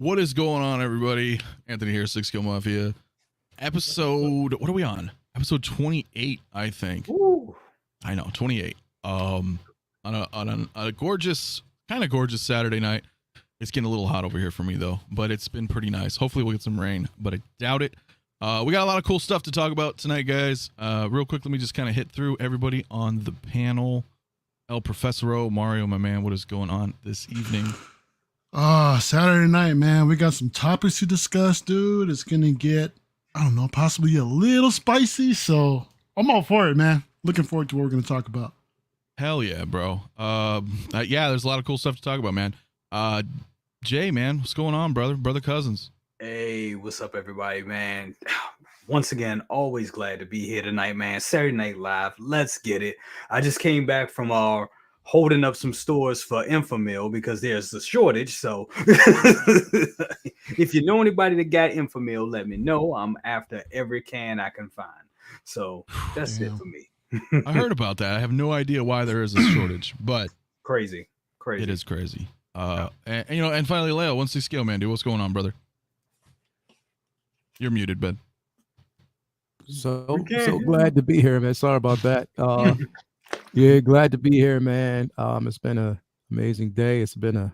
What is going on, everybody? Anthony here, Six Kill Mafia. Episode, what are we on? Episode 28, I think. Ooh. I know, 28. On a gorgeous, kind of gorgeous Saturday night. It's getting a little hot over here for me, though, but it's been pretty nice. Hopefully we'll get some rain, but I doubt it. We got a lot of cool stuff to talk about tonight, guys. Real quick, let me just kind of hit through everybody on the panel. El Professoro, Mario, my man, what is going on this evening? Saturday night, man. We got some topics to discuss, dude. It's gonna get, I don't know, possibly a little spicy. So I'm all for it, man. Looking forward to what we're gonna talk about. Hell yeah, bro. Yeah, there's a lot of cool stuff to talk about, man. Jay, man, what's going on, brother cousins? Hey, what's up, everybody, man? Once again, always glad to be here tonight, man. Saturday Night Live, let's get it. I just came back from holding up some stores for Infamil because there's a shortage. So if you know anybody that got Infamil, let me know. I'm after every can I can find. So that's it for me. I heard about that. I have no idea why there is a shortage, but crazy. It is crazy. And you know, and finally, Leo, OneSixthJedi, man, dude, what's going on, brother? You're muted, bud. So glad to be here, man. Sorry about that. Yeah, glad to be here, man. It's been an amazing day. It's been a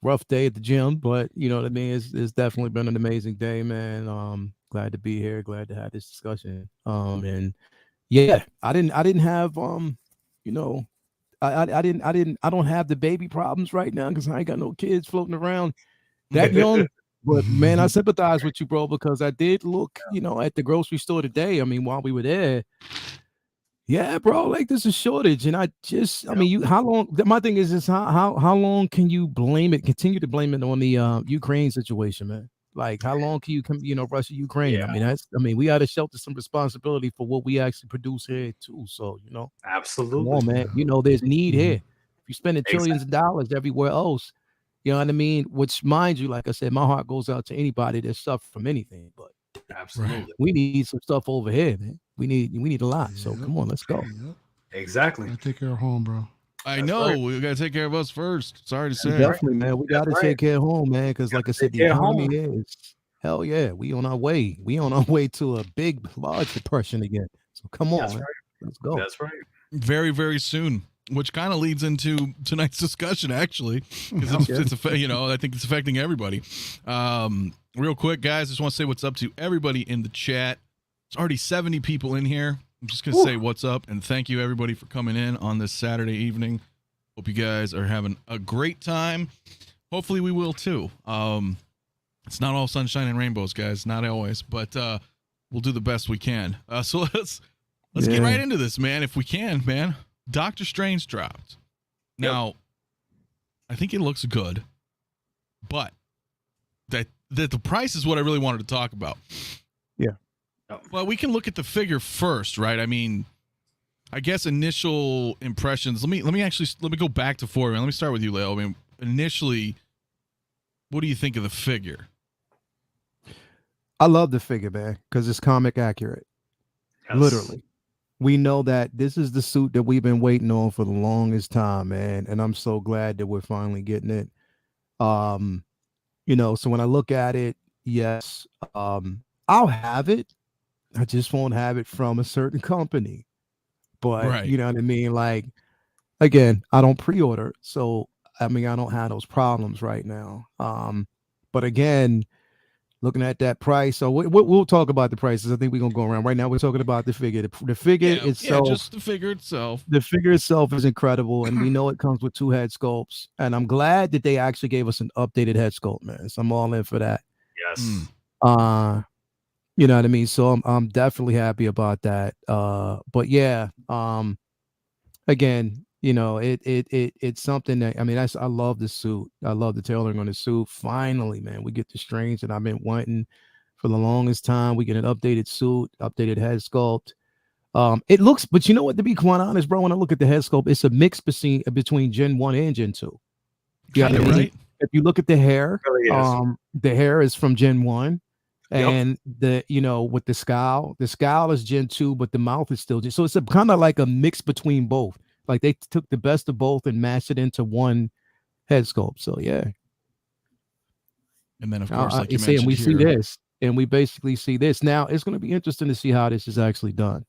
rough day at the gym, but you know what I mean. It's definitely been an amazing day, man. Glad to be here. Glad to have this discussion. And yeah, I didn't have you know, I don't have the baby problems right now because I ain't got no kids floating around that young. But man, I sympathize with you, bro, because I did look, you know, at the grocery store today. I mean, while we were there, yeah, bro, like there's a shortage, and I mean, how long? My thing is how long can you continue to blame it on the Ukraine situation, man? Like, how long can you Russia, Ukraine? Yeah. I mean, we got to shelter some responsibility for what we actually produce here too. So, you know, Absolutely, come on, man. You know, there's need here. If you're spending trillions of dollars everywhere else. You know what I mean? Which, mind you, like I said, my heart goes out to anybody that suffers from anything. But absolutely, we need some stuff over here, man. We need a lot. So come on, let's go. Exactly. Gotta take care of home, bro. I know we gotta take care of us first. Sorry to say, definitely, man. We gotta take care of home, man. Because, like I said, the economy is hell yeah. We on our way. We on our way to a large depression again. So come on, man. Let's go. That's right. Very, very soon. Which kind of leads into tonight's discussion, actually, because it's you know, I think it's affecting everybody. Real quick, guys, just want to say what's up to everybody in the chat. There's already 70 people in here. I'm just gonna say what's up and thank you everybody for coming in on this Saturday evening. Hope you guys are having a great time. Hopefully, we will too. It's not all sunshine and rainbows, guys. Not always, but we'll do the best we can. So let's get right into this, man. If we can, man. Doctor Strange dropped. Now, I think it looks good, but that the price is what I really wanted to talk about. Yeah. Well, we can look at the figure first, right? I mean, I guess initial impressions. Let me go back to forward. Let me start with you, Leo. I mean, initially, what do you think of the figure? I love the figure, man, because it's comic accurate. Yes. Literally. We know that this is the suit that we've been waiting on for the longest time, man. And I'm so glad that we're finally getting it. You know, so when I look at it, yes, I'll have it. I just won't have it from a certain company. But you know what I mean? Like, again, I don't pre-order. So, I mean, I don't have those problems right now. But again, looking at that price, so we'll talk about the prices. I think we're gonna go around right now. We're talking about the figure. The figure itself, just the figure itself. The figure itself is incredible, and we know it comes with 2 head sculpts. And I'm glad that they actually gave us an updated head sculpt, man. So I'm all in for that. Yes. You know what I mean. So I'm definitely happy about that. But yeah, again, you know, it's something that, I mean, I love the suit. I love the tailoring on the suit. Finally, man, we get the Strange that I've been wanting for the longest time. We get an updated suit, updated head sculpt. It looks, but you know what, to be quite honest, bro, when I look at the head sculpt, it's a mix between Gen 1 and Gen 2. Yeah, right. If you look at the hair, the hair is from Gen 1. And the, you know, with the scowl is Gen 2, but the mouth is still Gen. So it's a kind of like a mix between both. Like they took the best of both and mashed it into one head sculpt. So yeah. And then, of course, like you see, and mentioned we here, see this, and we basically see this. Now, it's going to be interesting to see how this is actually done.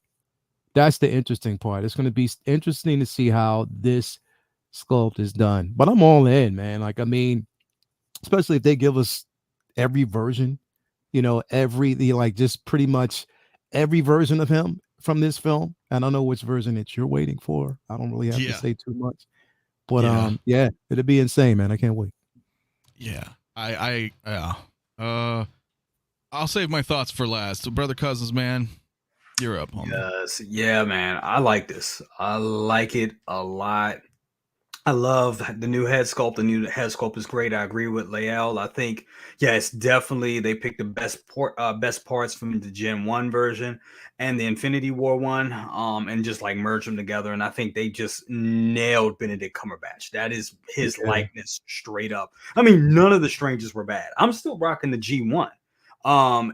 That's the interesting part. It's going to be interesting to see how this sculpt is done. But I'm all in, man. Like, I mean, especially if they give us every version, you know, like just pretty much every version of him from this film. I don't know which version that you're waiting for. I don't really have to say too much. But yeah, it'll be insane, man. I can't wait. Yeah. I'll save my thoughts for last. So, Brother Cousins, man, you're up, homie. Yes, yeah, man. I like this. I like it a lot. I love the new head sculpt. The new head sculpt is great. I agree with Lael. I think, yeah, it's definitely they picked the best parts from the Gen 1 version and the Infinity War one, and just like merge them together. And I think they just nailed Benedict Cumberbatch. That is his likeness straight up. I mean, none of the Strangers were bad. I'm still rocking the G1.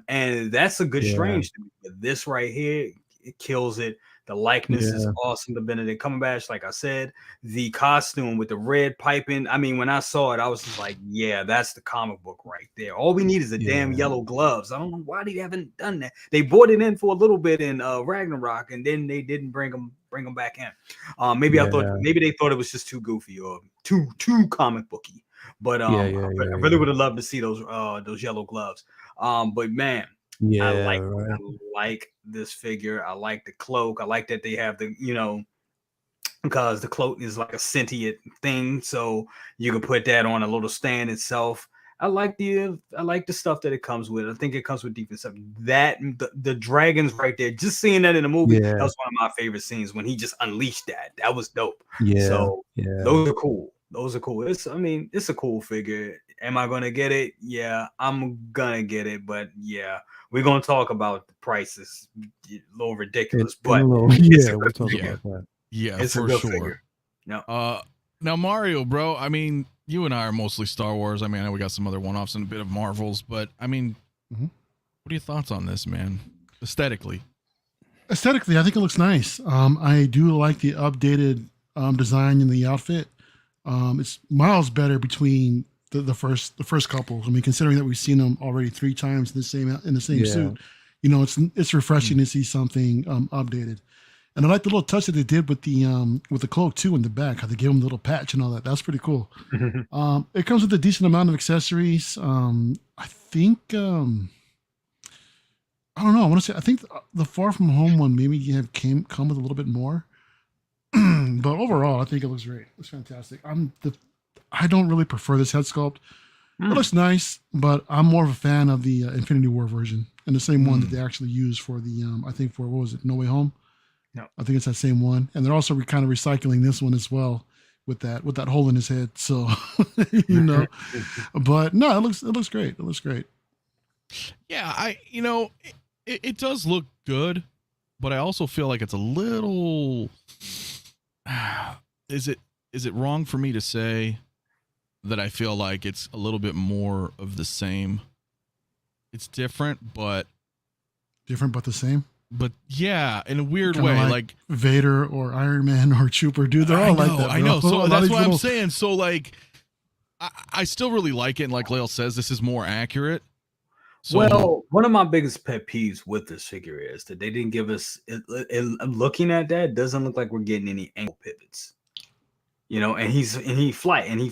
And that's a good Strange to me. But this right here, it kills it. The likeness is awesome to Benedict Cumberbatch. Like I said, the costume with the red piping. I mean, when I saw it, I was just like, yeah, that's the comic book right there. All we need is the damn yellow gloves. I don't know why they haven't done that. They brought it in for a little bit in Ragnarok, and then they didn't bring them back in. Maybe they thought it was just too goofy or too comic booky. But I really would have loved to see those yellow gloves. But man, I like this figure. I like the cloak. I like that they have the, because the cloak is like a sentient thing, so you can put that on a little stand itself. I like the stuff that it comes with. I think it comes with defense stuff. That the dragons right there, just seeing that in the movie, that was one of my favorite scenes when he just unleashed that. That was dope. Those are cool. It's a cool figure. Am I gonna get it? Yeah, I'm gonna get it. But yeah, we're gonna talk about the prices. A little ridiculous, but we'll talk about that. Yeah, it's for a good sure. figure. No. Now Mario, bro. I mean, you and I are mostly Star Wars. I mean, I know we got some other one-offs and a bit of Marvels, but I mean, what are your thoughts on this, man? Aesthetically, I think it looks nice. I do like the updated design in the outfit. It's miles better between the first couple. I mean, considering that we've seen them already 3 times in the same suit, it's refreshing to see something updated. And I like the little touch that they did with the cloak too in the back, how they gave him the little patch and all that. That's pretty cool. It comes with a decent amount of accessories. I think I don't know. I want to say I think the Far From Home one maybe come with a little bit more. But overall, I think it looks great. It's fantastic. I don't really prefer this head sculpt. It looks nice, but I'm more of a fan of the Infinity War version and the same one that they actually used for the I think for what was it, No Way Home? No, I think it's that same one, and they're also kind of recycling this one as well with that hole in his head. So but no, it looks great. It looks great. Yeah, it does look good, but I also feel like it's a little. Is it wrong for me to say that I feel like it's a little bit more of the same? It's different, but the same. But yeah, in a weird Kinda way, like Vader or Iron Man or Trooper, dude. They're all like that. Bro. I know. So that's what I'm saying. So like, I still really like it. And like Lael says, this is more accurate. So, well, one of my biggest pet peeves with this figure is that they didn't give us. Looking at that, it doesn't look like we're getting any angle pivots. And he flies, he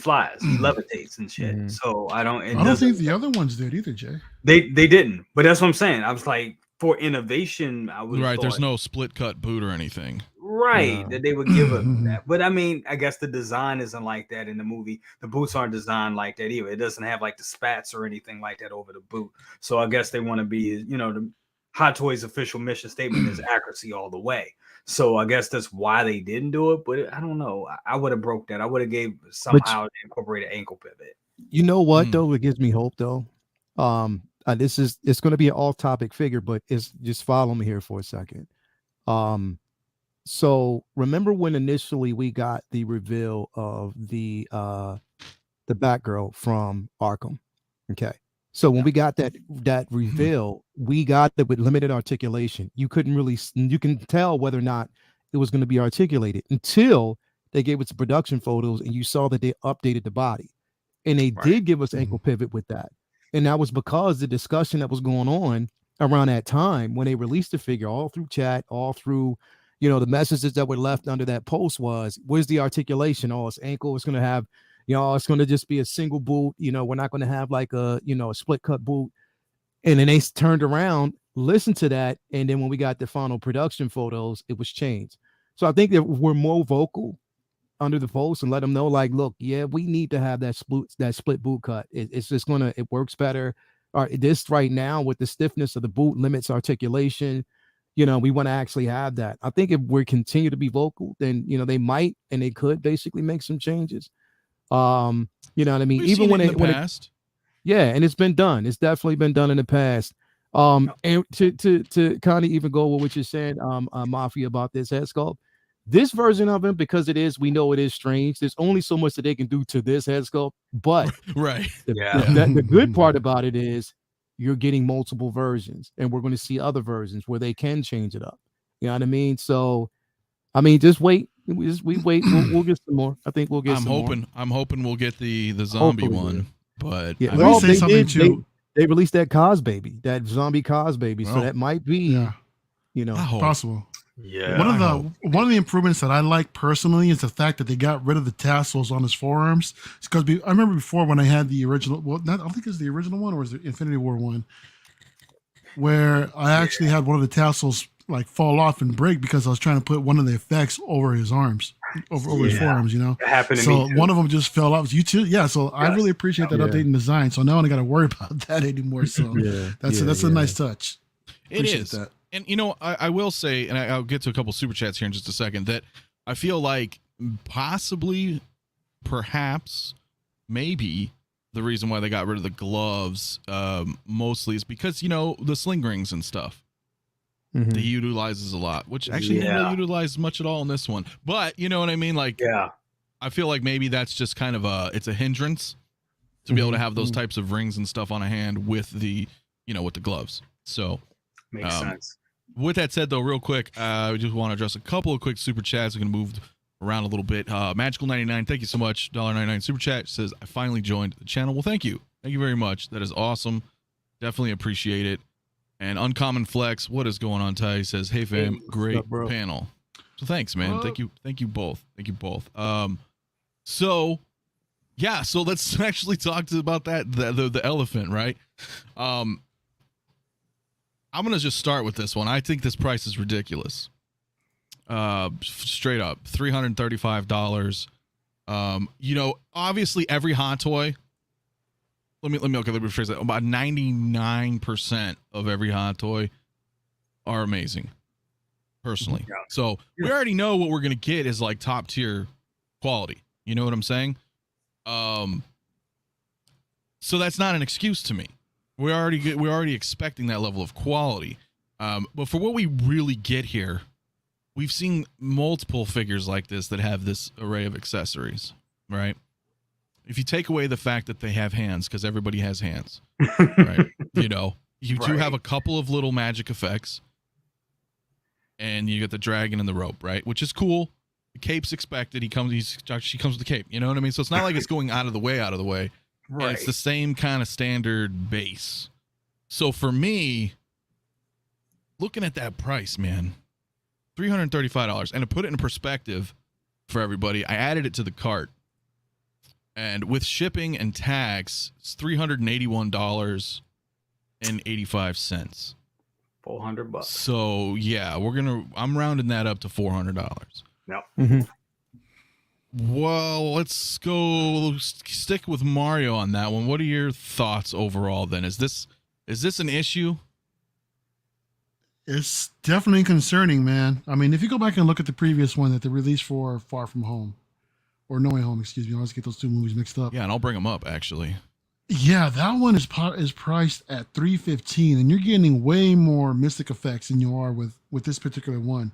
levitates and shit. So I don't think the other ones did either, Jay. They didn't, but that's what I'm saying. I was like, for innovation, I would right. There's no split cut boot or anything. Right, that they would give us that. But I mean, I guess the design isn't like that in the movie. The boots aren't designed like that either. It doesn't have like the spats or anything like that over the boot. So I guess they want to be, the Hot Toys official mission statement is accuracy all the way. So I guess that's why they didn't do it. But I don't know. I would have broke that. I would have gave somehow incorporated ankle pivot. You know what though? It gives me hope though. It's going to be an all-topic figure, but it's just follow me here for a second. So remember when initially we got the reveal of the Batgirl from Arkham? Okay. So when we got that reveal, we got it with limited articulation. You can tell whether or not it was going to be articulated until they gave us the production photos and you saw that they updated the body. And they did give us ankle pivot with that. And that was because the discussion that was going on around that time when they released the figure, all through chat, all through, you know, the messages that were left under that post was, where's the articulation? Oh, it's ankle. It's going to have, you know, it's going to just be a single boot. You know, we're not going to have like a, you know, a split cut boot. And then they turned around, listened to that. And then when we got the final production photos, it was changed. So I think that we're more vocal under the post and let them know, like, look, yeah, we need to have that split boot cut. It's just it works better. Or this right now with the stiffness of the boot limits articulation. You know, we want to actually have that. I think if we continue to be vocal, then, you know, they might and they could basically make some changes. You know what I mean? We've Even when in the it past. yeah, and it's been done. It's definitely been done in the past. And to kind of even go with what you're saying, Mafia, about this head sculpt. This version of him, because we know it is strange. There's only so much that they can do to this head sculpt. But right. The good part about it is you're getting multiple versions, and we're going to see other versions where they can change it up. You know what I mean? So, I mean, just wait. We wait. We'll get some more. I think we'll get. I'm hoping we'll get the zombie one. But yeah, let me say something too. They released that 𝐂𝐍 baby, that zombie 𝐂𝐍 baby. So that might be, you know, possible. Yeah. One of the improvements that I like personally is the fact that they got rid of the tassels on his forearms. It's because I remember before when I had the original. Well, I don't think it's the original one, or was it Infinity War one, where I actually had one of the tassels like fall off and break because I was trying to put one of the effects over his arms, over his forearms. You know, it happened to so me too. One of them just fell off. You too, yeah. So I really appreciate that update in design. So now I don't got to worry about that anymore. So that's a nice touch. It is. And, you know, I will say, and I'll get to a couple super chats here in just a second, that I feel like possibly, perhaps, maybe the reason why they got rid of the gloves mostly is because, you know, the sling rings and stuff. That he utilizes a lot, which actually didn't really utilize much at all in this one. But, you know what I mean? Like, I feel like maybe that's just kind of it's a hindrance to be able to have those types of rings and stuff on a hand with the, you know, with the gloves. So makes sense. With that said, though, real quick, I just want to address a couple of quick super chats. We're going to move around a little bit. Magical99, thank you so much. $1.99 super chat says, I finally joined the channel. Well, thank you. Thank you very much. That is awesome. Definitely appreciate it. And Uncommon Flex, what is going on, Ty? He says, hey, fam, great panel. So thanks, man. Thank you. Thank you both. Thank you both. So let's actually talk about that, the elephant, right? I'm going to just start with this one. I think this price is ridiculous. Straight up, $335. You know, obviously every hot toy, let me rephrase that. About 99% of every hot toy are amazing, personally. Yeah. So we already know what we're going to get is like top tier quality. You know what I'm saying? So that's not an excuse to me. We're already expecting that level of quality. But for what we really get here, we've seen multiple figures like this that have this array of accessories, right? If you take away the fact that they have hands, because everybody has hands, right? You know, you do have a couple of little magic effects, and you get the dragon and the rope, right? Which is cool. The cape's expected. She comes with the cape. You know what I mean? So it's not like it's going out of the way. Right. And it's the same kind of standard base. So for me, looking at that price, man, $335. And to put it in perspective for everybody, I added it to the cart. And with shipping and tax, it's $381.85. $400. So yeah, I'm rounding that up to $400. Yep. Well, let's go stick with Mario on that one. What are your thoughts overall then? Is this an issue? It's definitely concerning, man. I mean, if you go back and look at the previous one that they released for Far From Home, or No Way Home, excuse me. I always get those two movies mixed up. Yeah, and I'll bring them up, actually. Yeah, that one is priced at $315, and you're getting way more mystic effects than you are with this particular one.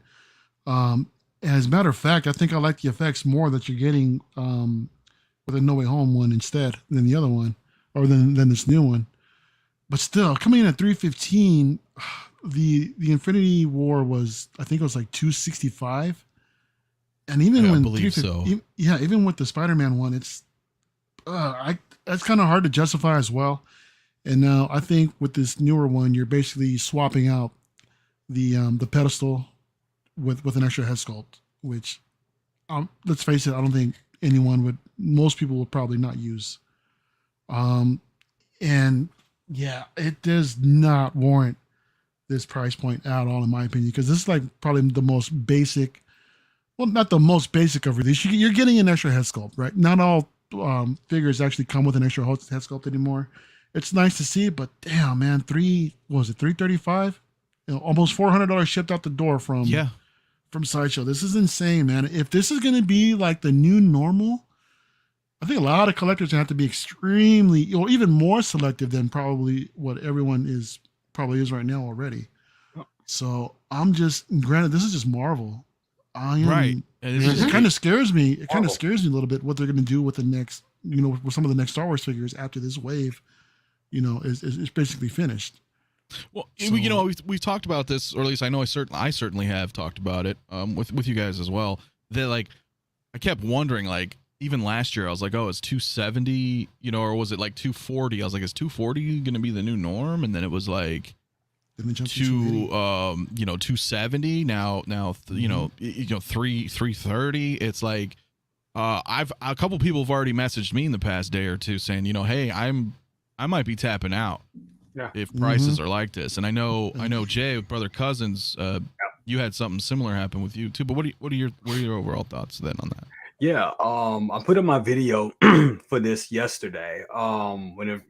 As a matter of fact, I think I like the effects more that you're getting with the No Way Home one instead than the other one, or than this new one. But still, coming in at $315, the Infinity War was, I think it was like $265. And even I when believe so. Even with the Spider-Man one, it's that's kind of hard to justify as well. And now I think with this newer one, you're basically swapping out the pedestal with an extra head sculpt, which let's face it, I don't think most people would probably not use. And yeah, it does not warrant this price point at all, in my opinion, because this is like probably the most basic, well, not the most basic of these. You're getting an extra head sculpt, right? Not all figures actually come with an extra head sculpt anymore. It's nice to see, but damn, man, $335? Almost $400 shipped out the door from Sideshow. This is insane, man. If this is going to be like the new normal, I think a lot of collectors have to be extremely, or even more selective than probably what everyone is right now already. So I'm just, granted, this is just Marvel. Right. It kind of scares me. It kind of scares me a little bit what they're going to do with the next, with some of the next Star Wars figures after this wave, is basically finished. Well, so, we've talked about this, or at least I know I certainly have talked about it with you guys as well. That like, I kept wondering, like, even last year I was like, oh, it's 270, or was it like 240? I was like, is 240 going to be the new norm? And then it was like 270 now 330. It's like a couple people have already messaged me in the past day or two saying, hey, I might be tapping out if prices are like this. And I know Jay with Brother Cousins, you had something similar happen with you too, but what are your overall thoughts then on that? Yeah, I put up my video for this yesterday. When it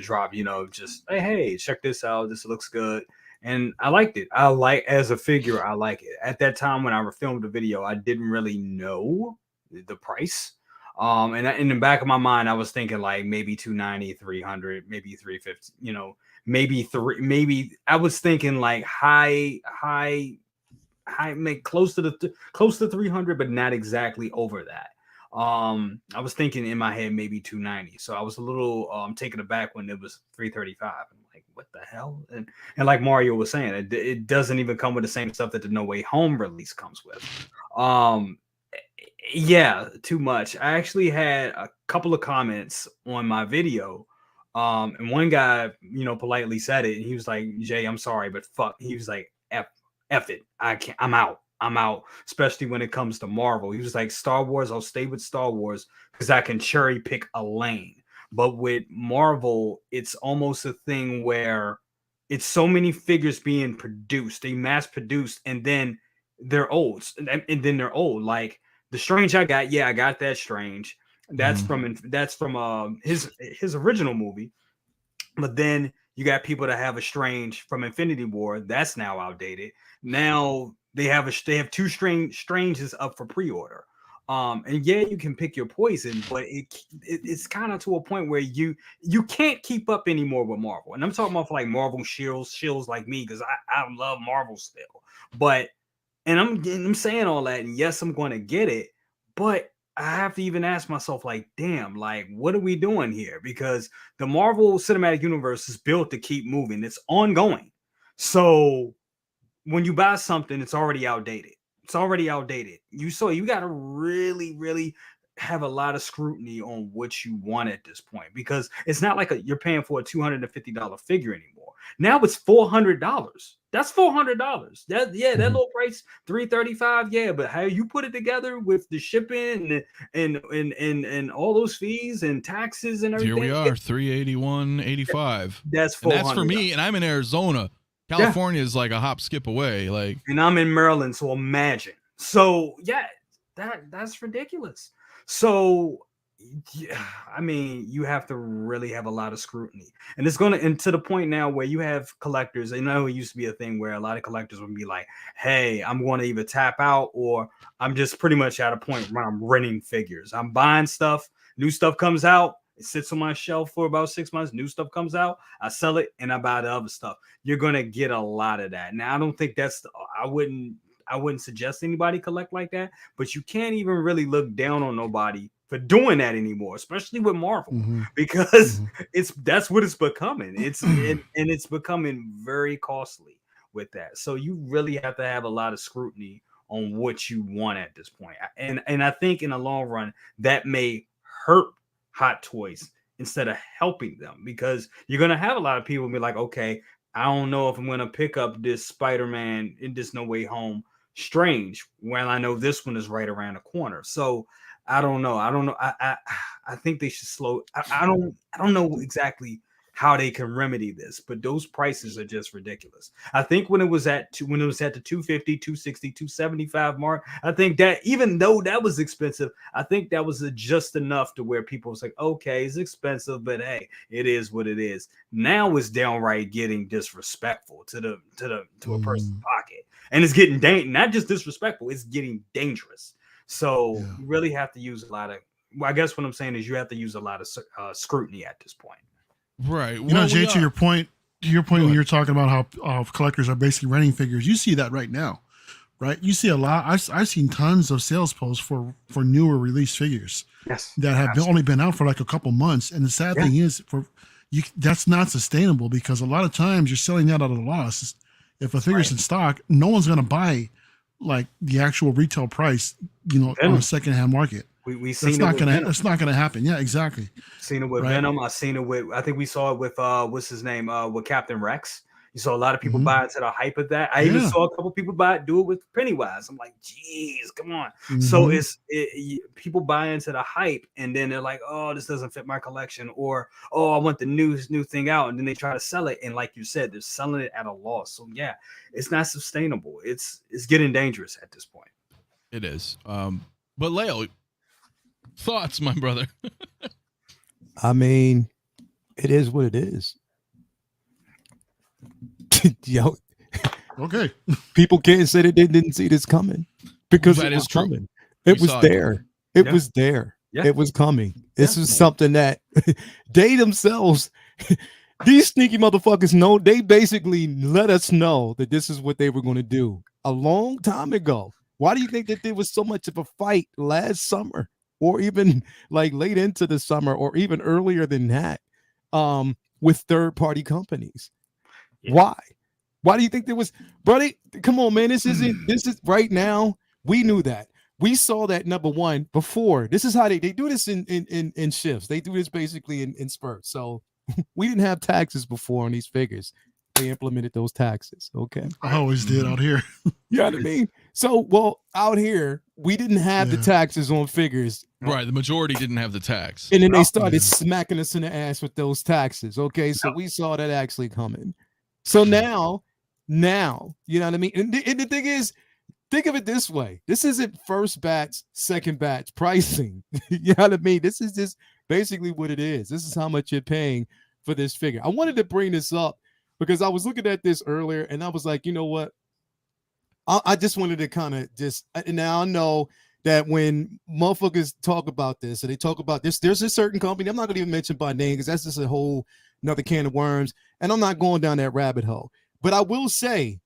dropped, just hey, check this out. This looks good, and I liked it. As a figure, I like it. At that time when I filmed the video, I didn't really know the price. And in the back of my mind, I was thinking like maybe 290, 300, maybe 350. Maybe I was thinking like high. Make close to 300, but not exactly over that. I was thinking in my head maybe 290, so I was a little taken aback when it was 335. I'm like, what the hell? And like Mario was saying, it doesn't even come with the same stuff that the No Way Home release comes with. Yeah, too much. I actually had a couple of comments on my video, and one guy, politely said it, and he was like, Jay, I'm sorry, but fuck. He was like, F it. I'm out. Especially when it comes to Marvel. He was like, Star Wars, I'll stay with Star Wars because I can cherry pick a lane. But with Marvel, it's almost a thing where it's so many figures being produced, they mass produced, and then they're old. And then they're old. Like the Strange I got that Strange. That's from his original movie. But then you got people that have a Strange from Infinity War. That's now outdated. Now they have two Stranges up for pre-order. And yeah, you can pick your poison, but it's kind of to a point where you can't keep up anymore with Marvel. And I'm talking about for like Marvel shills like me, because I love Marvel still. But I'm saying all that, and yes, I'm going to get it, but I have to even ask myself, like, damn, like, what are we doing here? Because the Marvel Cinematic Universe is built to keep moving. It's ongoing. So when you buy something, it's already outdated. You got to really, really have a lot of scrutiny on what you want at this point, because it's not like you're paying for a $250 figure anymore. Now it's $400. That's $400. That little price, $335. Yeah, but how you put it together with the shipping and all those fees and taxes and everything. Here we are, $381.85. That's $400. And that's for me, and I'm in Arizona. California is like a hop skip away. Like, and I'm in Maryland, so imagine. So yeah, that's ridiculous. So yeah, I mean, you have to really have a lot of scrutiny, and it's and to the point now where you have collectors. I know it used to be a thing where a lot of collectors would be like, "Hey, I'm going to either tap out, or I'm just pretty much at a point where I'm renting figures. I'm buying stuff. New stuff comes out, it sits on my shelf for about 6 months. New stuff comes out, I sell it, and I buy the other stuff." You're gonna get a lot of that. Now, I don't think I wouldn't suggest anybody collect like that, but you can't even really look down on nobody for doing that anymore, especially with Marvel, because that's what it's becoming. And it's becoming very costly with that. So you really have to have a lot of scrutiny on what you want at this point. And I think in the long run, that may hurt Hot Toys instead of helping them, because you're going to have a lot of people be like, okay, I don't know if I'm going to pick up this Spider-Man in this No Way Home Strange when I know this one is right around the corner. So I don't know. I think they should slow. I don't know exactly how they can remedy this, but those prices are just ridiculous. I think when it was at the 250, 260, 275 mark, I think that even though that was expensive, I think that was just enough to where people was like, okay, it's expensive, but hey, it is what it is. Now it's downright getting disrespectful to a person's pocket, and it's getting not just disrespectful, it's getting dangerous. So you really have to use a lot of. Well, I guess what I'm saying is you have to use a lot of scrutiny at this point. Right. You know, Jay, to your point when you're talking about how collectors are basically renting figures, you see that right now, right? You see a lot. I've seen tons of sales posts for newer release figures that have only been out for like a couple months. And the sad thing is, that's not sustainable, because a lot of times you're selling that at a loss. If a figure's in stock, no one's going to buy like the actual retail price, you know, on a secondhand market. We seen it's not gonna happen. Yeah, exactly. Seen it with Venom. I seen it with. I think we saw it with what's his name? With Captain Rex. You saw a lot of people buy into the hype of that. I even saw a couple people do it with Pennywise. I'm like, geez, come on. So people buy into the hype, and then they're like, oh, this doesn't fit my collection, or oh, I want the new thing out, and then they try to sell it, and like you said, they're selling it at a loss. So yeah, it's not sustainable. It's getting dangerous at this point. It is. But Leo, thoughts, my brother? I mean, it is what it is. Yo, okay. People can't say that they didn't see this coming, because it was coming. It was there. It was there. It was coming. This is something that they themselves, these sneaky motherfuckers know. They basically let us know that this is what they were going to do a long time ago. Why do you think that there was so much of a fight last summer, or even like late into the summer, or even earlier than that, with third-party companies? Why do you think there was, brother? Come on, man. This is right now. We knew that. We saw that, number one, before. This is how they do this in shifts. They do this basically in spurts. So we didn't have taxes before on these figures. They implemented those taxes. Okay. I always did out here. You know what I mean? So, well, out here, we didn't have the taxes on figures. Right. The majority didn't have the tax. And then they started smacking us in the ass with those taxes. Okay. So we saw that actually coming. So now, you know what I mean? And the thing is, think of it this way. This isn't first batch, second batch pricing. You know what I mean? This is just basically what it is. This is how much you're paying for this figure. I wanted to bring this up because I was looking at this earlier, and I was like, you know what? I just wanted to kind of now I know that when motherfuckers talk about this, and they talk about this, there's a certain company, I'm not going to even mention by name because that's just a whole another can of worms, and I'm not going down that rabbit hole. But I will say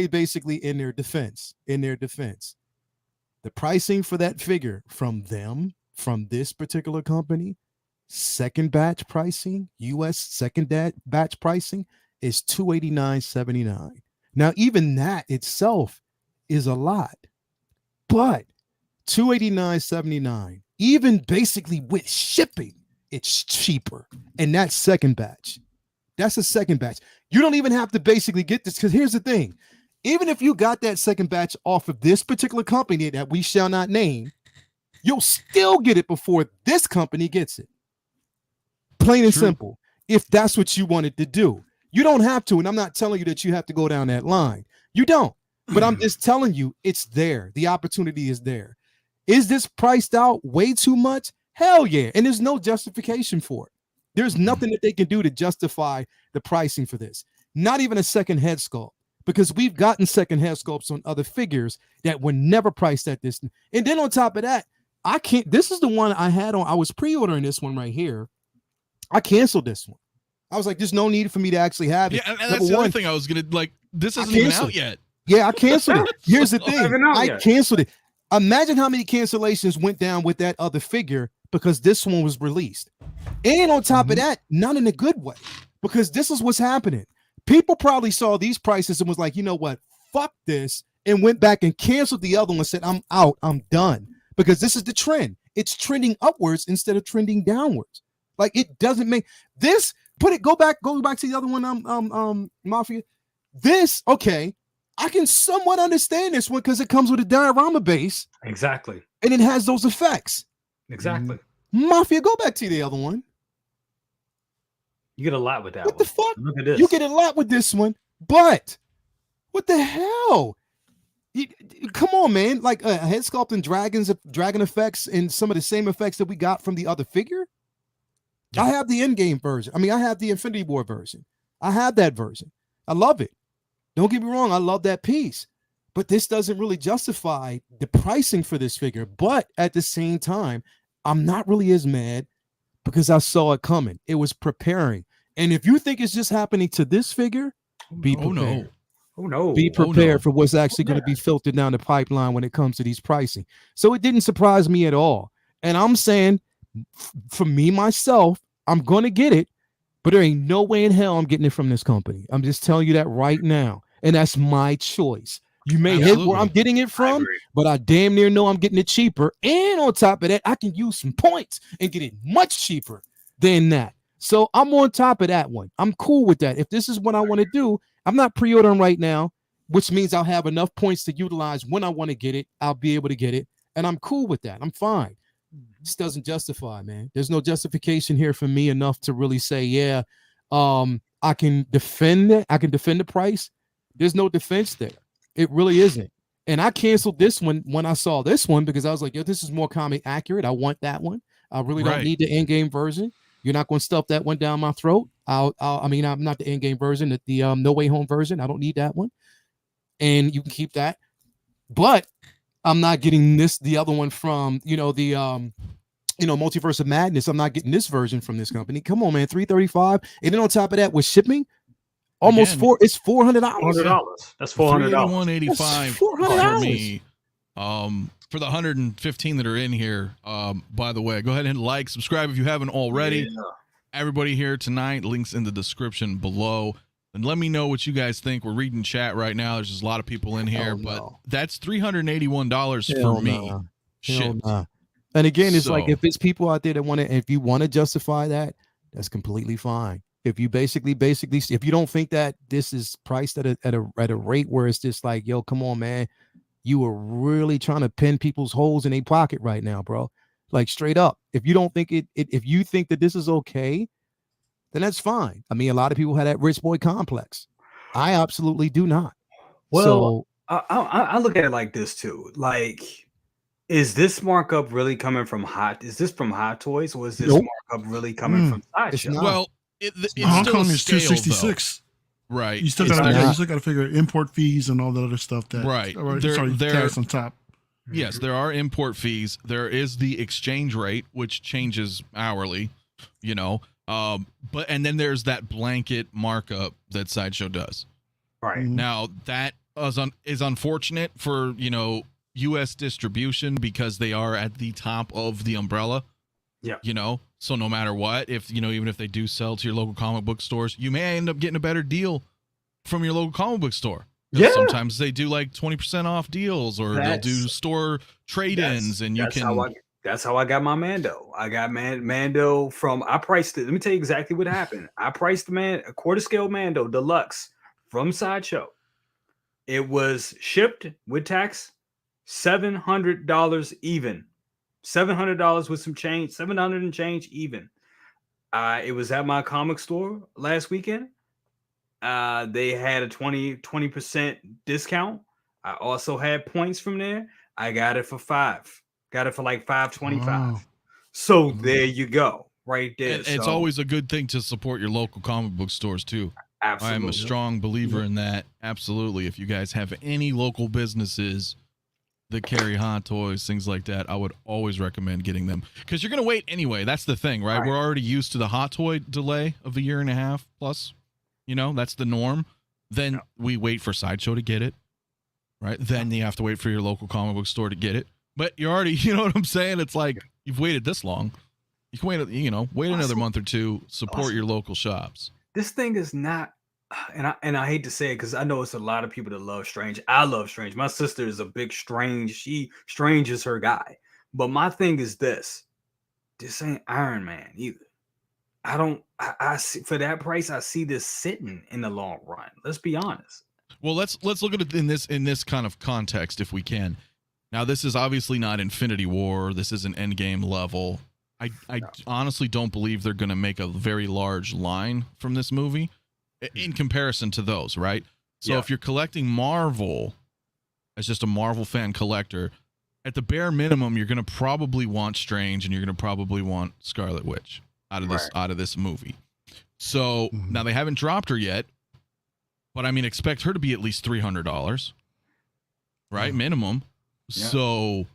basically in their defense, the pricing for that figure from this particular company, second batch pricing, US second batch pricing is $289.79. Now, even that itself is a lot, but $289.79, even basically with shipping, it's cheaper. And that's second batch. That's a second batch. You don't even have to basically get this, because here's the thing. Even if you got that second batch off of this particular company that we shall not name, you'll still get it before this company gets it. Plain and simple. If that's what you wanted to do. You don't have to, and I'm not telling you that you have to go down that line. You don't. But I'm just telling you it's there. The opportunity is there. Is this priced out way too much? Hell yeah. And there's no justification for it. There's nothing that they can do to justify the pricing for this. Not even a second head sculpt, because we've gotten second head sculpts on other figures that were never priced at this. And then on top of that, this is the one I had on. I was pre-ordering this one right here. I canceled this one. I was like, there's no need for me to actually have it. Yeah, and that's the other thing I was going to, like, this isn't even out yet. Yeah, I canceled it. Here's the thing. I canceled it. Imagine how many cancellations went down with that other figure because this one was released. And on top of that, not in a good way, because this is what's happening. People probably saw these prices and was like, you know what? Fuck this. And went back and canceled the other one and said, I'm out. I'm done. Because this is the trend. It's trending upwards instead of trending downwards. Like it doesn't make this. Go back to the other one. Mafia. This okay. I can somewhat understand this one because it comes with a diorama base. Exactly. And it has those effects. Exactly. Mafia, go back to the other one. You get a lot with that what one. The fuck? Look at this. You get a lot with this one, but what the hell? Come on, man. Like head sculpting dragon effects and some of the same effects that we got from the other figure. Yeah. I have the in-game version. I mean, I have the Infinity War version. I have that version. I love it. Don't get me wrong. I love that piece. But this doesn't really justify the pricing for this figure. But at the same time, I'm not really as mad because I saw it coming. It was preparing. And if you think it's just happening to this figure, be prepared. Oh no. Be prepared for what's actually going to be filtered down the pipeline when it comes to these pricing. So it didn't surprise me at all. And I'm saying, for me, myself, I'm going to get it, but there ain't no way in hell I'm getting it from this company. I'm just telling you that right now. And that's my choice. You may hit where I'm getting it from, but I damn near know I'm getting it cheaper. And on top of that, I can use some points and get it much cheaper than that. So I'm on top of that one. I'm cool with that. If this is what I want to do, I'm not pre-ordering right now, which means I'll have enough points to utilize when I want to get it. I'll be able to get it. And I'm cool with that. I'm fine. This doesn't justify, man. There's no justification here for me enough to really say, yeah, I can defend it. I can defend the price. There's no defense there. It really isn't. And I canceled this one when I saw this one because I was like, yo, this is more comic accurate. I want that one. I really don't need the in-game version. You're not going to stuff that one down my throat. I'm not the in-game version, the No Way Home version. I don't need that one. And you can keep that. But I'm not getting the other one from, Multiverse of Madness. I'm not getting this version from this company. Come on, man, $335. And then on top of that, with shipping, almost it's $400. That's $400. $185 for me. For the 115 that are in here, by the way, go ahead and like, subscribe if you haven't already. Yeah. Everybody here tonight, links in the description below. And let me know what you guys think. We're reading chat right now. There's just a lot of people in here, but that's $381 for me. Shit. And again, it's like if it's people out there that want to, if you want to justify that, that's completely fine. If you basically, if you don't think that this is priced at a rate where it's just like, yo, come on, man, you are really trying to pin people's holes in a pocket right now, bro. Like straight up. If you don't think if you think that this is okay, then that's fine. I mean, a lot of people have that rich boy complex. I absolutely do not. Well, so, I look at it like this too. Like, is this markup really coming from Is this from Hot Toys, or is this markup really coming from Sideshow? Well, it's Hong still Kong a is scale, 266. Right. You still got to figure import fees and all that other stuff. Tariffs on top. Yes, there are import fees. There is the exchange rate, which changes hourly. And then there's that blanket markup that Sideshow does. Right. Now that is unfortunate for U.S. distribution because they are at the top of the umbrella. Yeah. So no matter what, if even if they do sell to your local comic book stores, you may end up getting a better deal from your local comic book store. Yeah. Sometimes they do like 20% off deals, or they'll do store trade-ins, and that's how I got my Mando. I got Mando from. I priced it. Let me tell you exactly what happened. I priced a quarter scale Mando Deluxe from Sideshow. It was shipped with tax, $700 even. $700 with some change, 700 and change even. It was at my comic store last weekend. They had a 20% discount. I also had points from there. I got it for $5. Got it for like $5.25. Wow. So there you go, right there. And it's always a good thing to support your local comic book stores too. Absolutely. I'm a strong believer in that. Absolutely. If you guys have any local businesses that carry Hot Toys, things like that, I would always recommend getting them, because you're going to wait anyway. That's the thing, right? We're already used to the Hot Toy delay of a year and a half plus. That's the norm. Then we wait for Sideshow to get it, right? Then you have to wait for your local comic book store to get it. But you're already, you know what I'm saying? It's like you've waited this long. You can wait another month or two, support your local shops. This thing is not, and I hate to say it because I know it's a lot of people that love Strange. I love Strange. My sister is a big Strange. Strange is her guy. But my thing is this ain't Iron Man either. I don't. I see for that price. I see this sitting in the long run. Let's be honest. Well, let's look at it in this kind of context if we can. Now, this is obviously not Infinity War. This isn't Endgame level. I honestly don't believe they're going to make a very large line from this movie in comparison to those, right? So if you're collecting Marvel as just a Marvel fan collector, at the bare minimum, you're going to probably want Strange and you're going to probably want Scarlet Witch out of this movie. So now they haven't dropped her yet, but I mean, expect her to be at least $300, right? Minimum. Yeah. So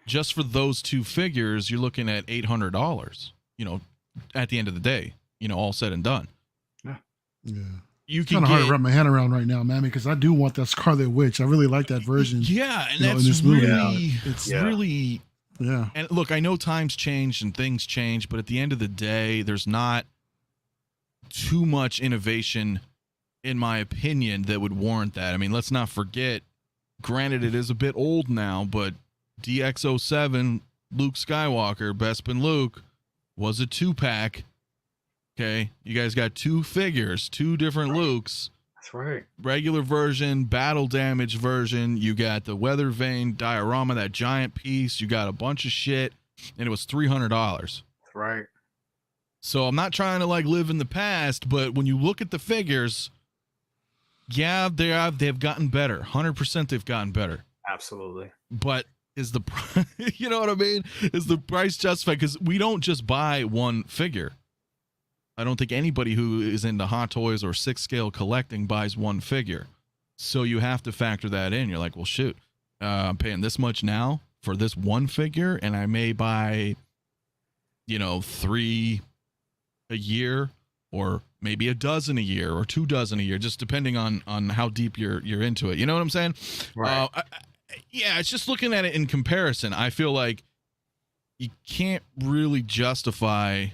just for those two figures, you're looking at $800, you know, at the end of the day, you know, all said and done. Yeah. You it's can kind of hard to wrap my hand around right now, man, because I do want that Scarlet Witch. I really like that version. Yeah. And in that's this movie. really, it's really, yeah. And look, I know times change and things change, but at the end of the day, there's not too much innovation, in my opinion, that would warrant that. I mean, let's not forget, granted, it is a bit old now, but DX07, Luke Skywalker, Bespin Luke, was a 2-pack. Okay, you guys got two figures, two different Lukes. That's right. Regular version, battle damage version. You got the weather vane diorama, that giant piece. You got a bunch of shit, and it was $300. That's right. So I'm not trying to like live in the past, but when you look at the figures, yeah, they've gotten better. 100% they've gotten better. Absolutely. But is the you know what I mean? Is the price justified? Because we don't just buy one figure. I don't think anybody who is into Hot Toys or 6-scale collecting buys one figure. So you have to factor that in. You're like, well, shoot, I'm paying this much now for this one figure, and I may buy, you know, 3 a year, or maybe a dozen a year, or 2 dozen a year, just depending on how deep you're into it. You know what I'm saying? Right. Yeah, it's just looking at it in comparison. I feel like you can't really justify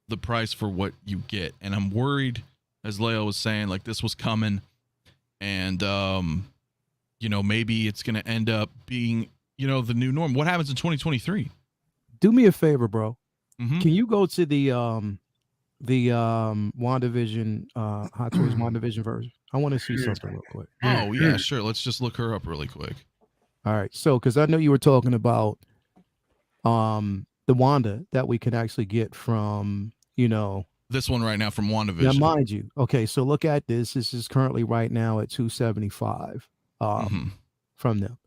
the price for what you get, and I'm worried, as Leo was saying, like this was coming, and you know, maybe it's gonna end up being, you know, the new norm. What happens in 2023? Do me a favor, bro. Mm-hmm. Can you go to the WandaVision Hot Toys WandaVision version? I want to see something real quick. Oh yeah, sure. Let's just look her up really quick. All right, so because I know you were talking about the Wanda that we can actually get from, you know, this one right now from WandaVision. Now, mind you, okay, so look at this. This is currently right now at $275 from them.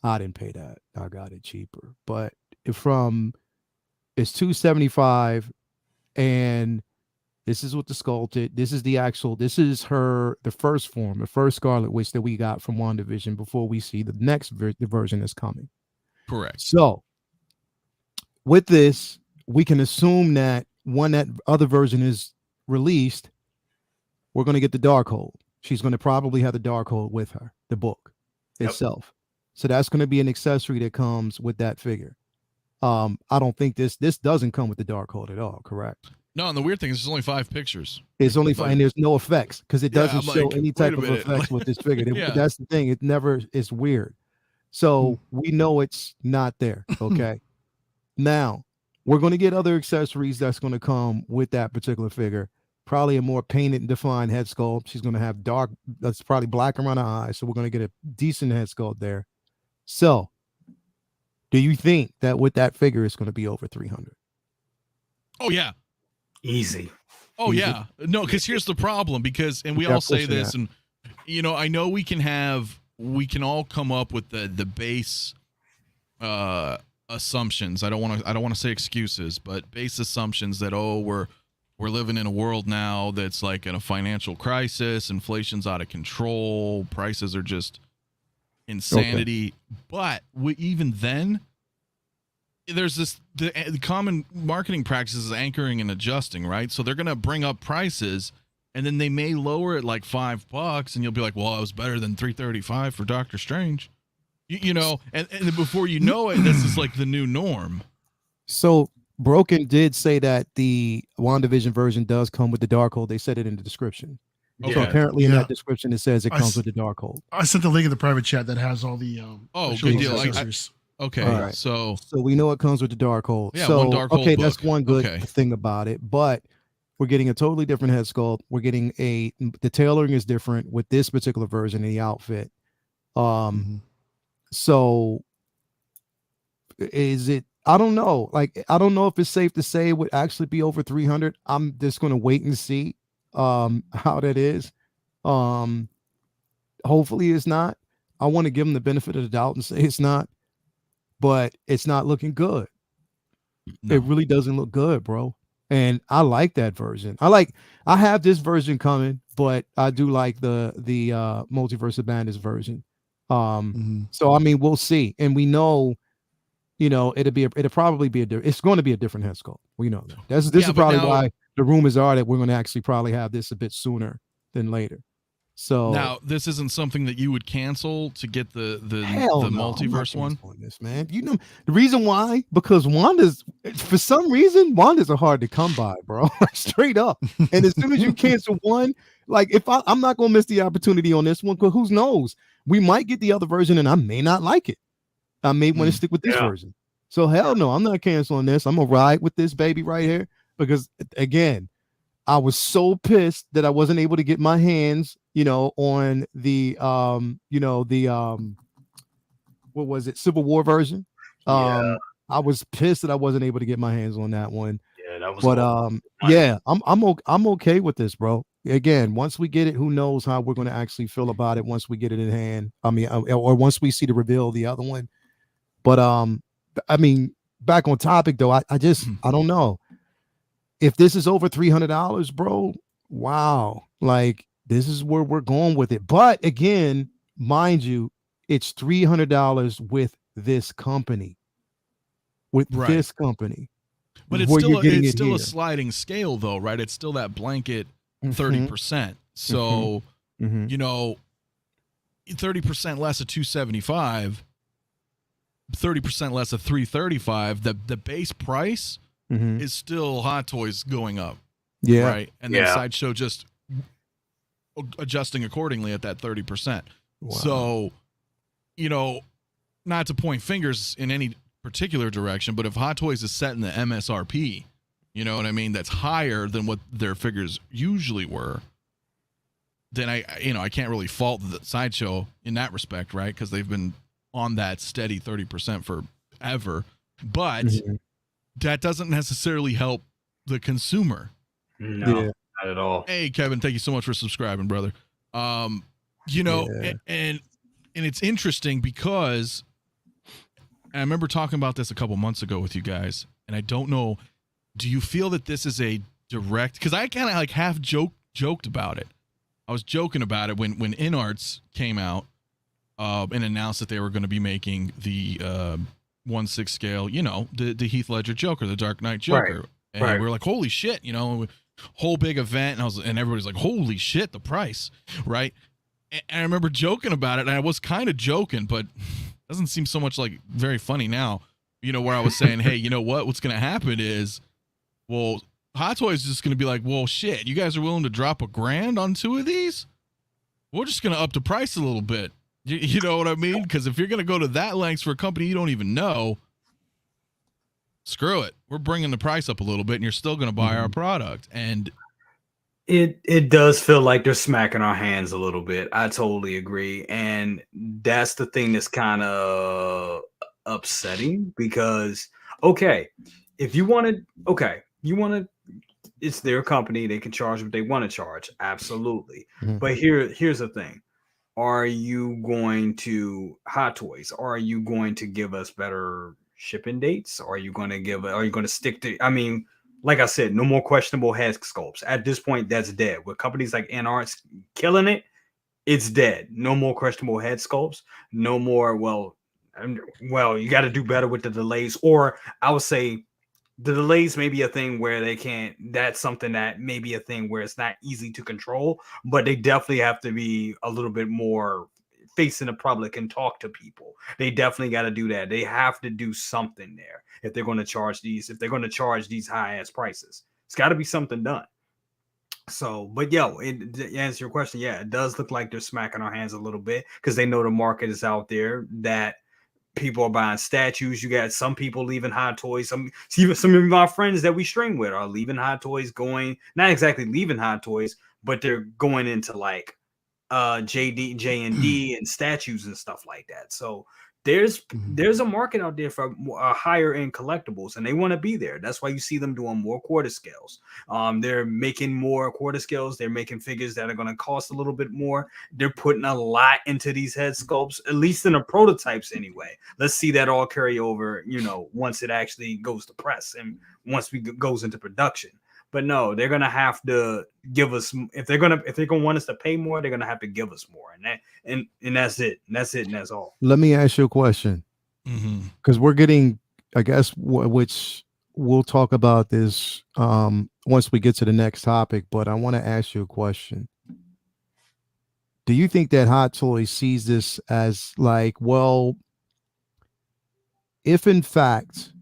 I didn't pay that. I got it cheaper, but it's $275, and this is what the sculpted. This is the actual. This is the first form, the first Scarlet Witch that we got from WandaVision before we see the next version that's coming. Correct. So with this, we can assume that when that other version is released, we're going to get the Darkhold. She's going to probably have the Darkhold with her, the book itself. So that's going to be an accessory that comes with that figure. I don't think this doesn't come with the Darkhold at all, correct? No, and the weird thing is there's only 5 pictures. It's only 5, and there's no effects because it doesn't show any type of effects with this figure. That's the thing. It's weird. So we know it's not there. Okay. Now, we're going to get other accessories that's going to come with that particular figure. Probably a more painted and defined head sculpt. She's going to have that's probably black around her eyes. So we're going to get a decent head sculpt there. So do you think that with that figure, it's going to be over 300? Oh, yeah. Easy. Oh, easy. Yeah. No, because here's the problem, and we all say this, and, you know, I know we can all come up with the base assumptions. I don't want to say excuses, but base assumptions that, we're living in a world now that's like in a financial crisis, inflation's out of control, prices are just insanity. Okay. But even then, there's the common marketing practices is anchoring and adjusting, right? So they're gonna bring up prices, and then they may lower it like $5, and you'll be like, well, I was better than $335 for Doctor Strange. You know, and before you know it, this is like the new norm. So Broken did say that the WandaVision version does come with the Darkhold. They said it in the description. Okay. So apparently in that description, it says it comes with the Darkhold. I sent the link in the private chat that has all the good deal. Okay, right. So we know it comes with the Darkhold. Yeah, so one Darkhold book. That's one good thing about it. But We're getting a totally different head sculpt. We're getting the tailoring is different with this particular version of the outfit. So is it, I don't know. Like, I don't know if it's safe to say it would actually be over 300. I'm just going to wait and see how that is. Hopefully it's not. I want to give them the benefit of the doubt and say it's not, but it's not looking good. No. It really doesn't look good, bro. And I like that version. I have this version coming, but I do like the Multiverse of Madness version. So I mean, we'll see. And we know, you know, it'll probably be it's going to be a different head sculpt. We know that. This is probably why the rumors are that we're going to actually probably have this a bit sooner than later. So now this isn't something that you would cancel to get the multiverse one. This, man, you know the reason why? Because Wanda's, for some reason, Wanda's are hard to come by, bro. Straight up. And as soon as you cancel one, like if I'm not gonna miss the opportunity on this one, because who knows? We might get the other version and I may not like it. I may want to stick with this version. So hell no, I'm not canceling this. I'm gonna ride with this baby right here because again, I was so pissed that I wasn't able to get my hands, you know, on the what was it, Civil War version. I was pissed that I wasn't able to get my hands on that one. Yeah, that was. But yeah, I'm okay with this, bro. Again, once we get it, who knows how we're going to actually feel about it once we get it in hand. I mean, or once we see the reveal of the other one. But I mean, back on topic though, I don't know. If this is over $300, bro, wow. Like, this is where we're going with it. But again, mind you, it's $300 with this company. This company. But it's still a sliding scale though, right? It's still that blanket 30%. So, you know, 30% less of 275, 30% less of 335, the base price is still Hot Toys going up. Yeah. Right. And then Sideshow just adjusting accordingly at that 30%. Wow. So, you know, not to point fingers in any particular direction, but if Hot Toys is setting the MSRP, you know what I mean, that's higher than what their figures usually were, then I can't really fault the Sideshow in that respect, right? Because they've been on that steady 30% forever. But that doesn't necessarily help the consumer. No, not at all. Hey, Kevin, thank you so much for subscribing, brother. You know, and it's interesting because I remember talking about this a couple months ago with you guys, and I don't know, do you feel that this is a direct, because I kind of like half joked about it. I was joking about it when InArts came out and announced that they were going to be making the 1/6 scale, you know, the Heath Ledger Joker, the Dark Knight Joker. Right. And we were like, holy shit, you know, whole big event. And everybody's like, holy shit, the price. Right. And I remember joking about it, and I was kind of joking, but it doesn't seem so much like very funny now, you know, where I was saying, hey, you know what's going to happen is, well, Hot Toys is just going to be like, well, shit, you guys are willing to drop $1,000 on 2 of these? We're just going to up the price a little bit. You know what I mean? Because if you're going to go to that lengths for a company you don't even know, screw it. We're bringing the price up a little bit, and you're still going to buy our product. And it does feel like they're smacking our hands a little bit. I totally agree. And that's the thing that's kind of upsetting because, if you want to, it's their company. They can charge what they want to charge. Absolutely. But here's the thing. Are you going to Hot Toys? Are you going to give us better shipping dates? Are you going to stick to, I mean, like I said, no more questionable head sculpts. At this point, that's dead. With companies like InArts killing it, it's dead. No more questionable head sculpts. No more, well, you got to do better with the delays. Or I would say the delays may be a thing where they can't, that's something that may be a thing where it's not easy to control, but they definitely have to be a little bit more facing the public and talk to people. They definitely got to do that. They have to do something there if they're going to charge these high ass prices. It's got to be something done. So, but to answer your question, it does look like they're smacking our hands a little bit because they know the market is out there that people are buying statues. You got some people leaving Hot Toys. Some of my friends that we stream with are leaving Hot Toys, going not exactly leaving Hot Toys, but they're going into like J&D and statues and stuff like that. So there's a market out there for higher end collectibles, and they want to be there. That's why you see them doing more quarter scales. They're making more quarter scales. They're making figures that are going to cost a little bit more. They're putting a lot into these head sculpts, at least in the prototypes anyway. Let's see that all carry over, you know, once it actually goes to press and once we goes into production. But no, they're gonna have to give us, if they're gonna want us to pay more, they're gonna have to give us more, and that's it. And that's it, and that's all. Let me ask you a question, because we're getting, I guess, which we'll talk about this once we get to the next topic. But I want to ask you a question. Do you think that Hot Toys sees this as like, well, if in fact,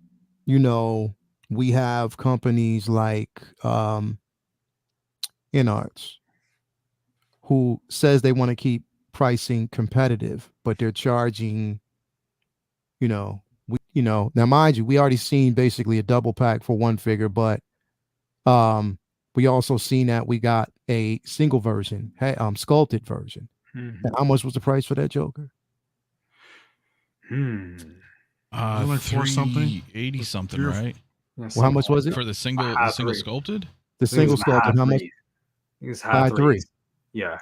you know, we have companies like InArts who says they want to keep pricing competitive, but they're charging, you know, now mind you, we already seen basically a double pack for one figure, but we also seen that we got a single version, sculpted version. And how much was the price for that Joker? Like $4 something, 80 something, right? Well, how much was it for the single sculpted? The single sculpted, how much? It was high three. Yeah.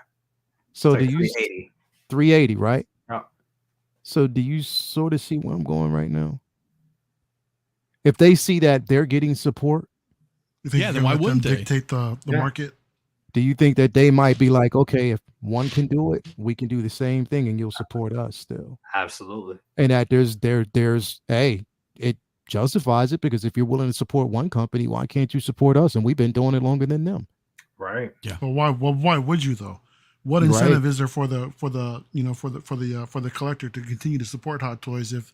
So like do you 380, right? Yeah. So do you sort of see where I'm going right now? If they see that they're getting support, then why wouldn't they dictate the market? Do you think that they might be like, okay, if one can do it, we can do the same thing, and you'll support us still? Absolutely. And that there's it justifies it, because if you're willing to support one company, why can't you support us? And we've been doing it longer than them. Right. Yeah. But why would you though? What incentive is there for the collector to continue to support Hot Toys if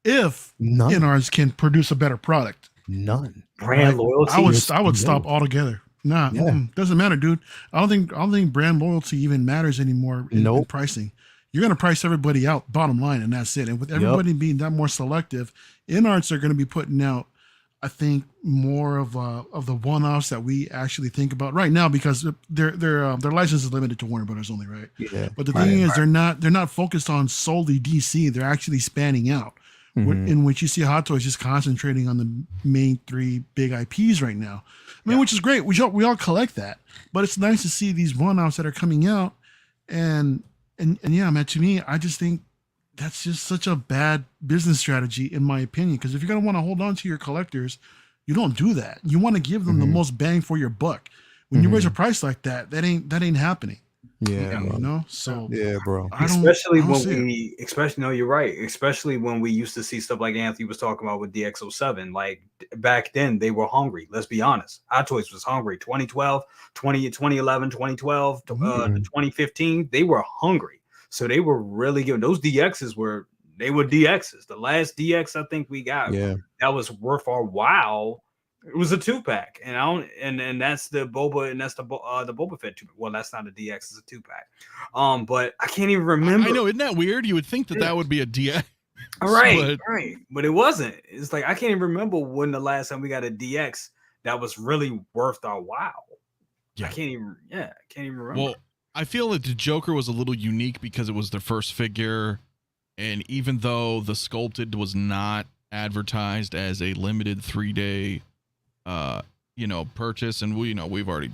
InArts can produce a better product? None. Brand loyalty. I would stop altogether. Nah, doesn't matter, dude. I don't think brand loyalty even matters anymore in pricing. You're going to price everybody out, bottom line, and that's it. And with everybody being that more selective, InArts are going to be putting out, I think, more of the one-offs that we actually think about right now, because their license is limited to Warner Brothers only, right? Yeah. But the thing is, they're not focused on solely DC. They're actually spanning out, in which you see Hot Toys just concentrating on the main 3 big IPs right now. I mean, which is great. We all collect that, but it's nice to see these one-offs that are coming out, and yeah, man, to me, I just think that's just such a bad business strategy, in my opinion. Because if you're gonna want to hold on to your collectors, you don't do that. You want to give them the most bang for your buck. When you raise a price like that, that ain't happening. Yeah, you know. So yeah, bro. Especially no, you're right. Especially when we used to see stuff like Anthony was talking about with DX07. Like back then, they were hungry. Let's be honest. Hot Toys was hungry. 2012, 2011, 2012, 2015, they were hungry. So they were really good. Those DXs were DXs. The last DX I think we got, that was worth our while. It was a 2-pack, and that's the Boba, and that's the Boba Fett 2-pack. Well, that's not a DX, it's a 2-pack. But I can't even remember. I know, isn't that weird? You would think that would be a DX. Right, but it wasn't. It's like I can't even remember when the last time we got a DX that was really worth our while. I can't even remember. Well, I feel that the Joker was a little unique because it was their first figure, and even though the sculpted was not advertised as a limited 3-day purchase, and we've already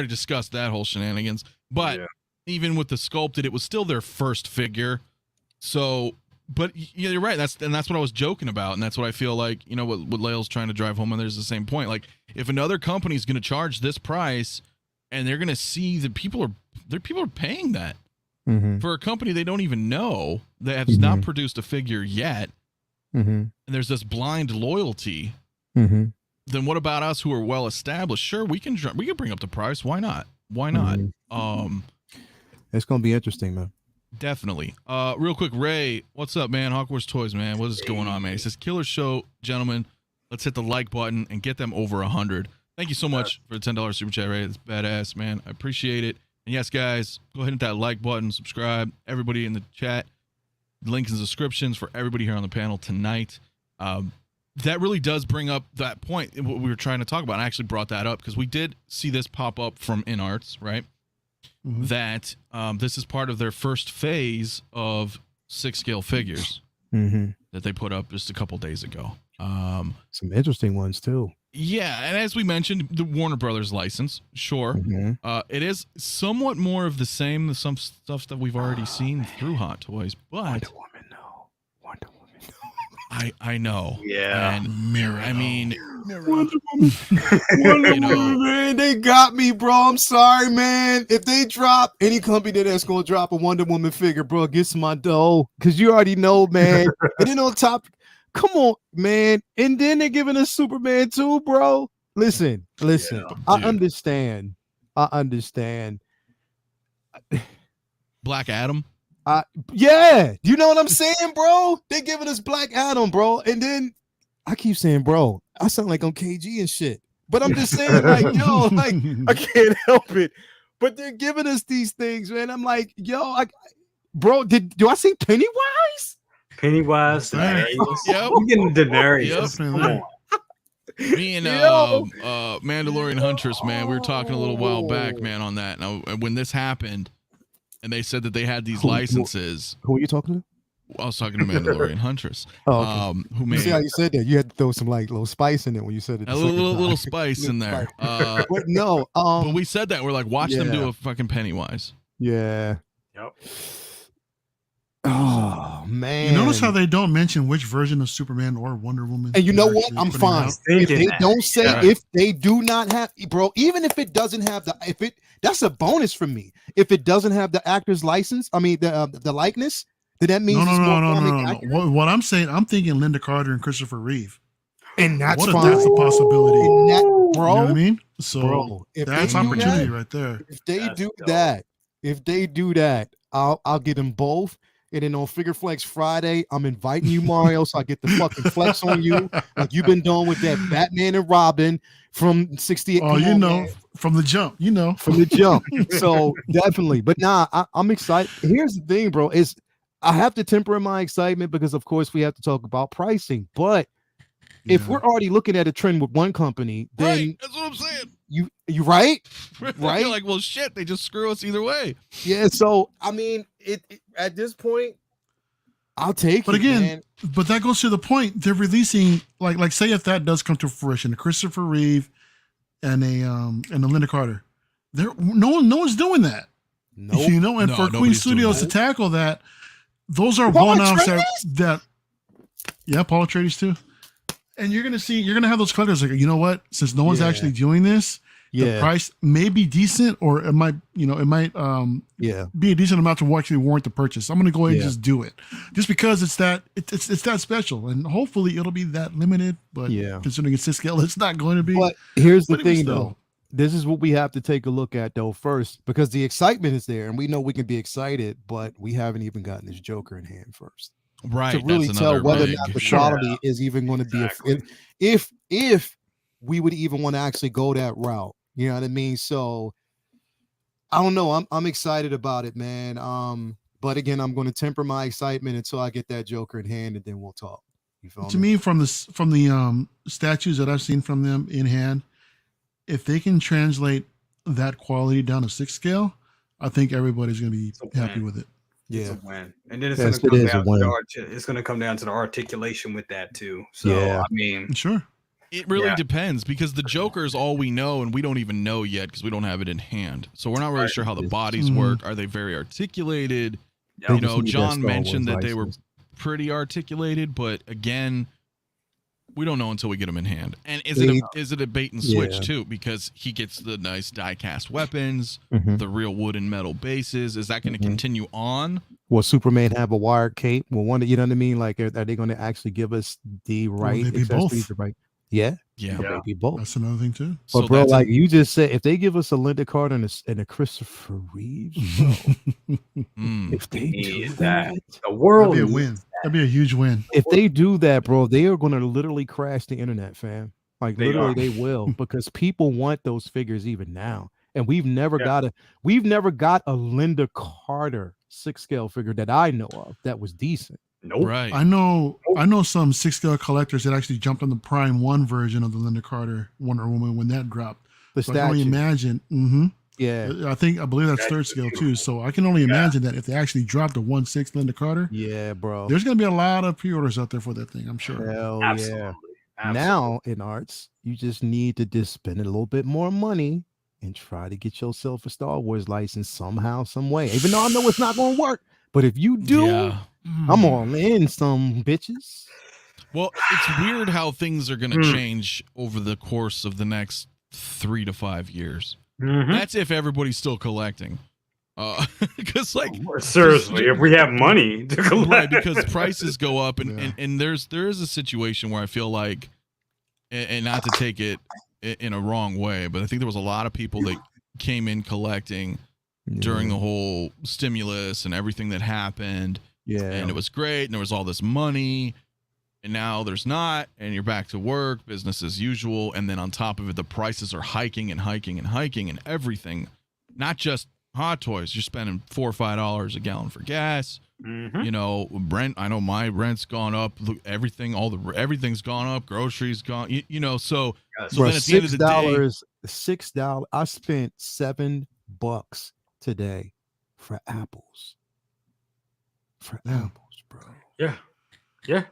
discussed that whole shenanigans, but even with the sculpted, it was still their first figure. So, but you're right. That's what I was joking about, and that's what I feel like, what Lael's trying to drive home. And there's the same point. Like, if another company's going to charge this price, and they're going to see that people are paying that for a company they don't even know, that has not produced a figure yet, and there's this blind loyalty. Then what about us who are well established? Sure, we can bring up the price. Why not? It's gonna be interesting, man. Definitely. Real quick, Ray, what's up, man? Hogwarts Toys, man. What is going on, man? He says, killer show, gentlemen. Let's hit the like button and get them over 100. Thank you so much for the $10 super chat, Ray. It's badass, man. I appreciate it. And yes, guys, go ahead and hit that like button, subscribe. Everybody in the chat, Link in the descriptions for everybody here on the panel tonight. That really does bring up that point, what we were trying to talk about. I actually brought that up because we did see this pop up from InArts, right? Mm-hmm. That this is part of their first phase of 6-scale figures that they put up just a couple days ago. Some interesting ones too. Yeah, and as we mentioned, the Warner Brothers license, sure. It is somewhat more of the same as some stuff that we've already seen through Hot Toys, but Wonder Woman, no. Wonder Woman, no. I know. Yeah. And I mean, Wonder Woman, man, they got me, bro. I'm sorry, man. If they drop any company that's gonna drop a Wonder Woman figure, bro, get some my dough, because you already know, man. And then on top, come on, man. And then they're giving us Superman too, bro. Listen. Yeah, I understand. Black Adam. Yeah, you know what I'm saying, bro? They giving us Black Adam, bro. And then I keep saying, bro, I sound like on KG and shit. But I'm just saying, like, yo, like, I can't help it. But they're giving us these things, man. I'm like, yo, bro, do I see Pennywise? Pennywise, Daenerys. Yep. I'm getting Daenerys. Yep. Come on. Me and Mandalorian Huntress, man, we were talking a little while back, man, on that. Now, when this happened, and they said that they had these licenses. Who are you talking to? I was talking to Mandalorian Huntress. Oh, okay. Who made? See how you said that? You had to throw some like little spice in it when you said it. A little spice in there. But no, when we said that, we're like, watch them do a fucking Pennywise. Yeah. Yep. Oh man! You notice how they don't mention which version of Superman or Wonder Woman. And you know what? I'm fine. If they don't say, if they do not have, bro, even if it doesn't have that's a bonus for me. If it doesn't have the actor's license, I mean the likeness, then that means no. What I'm saying, I'm thinking Linda Carter and Christopher Reeve, and that's what fine. If that's a possibility, bro. You know what I mean? So bro, that's opportunity right there. If they do that, I'll get them both. And then on Figure Flex Friday, I'm inviting you, Mario, so I get the fucking flex on you, like you've been doing with that Batman and Robin from 68. Oh, you know, from the jump, from the jump. So definitely, but nah, I'm excited. Here's the thing, bro, is I have to temper my excitement because, of course, we have to talk about pricing. But if we're already looking at a trend with one company, then right, that's what I'm saying. You right? Right? You're like, well, shit, they just screw us either way. Yeah. So I mean, it at this point, I'll take but it. Again, man. But that goes to the point. They're releasing like say if that does come to fruition, a Christopher Reeve and a Linda Carter. No one's doing that. No, you know, and for Queen Studios to tackle that, those are one-offs that Paul Atreides too. And you're gonna have those collectors like, you know what? Since no one's actually doing this, the price may be decent, or it might be a decent amount to actually warrant the purchase. I'm gonna go ahead and just do it, just because it's that special, and hopefully it'll be that limited. But considering it's 6 scale, it's not going to be. But here's the thing, though. This is what we have to take a look at though first, because the excitement is there, and we know we can be excited, but we haven't even gotten this Joker in hand first. Right, to really tell whether or not the quality is even going to be if we would even want to actually go that route. You know what I mean? So I don't know. I'm excited about it, man. But again, I'm going to temper my excitement until I get that Joker in hand, and then we'll talk. You feel me? From the statues that I've seen from them in hand, if they can translate that quality down to 6 scale, I think everybody's going to be happy with it. Yeah, it's a win. And then it's going to come down to the articulation with that too. So I mean, sure, it really depends, because the Joker is all we know, and we don't even know yet because we don't have it in hand. So we're not really sure how the bodies work. Are they very articulated? You know, John mentioned that they were pretty articulated, but again, we don't know until we get them in hand. And is it a bait and switch too? Because he gets the nice die-cast weapons, the real wood and metal bases. Is that going to continue on? Will Superman have a wired cape? Well, you know what I mean? Like, are they going to actually give us the right accessories? Right? Yeah. Maybe both. That's another thing too. But bro, like you just said, if they give us a Linda Carter and a Christopher Reeve, if they do that, the world that'd be a win. That'd be a huge win. If they do that, bro, they are going to literally crash the internet, fam. Like they will, because people want those figures even now, and we've never got a Linda Carter 6 scale figure that I know of that was decent. Nope. Right. I know some 6 scale collectors that actually jumped on the Prime 1 version of the Linda Carter Wonder Woman when that dropped. The So I can only statue. imagine. Yeah. I believe that's 3rd scale too. So I can only imagine that if they actually dropped a 1/6 Linda Carter, Yeah, bro. there's going to be a lot of pre-orders out there for that thing, I'm sure. Hell Absolutely. yeah. Absolutely. Now in arts, you just need to just spend a little bit more money and try to get yourself a Star Wars license somehow, some way. Even though I know it's not going to work, but if you do, Yeah. I'm all in, some bitches. Well, it's weird how things are going to change over the course of the next 3 to 5 years. That's if everybody's still collecting. Because like seriously, if we have money to collect, right, because prices go up, and there is a situation where I feel like, and not to take it in a wrong way, but I think there was a lot of people that came in collecting during the whole stimulus and everything that happened. Yeah. And it was great, and there was all this money, and now there's not, and you're back to work, business as usual, and then on top of it, the prices are hiking and hiking and hiking and everything, not just Hot Toys. You're spending $4 or $5 a gallon for gas. You know, rent. I know my rent's gone up. Everything, everything's gone up. Groceries gone. You know, so Bro, then at the end of the day, $6. I spent $7 today for apples. For apples, bro. Yeah. yeah.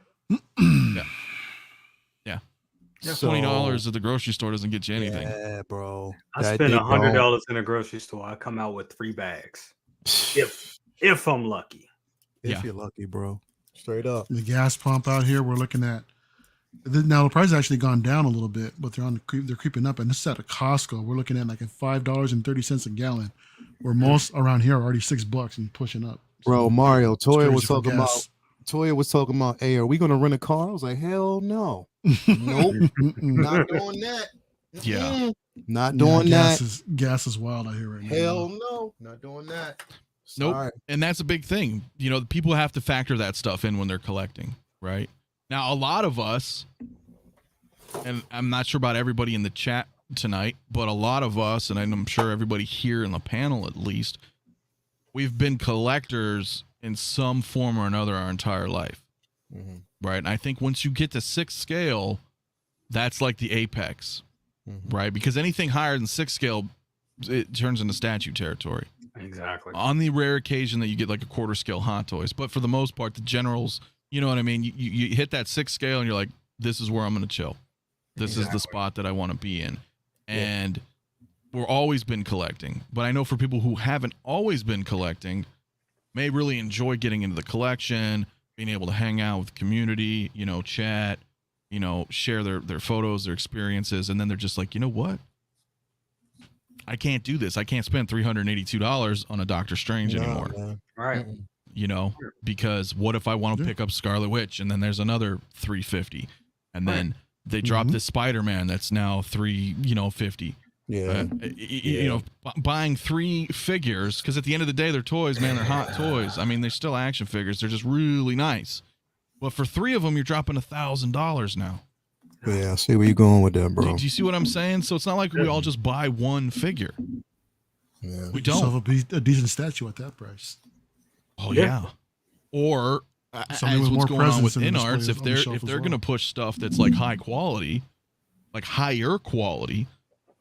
$20 at the grocery store doesn't get you anything. Yeah, bro. I spend $100 in a grocery store. I come out with 3 bags. If I'm lucky. If you're lucky, bro. Straight up. The gas pump out here, we're looking at now. The price has actually gone down a little bit, but they're creeping up. And this is at a Costco. We're looking at like $5.30 a gallon, where most around here are already $6 and pushing up. Bro, Mario, Toya was crazy talking about, hey, are we gonna rent a car? I was like, hell no. Nope. Not doing that. Yeah. Not doing that. Gas is wild out here right now. Hell no. Not doing that. Nope. Sorry. And that's a big thing. You know, people have to factor that stuff in when they're collecting, right? Now, a lot of us, and I'm not sure about everybody in the chat tonight, but a lot of us, and I'm sure everybody here in the panel at least, we've been collectors in some form or another our entire life, right? And I think once you get to 6 scale, that's like the apex, right? Because anything higher than 6 scale, it turns into statue territory. Exactly. On the rare occasion that you get like a quarter scale Hot Toys, but for the most part, the generals, you know what I mean? You hit that 6 scale and you're like, this is where I'm going to chill. This is the spot that I want to be in. And we're always been collecting, but I know for people who haven't always been collecting, may really enjoy getting into the collection, being able to hang out with the community, you know, chat, you know, share their photos, their experiences, and then they're just like, you know what? I can't do this. I can't spend $382 on a Doctor Strange anymore. Man. Right. You know, because what if I want to pick up Scarlet Witch and then there's another $350, and then they drop this Spider-Man that's now $350. Yeah. You know, buying 3 figures, because at the end of the day, they're toys, man. They're hot toys. I mean, they're still action figures. They're just really nice. But for 3 of them, you're dropping $1,000 now. Yeah, I see where you're going with that, bro. Do you see what I'm saying? So it's not like we all just buy one figure. Yeah. We don't. A decent statue at that price. Oh yeah. Or as what's going on with InArts, if they're going to push stuff that's like high quality, like higher quality,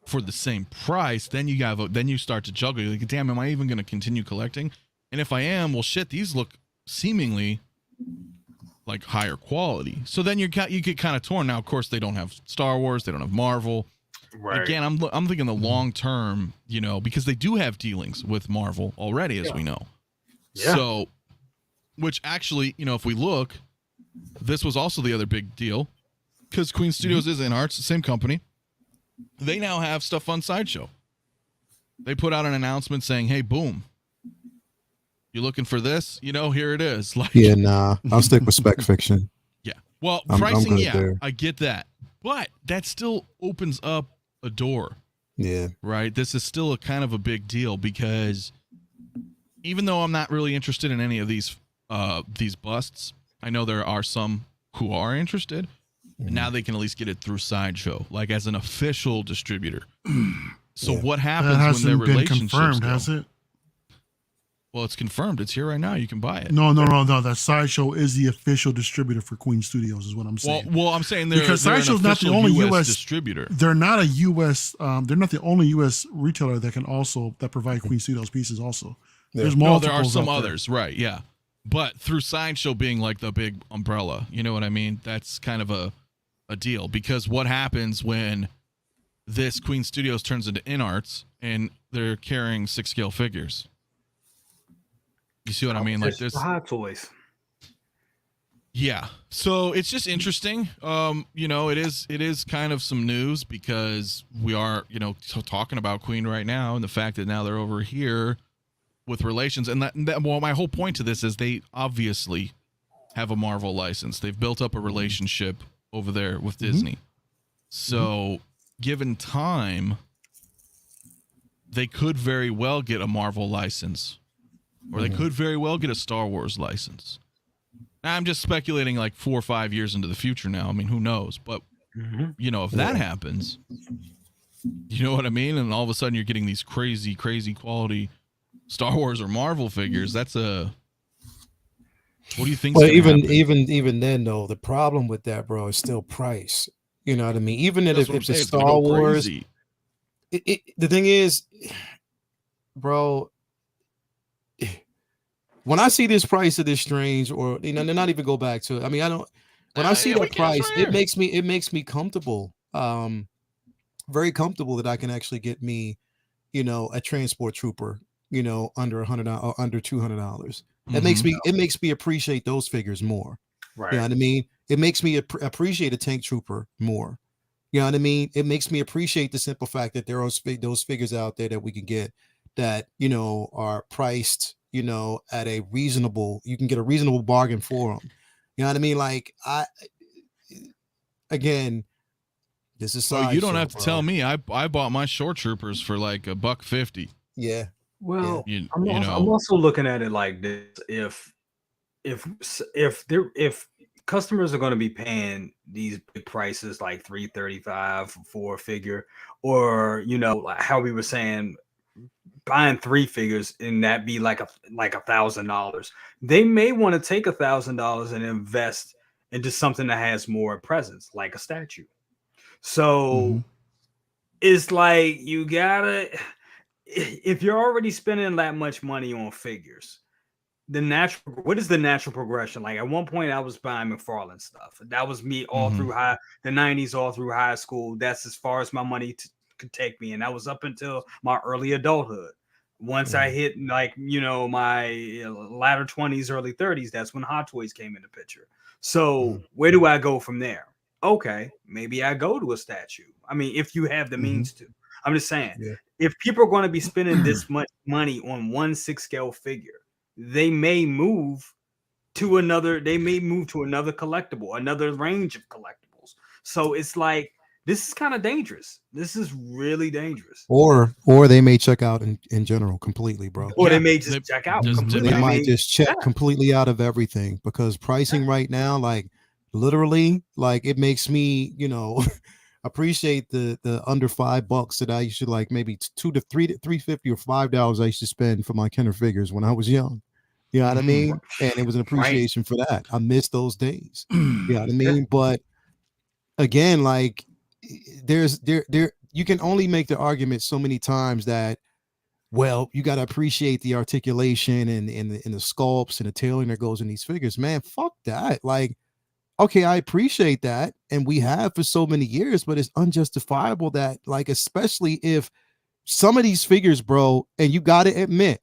for the same price, then you start to juggle. You're like, damn, am I even going to continue collecting? And if I am, well, shit, these look seemingly like higher quality. So then you get kind of torn. Now, of course, they don't have Star Wars, they don't have Marvel. Right. Again, I'm thinking the long term, you know, because they do have dealings with Marvel already, as we know. Yeah. So, which actually, you know, if we look, this was also the other big deal, because Queen Studios is InArts, the same company. They now have stuff on Sideshow. They put out an announcement saying, hey, boom, you looking for this? You know, here it is. Like, yeah, nah, I'll stick with Spec Fiction. Yeah. Well, I'm pricing, good yeah, there. I get that. But that still opens up a door. Yeah. Right? This is still a kind of a big deal, because even though I'm not really interested in any of these busts, I know there are some who are interested. And now they can at least get it through Sideshow, like as an official distributor. So what happens when their relationship confirmed, has it? Well, it's confirmed. It's here right now. You can buy it. No. That Sideshow is the official distributor for Queen Studios, is what I'm saying. Well, I'm saying because they're Sideshow's not the only US distributor. They're not a US. They're not the only US retailer that provide Queen Studios pieces. Also, there's multiple. There are some others, right? Yeah, but through Sideshow being like the big umbrella, you know what I mean? That's kind of a deal, because what happens when this Queen Studios turns into InArts and they're carrying 6-scale figures? You see what I mean? Like this Hot Toys. Yeah. So it's just interesting. It is kind of some news, because we are, talking about Queen right now, and the fact that now they're over here with relations. And well, my whole point to this is they obviously have a Marvel license. They've built up a relationship over there with Disney. So given time, they could very well get a Marvel license. Or they could very well get a Star Wars license. I'm just speculating like 4 or 5 years into the future now. I mean, who knows? But, if that happens, you know what I mean? And all of a sudden you're getting these crazy, crazy quality Star Wars or Marvel figures. That's what do you think? Well, even then, though, the problem with that, bro, is still price. You know what I mean? Even if it's Star Wars, the thing is, bro, when I see this price of this Strange, or not even go back to it. I mean, I don't. When I see that price, it makes me comfortable, very comfortable that I can actually get me, a transport trooper, under $100 or under $200. It makes me appreciate those figures more. Right. You know what I mean? It makes me appreciate a tank trooper more. You know what I mean? It makes me appreciate the simple fact that there are those figures out there that we can get that are priced. At a reasonable, you can get a reasonable bargain for them. You know what I mean? Like this is so you don't have to tell me. I bought my short troopers for like $150. Yeah. Well, I'm also looking at it like this: if customers are going to be paying these big prices, like $335 for a figure, or how we were saying, buying 3 figures and that be like $1,000, they may want to take $1,000 and invest into something that has more presence, like a statue. So it's like, you gotta, if you're already spending that much money on figures, what is the natural progression? Like, at one point I was buying McFarlane stuff. That was me all through the 90s, all through high school. That's as far as my money could take me, and that was up until my early adulthood. Once I hit my latter 20s, early 30s, that's when Hot Toys came into picture. So where do I go from there? Okay, maybe I go to a statue. I mean, if you have the means to. I'm just saying, if people are going to be spending this much money on one 6-scale figure, they may move to another collectible, another range of collectibles. So it's like, this is kind of dangerous. This is really dangerous. Or they may check out in general completely, bro. Or they may just check out completely. They might just check completely out of everything, because pricing right now, like literally, like it makes me, appreciate the under $5 that I used to, like maybe $2 to $3.50 or $5 I used to spend for my Kenner figures when I was young. You know what I mean? And it was an appreciation for that. I miss those days. You know what I mean? But again, like, you can only make the argument so many times that, well, you got to appreciate the articulation and the sculpts and the tailoring that goes in these figures. Man, fuck that. Like, okay, I appreciate that, and we have for so many years, but it's unjustifiable that, like, especially if some of these figures, bro, and you got to admit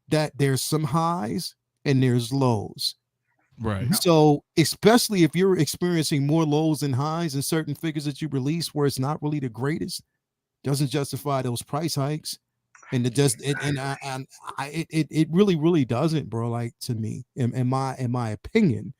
that there's some highs and there's lows. Right. So especially if you're experiencing more lows and highs in certain figures that you release where it's not really the greatest, doesn't justify those price hikes. And it really, really doesn't, bro. Like, to me, in my opinion,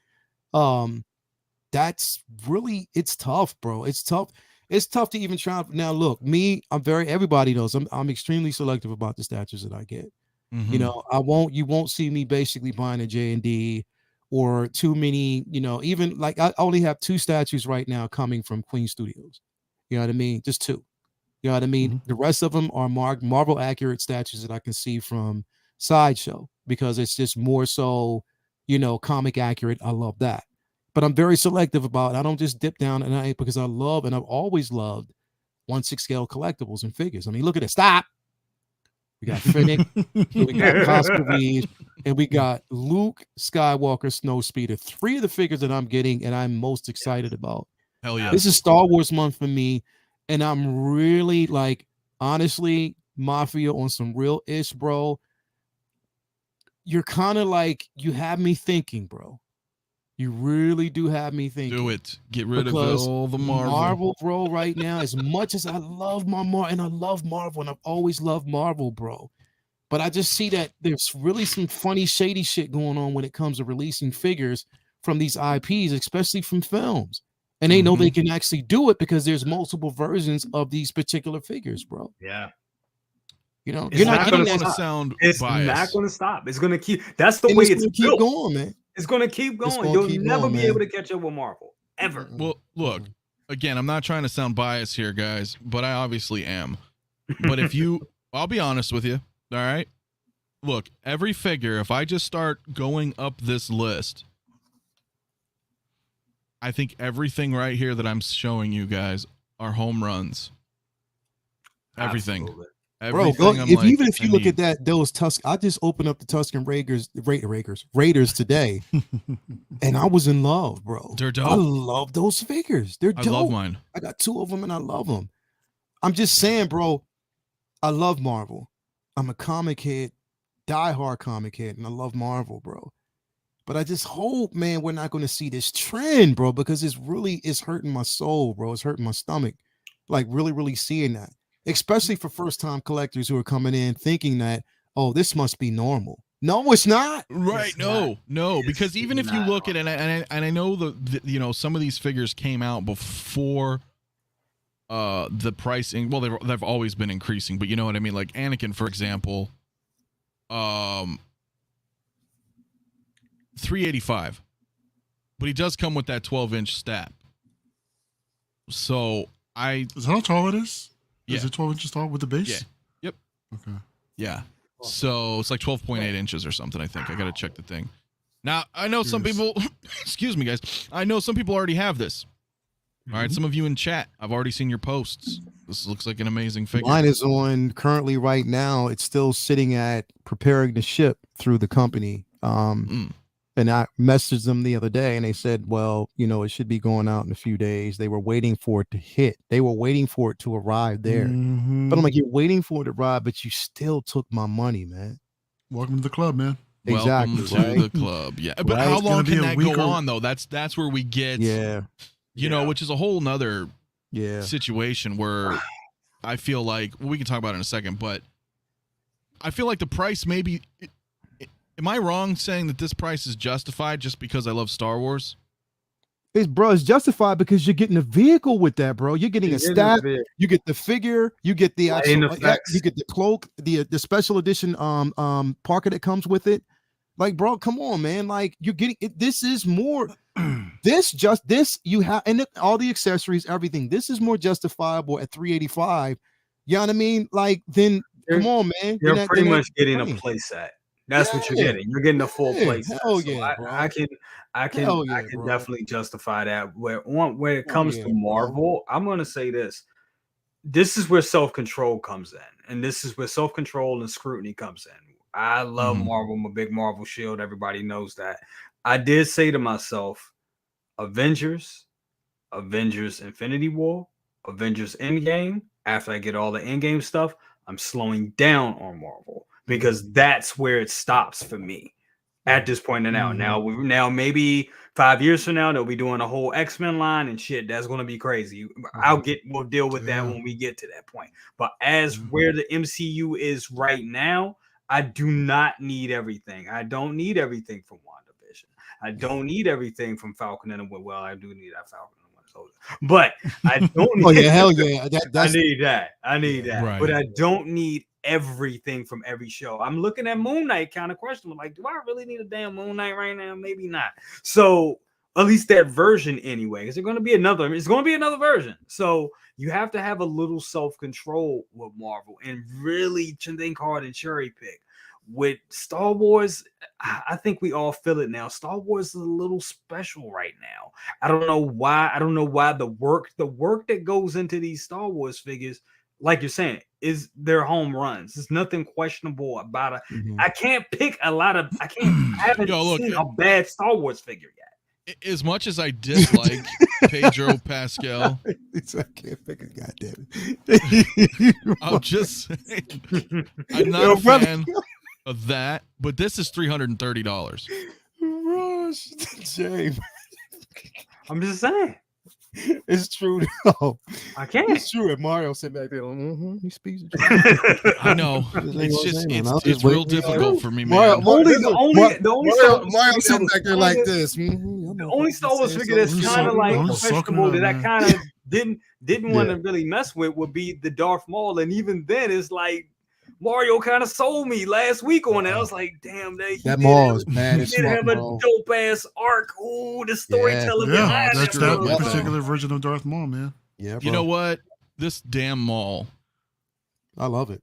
that's really, it's tough, bro. It's tough. It's tough to even try. Now, look, everybody knows I'm extremely selective about the statues that I get. You won't see me basically buying a J&D or too many, even like I only have 2 statues right now coming from Queen Studios. You know what I mean? Just 2. You know what I mean? The rest of them are Marvel accurate statues that I can see from Sideshow. because it's just more so, you know, comic accurate. I love that. But I'm very selective about it. I don't just dip down and I because I love and I've always loved 1/6 scale collectibles and figures. I mean, look at it. Stop. We got Finnick, we got Oscar Reeves, and we got Luke Skywalker Snowspeeder. 3 of the figures that I'm getting and I'm most excited about. Hell yeah. This is Star Wars month for me. And I'm really like, honestly, Mafia on some real ish, bro. You're kind of like, you have me thinking, bro. You really do have me thinking. Do it. Get rid of Because all the Marvel. bro, right now, as much as I love my Marvel, and I love Marvel, and I've always loved Marvel, bro. But I just see that there's really some funny, shady shit going on when it comes to releasing figures from these IPs, especially from films. And they know they can actually do it because there's multiple versions of these particular figures, bro. Yeah. You know, It's you're not gonna getting that. sound It's biased. not going to stop. It's going to keep. That's the And way it's it's gonna keep built. going, man. It's going to keep It's going. gonna You'll keep never going, be man. able to catch up with Marvel ever. Well, look, again, I'm not trying to sound biased here, guys, but I obviously am. But if you, I'll be honest with you. All right. Look, every figure, if I just start going up this list, I think everything right here that I'm showing you guys are home runs. Everything. Absolutely. Bro, Everything I'm like, even if you I look need. at that, those I just opened up the Tuscan Raiders today, and I was in love, bro. They're dope. I love those figures. They're dope. I love mine. I got 2 of them, and I love them. I'm just saying, bro. I love Marvel. I'm a comic head, diehard comic head, and I love Marvel, bro. But I just hope, man, we're not going to see this trend, bro, because it's hurting my soul, bro. It's hurting my stomach, like really seeing that. Especially for first-time collectors who are coming in thinking that, oh, this must be normal. No, it's not. Right? It's No, not. because even if you not look at it, and I know the you know, some of these figures came out before the pricing. Well, they've always been increasing, but you know what I mean. Like Anakin, for example, $385, but he does come with that 12-inch stat. So Is that how tall it is? Yeah. Is it 12 inches tall with the base? Yeah. Yep. Okay. Yeah. So it's like 12.8 inches or something, I think. I got to check the thing. Now, I know some people, excuse me, guys. I know some people already have this. All right. Some of you in chat, I've already seen your posts. This looks like an amazing figure. Mine is on currently right now. It's still sitting at preparing to ship through the company. And I messaged them the other day and they said, well, you know, it should be going out in a few days. They were waiting for it to hit. They were waiting for it to arrive there. But I'm like, you're waiting for it to arrive, but you still took my money, man. Welcome to the club, man. Welcome Exactly, to right? the club. Yeah. But Right. how It's long gonna be can a that week go or- on, though? That's where we get, Yeah. know, which is a whole nother Yeah. situation where I feel like, well, we can talk about it in a second, but I feel like the price maybe. Am I wrong saying that this price is justified just because I love Star Wars? It's justified because you're getting a vehicle with that, bro. You're getting a stat, you get the figure, you get the Lighting actual, effects. you get the cloak, the special edition parka that comes with it. Like, bro, come on, man. Like, you're getting it. This is more. This you have, and all the accessories, everything. This is more justifiable at $385. You know what I mean? Like, then come on, man. You're pretty much getting a money. play set. That's what you're getting. You're getting a full play set. Hell So yeah, I can Hell yeah, bro. definitely justify that. When it comes yeah, to Marvel, I'm gonna say this. This is where self-control comes in, and this is where self-control and scrutiny comes in. I love Marvel. I'm a big Marvel shield. Everybody knows that. I did say to myself, Avengers Infinity War, Avengers Endgame. After I get all the Endgame stuff, I'm slowing down on Marvel because that's where it stops for me at this point now. Now maybe 5 years from now they'll be doing a whole X-Men line and shit. That's gonna be crazy. We'll deal with that when we get to that point. But as where the MCU is right now, I do not need everything. I don't need everything from WandaVision. I don't need everything from Falcon and the Winter. Well, I do need that Falcon and the Winter Soldier, but I don't need. Oh yeah, hell yeah. I need that. I need that. Right. But I don't need everything from every show. I'm looking at Moon Knight kind of questionable. Like, do I really need a damn Moon Knight right now? Maybe not. So At least that version anyway. Is there going to be another? It's going to be another version. So you have to have a little self-control with Marvel and really think hard and cherry pick. With Star Wars, I think we all feel it now. Star Wars is a little special right now. I don't know why. I don't know why the work that goes into these Star Wars figures, like you're saying, is their home runs. There's nothing questionable about it. I can't pick a lot of. I haven't seen a bad Star Wars figure yet. As much as I dislike Pedro Pascal, I can't pick a goddamn it. I'm just saying, I'm not a fan of that, but this is $330. James. I'm just saying. It's true though. I can't. It's true. If Mario sit back there, he speaks. I know. It's just it's real difficult for me, man. Mario Mario sitting back there like this. The only Star Wars figure that's kind of like questionable that I kind of didn't want to really mess with would be the Darth Maul, and even then it's like Mario kind of sold me last week on it. I was like, damn, that Maul is mad as fuck. He did have a dope ass arc. Ooh, the storytelling behind that's that particular version of Darth Maul, man. Yeah, bro. You know what? This damn Maul. I love it.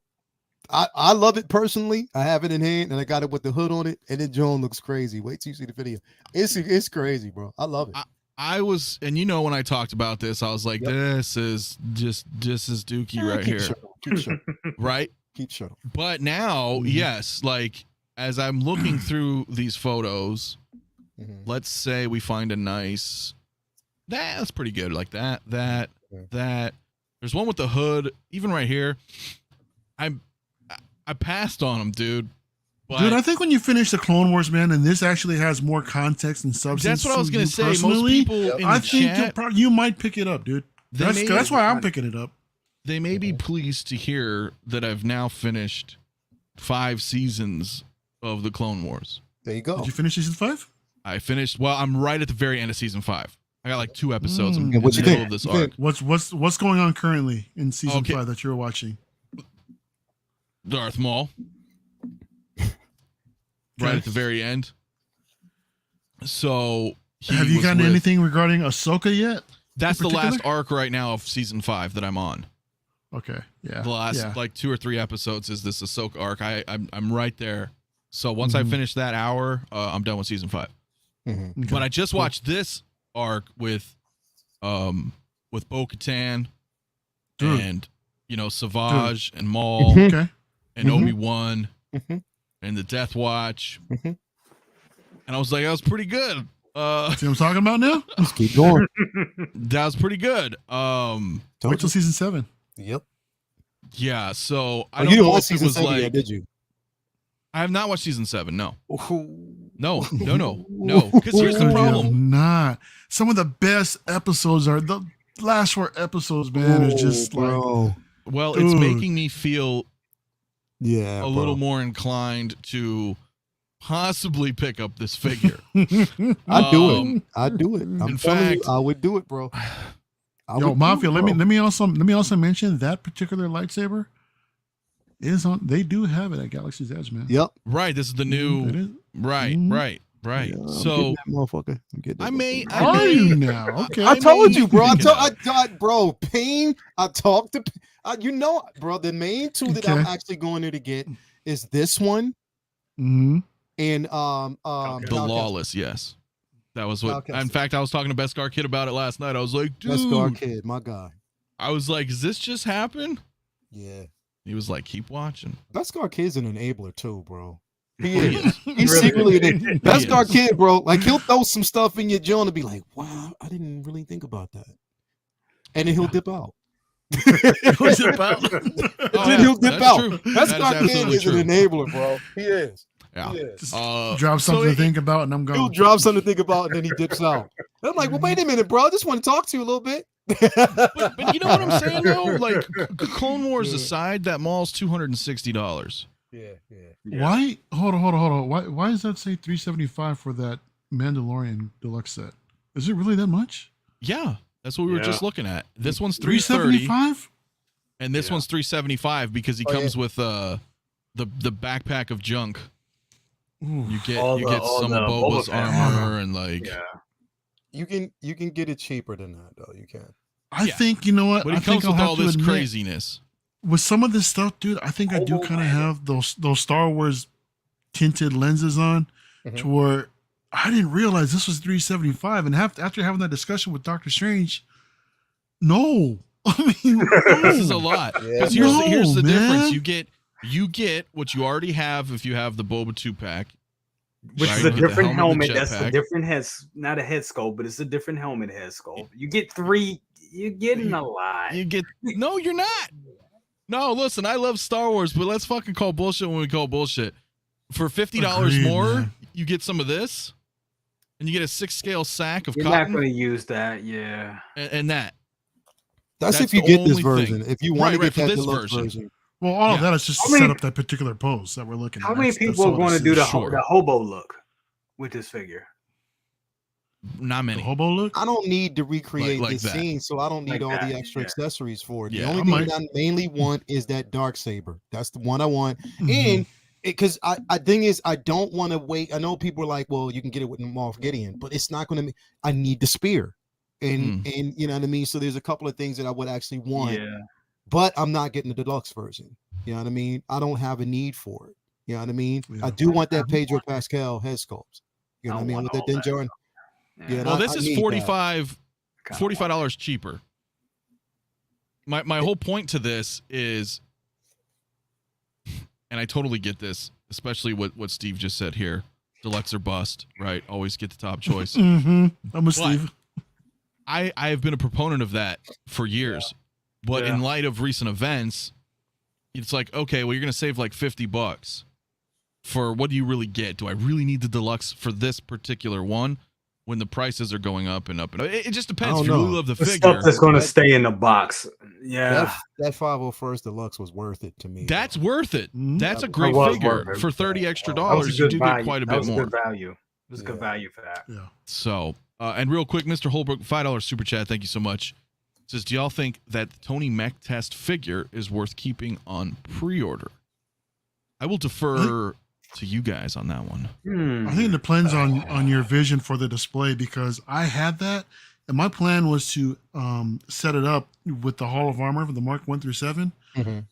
I love it personally. I have it in hand and I got it with the hood on it, and then Joan looks crazy. Wait till you see the video. It's crazy, bro. I love it. I was, and when I talked about this, I was like, this is Dookie right here. Keep right? Keep shuttle. But now, yes, like as I'm looking through these photos, let's say we find a nice, that's pretty good. Like that. There's one with the hood, even right here. I passed on them, dude. Dude, I think when you finish the Clone Wars, man, and this actually has more context and substance. That's what I was gonna say. Most people in the chat, you might pick it up, dude. That's why I'm picking it up. They may be pleased to hear that I've now finished 5 seasons of the Clone Wars. There you go. Did you finish season 5? I finished. Well, I'm right at the very end of season 5. I got like 2 episodes in the what you middle think? of this arc. What's going on currently in season 5 that you're watching? Darth Maul. Right at the very end. So have you gotten anything regarding Ahsoka yet? That's the last arc right now of season 5 that I'm on. Okay, yeah. The last like 2 or 3 episodes is this Ahsoka arc. I'm right there. So once I finish that hour, I'm done with season 5. Okay. But I just watched this arc with Bo-Katan and Savage and Maul and Obi-Wan and the Death Watch. And I was like, that was pretty good. See what I'm talking about now? Let's keep going. That was pretty good. Wait till season 7. Yep. Yeah, so I don't know if it was like yet, did you? I have not watched season 7, no. No. Because here's the problem. Not. Some of the best episodes are the last 4 episodes, man. It's just like well, it's making me feel a little more inclined to possibly pick up this figure. I'd do it. In fact, I would do it, bro. Yo, Mafia, let me also mention that particular lightsaber is on. They do have it at Galaxy's Edge, man. Yep. Right. This is the new. Right. Yeah, so motherfucker, I may. Are you now? Okay. I told you, bro. Bro, Pain. I talked to. Bro. The main 2 that I'm actually going there to get is this one. And the Lawless. Yes. That was what. In fact, I was talking to Beskar Kid about it last night. I was like, dude, Beskar Kid, my guy. I was like, does this just happen? Yeah. He was like, keep watching. Beskar Kid's an enabler too, bro. He is. He's secretly an Beskar Kid, bro. Like he'll throw some stuff in your joint and be like, wow, I didn't really think about that. And then he'll dip out. He'll dip out. He'll dip out. Beskar Kid is an enabler, bro. He is. Yeah. Drop something to think about, and I'm going. He'll drop something to think about, and then he dips out. I'm like, well, wait a minute, bro. I just want to talk to you a little bit. but you know what I'm saying, though? Like, Clone Wars aside, that Maul's $260. Yeah. Why? Hold on. Why does that say $375 for that Mandalorian deluxe set? Is it really that much? Yeah, that's what we were just looking at. This one's $375, and this one's $375 because he comes with the backpack of junk. You get some of Boba's armor and like You can get it cheaper than that though. You can. I think, you know what? But I it comes think with I'll all have to this admit, craziness. with some of this stuff, dude, I think I do kind of have those Star Wars tinted lenses on to where I didn't realize this was $375. And after having that discussion with Doctor Strange, no. I mean, no. This is a lot. Because here's the difference. You get what you already have if you have the Boba 2-pack. Which is a different helmet. That's a different not a head sculpt, but it's a different helmet head sculpt. You get 3, you're getting a lot. No, you're not. No, listen, I love Star Wars, but let's fucking call bullshit when we call bullshit. For $50 more, man, you get some of this, and you get a 6-scale sack of cotton. You're not going to use that, yeah. And that. That's if you get this version. If you want to get that deluxe version. Well, all of that is just to set up that particular pose that we're looking at. How many people are going to do the hobo look with this figure? Not many. The hobo look? I don't need to recreate this scene, so I don't need all the extra accessories for it. The only thing I mainly want is that Darksaber. That's the one I want. And because I thing is, I don't want to wait. I know people are like, well, you can get it with Moff Gideon, but it's not going to. I need the spear, and you know what I mean. So there's a couple of things that I would actually want. Yeah. But I'm not getting the deluxe version. You know what I mean? I don't have a need for it. You know what I mean? Yeah. I do want that Pedro Pascal head sculpt. You know what I mean? With that Din Djarin. Yeah, well, this is $45 cheaper. My whole point to this is, and I totally get this, especially what Steve just said here. Deluxe or bust, right? Always get the top choice. I'm a Steve. I have been a proponent of that for years. But in light of recent events, it's like, okay, well, you're going to save like $50 for what do you really get? Do I really need the deluxe for this particular one when the prices are going up and up? And it just depends if you really love the figure. Stuff that's going to stay in the box. Yeah. That 501st deluxe was worth it to me. That's worth it. That's a great figure. For $30 extra, you do get quite a bit more. Good value. It was good value for that. Yeah. So, and real quick, Mr. Holbrook, $5 super chat. Thank you so much. Says, do y'all think that the Tony Mech Test figure is worth keeping on pre-order? I will defer to you guys on that one. I think it depends on your vision for the display, because I had that, and my plan was to set it up with the Hall of Armor for the Mark 1 through 7.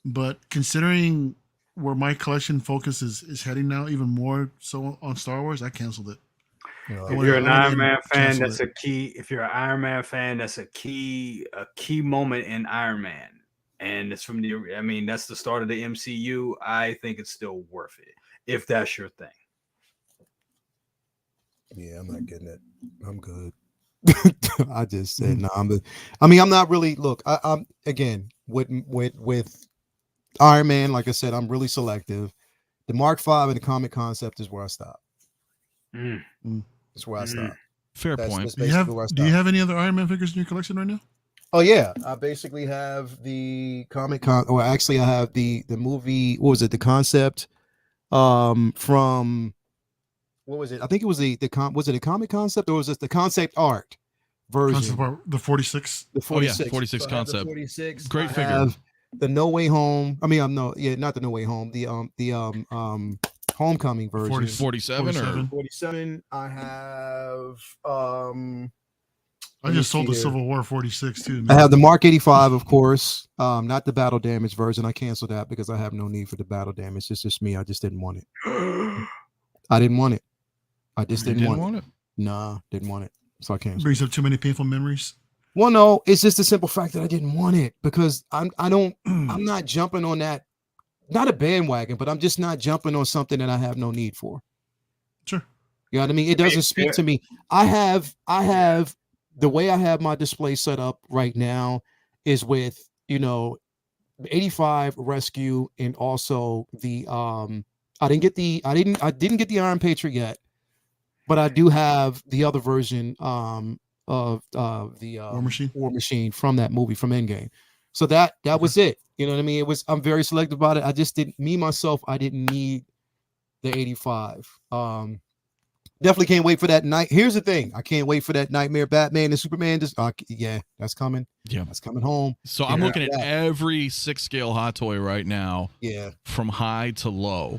But considering where my collection focus is heading now, even more so on Star Wars, I canceled it. If you're an Iron Man fan, that's a key. If you're an Iron Man fan, that's a key moment in Iron Man, and it's from the. I mean, that's the start of the MCU. I think it's still worth it if that's your thing. Yeah, I'm not getting it. I'm good. I just said no. I'm not really. Look, I'm again with Iron Man. Like I said, I'm really selective. The Mark V and the comic concept is where I stop. That's where I stop. Fair point. Do you have any other Iron Man figures in your collection right now? Oh yeah, I basically have the or actually I have the movie. What was it? The concept from what was it? I think it was was it a comic concept or was it the concept art version? Concept art, the 46. The 46. Oh yeah, 46 so concept. 46. Great figure. The No Way Home. I mean, not the No Way Home. The Homecoming version. 47 or 47. I have I just sold the Civil War 46 too, man. I have the Mark 85, of course. Not the battle damage version. I canceled that because I have no need for the battle damage. It's just me. I just didn't want it. I didn't want it. I just didn't want it. Nah, didn't want it. So I canceled. Brings up too many painful memories. Well, no, it's just the simple fact that I didn't want it because I'm not jumping on that. Not a bandwagon, but I'm just not jumping on something that I have no need for. Sure. You know what I mean? It doesn't speak to me. I have the way I have my display set up right now is with, 85 Rescue and also the I didn't get the Iron Patriot yet, but I do have the other version of the War Machine from that movie from Endgame. So that was it. You know what I mean? I'm very selective about it. I just didn't I didn't need the 85. Definitely can't wait for that night. Here's the thing. I can't wait for that Nightmare Batman and Superman. Yeah, that's coming. Yeah. That's coming home. So I'm looking at every 6-scale hot toy right now. Yeah. From high to low.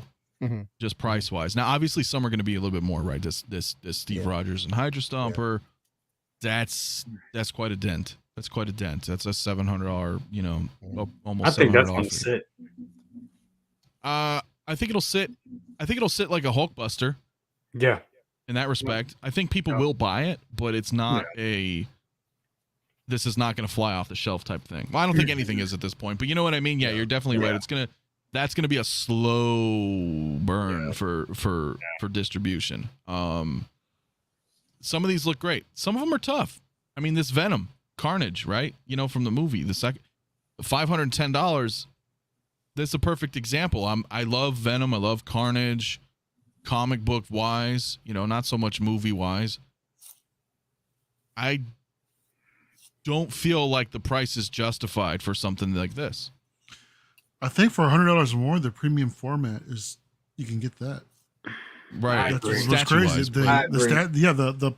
Just price wise. Now, obviously, some are going to be a little bit more, right? This Steve Rogers and Hydra Stomper. That's quite a dent. That's quite a dent. That's a $700, almost. I think that's $700 gonna fee. sit. I think it'll sit. I think it'll sit like a Hulkbuster. Yeah. In that respect, I think people will buy it, but it's not this is not going to fly off the shelf type thing. Well, I don't think anything is at this point, but you know what I mean? Yeah, you're definitely right. That's going to be a slow burn for distribution. Some of these look great. Some of them are tough. I mean, this Venom, Carnage, right? From the movie, the second $510. That's a perfect example. I love Venom. I love Carnage. Comic book wise, not so much movie wise. I don't feel like the price is justified for something like this. I think for $100 more, the premium format you can get that. Right. That's crazy. The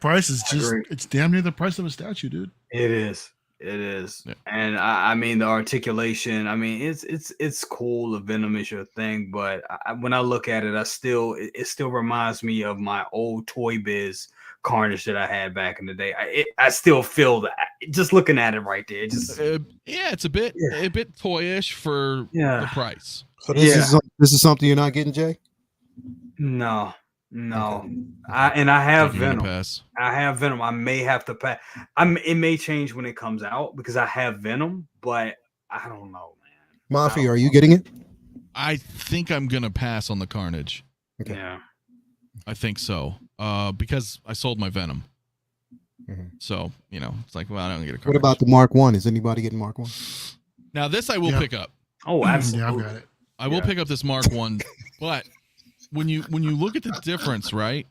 price is it's damn near the price of a statue, dude. It is. Yeah. And I mean the articulation. I mean it's cool. The Venom is your thing, but when I look at it, it still reminds me of my old Toy Biz Carnage that I had back in the day. I still feel that just looking at it right there. It's a bit toyish for the price. So this is something you're not getting, Jay? No. I have Venom. I have Venom. I may have to pass. It may change when it comes out because I have Venom, but I don't know, man. Mafia, are you getting it? I think I'm gonna pass on the Carnage. Okay. Yeah. I think so. Because I sold my Venom. Mm-hmm. So, it's like, well, I don't get a Carnage. What about the Mark 1? Is anybody getting Mark 1? Now this I will pick up. Oh, absolutely. Yeah, I've got it. I will pick up this Mark 1, but when you look at the difference, right?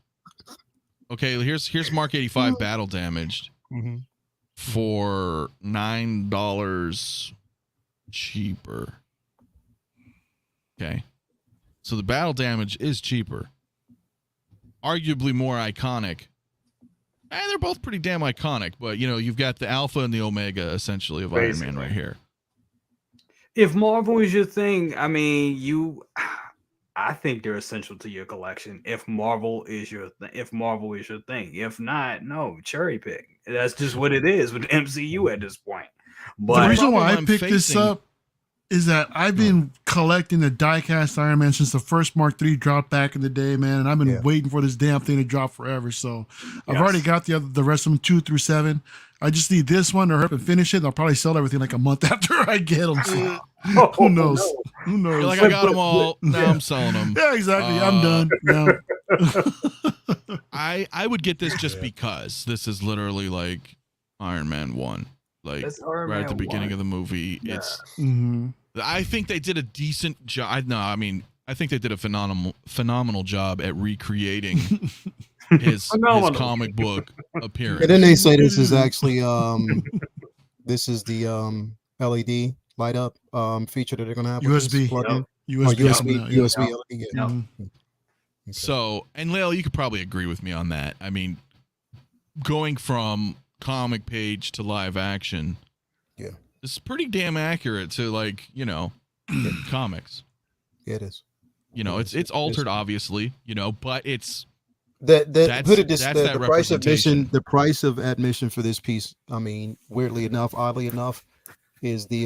Okay, here's Mark 85 battle damaged for $9 cheaper. Okay. So the battle damage is cheaper. Arguably more iconic. And they're both pretty damn iconic, but you've got the alpha and the omega essentially of Iron Man right here. If Marvel is your thing, I mean, I think they're essential to your collection. If Marvel is your thing, if not, no, cherry pick. That's just what it is with MCU at this point. But the reason why I picked this up is that I've been collecting the diecast Iron Man since the first Mark III dropped back in the day, man, and I've been waiting for this damn thing to drop forever. So I've already got the rest of them 2 through 7. I just need this one to hurry up and finish it. And I'll probably sell everything like a month after I get them. So who knows? No. Who knows? You're like, I got them all. Now I'm selling them. Yeah, exactly. I'm done now. I would get this just because this is literally like Iron Man 1. Like right at the beginning of the movie. Yeah. It's I think they did a decent job. I think they did a phenomenal job at recreating his comic book appearance. And then they say this is actually this is the LED light up feature that they're gonna have. USB plug-in. USB. So, and Lale, you could probably agree with me on that. I mean, going from comic page to live action, it's pretty damn accurate to comics. Yeah, it is. It's altered, obviously, but it's the price of admission. The price of admission for this piece, I mean, oddly enough, is the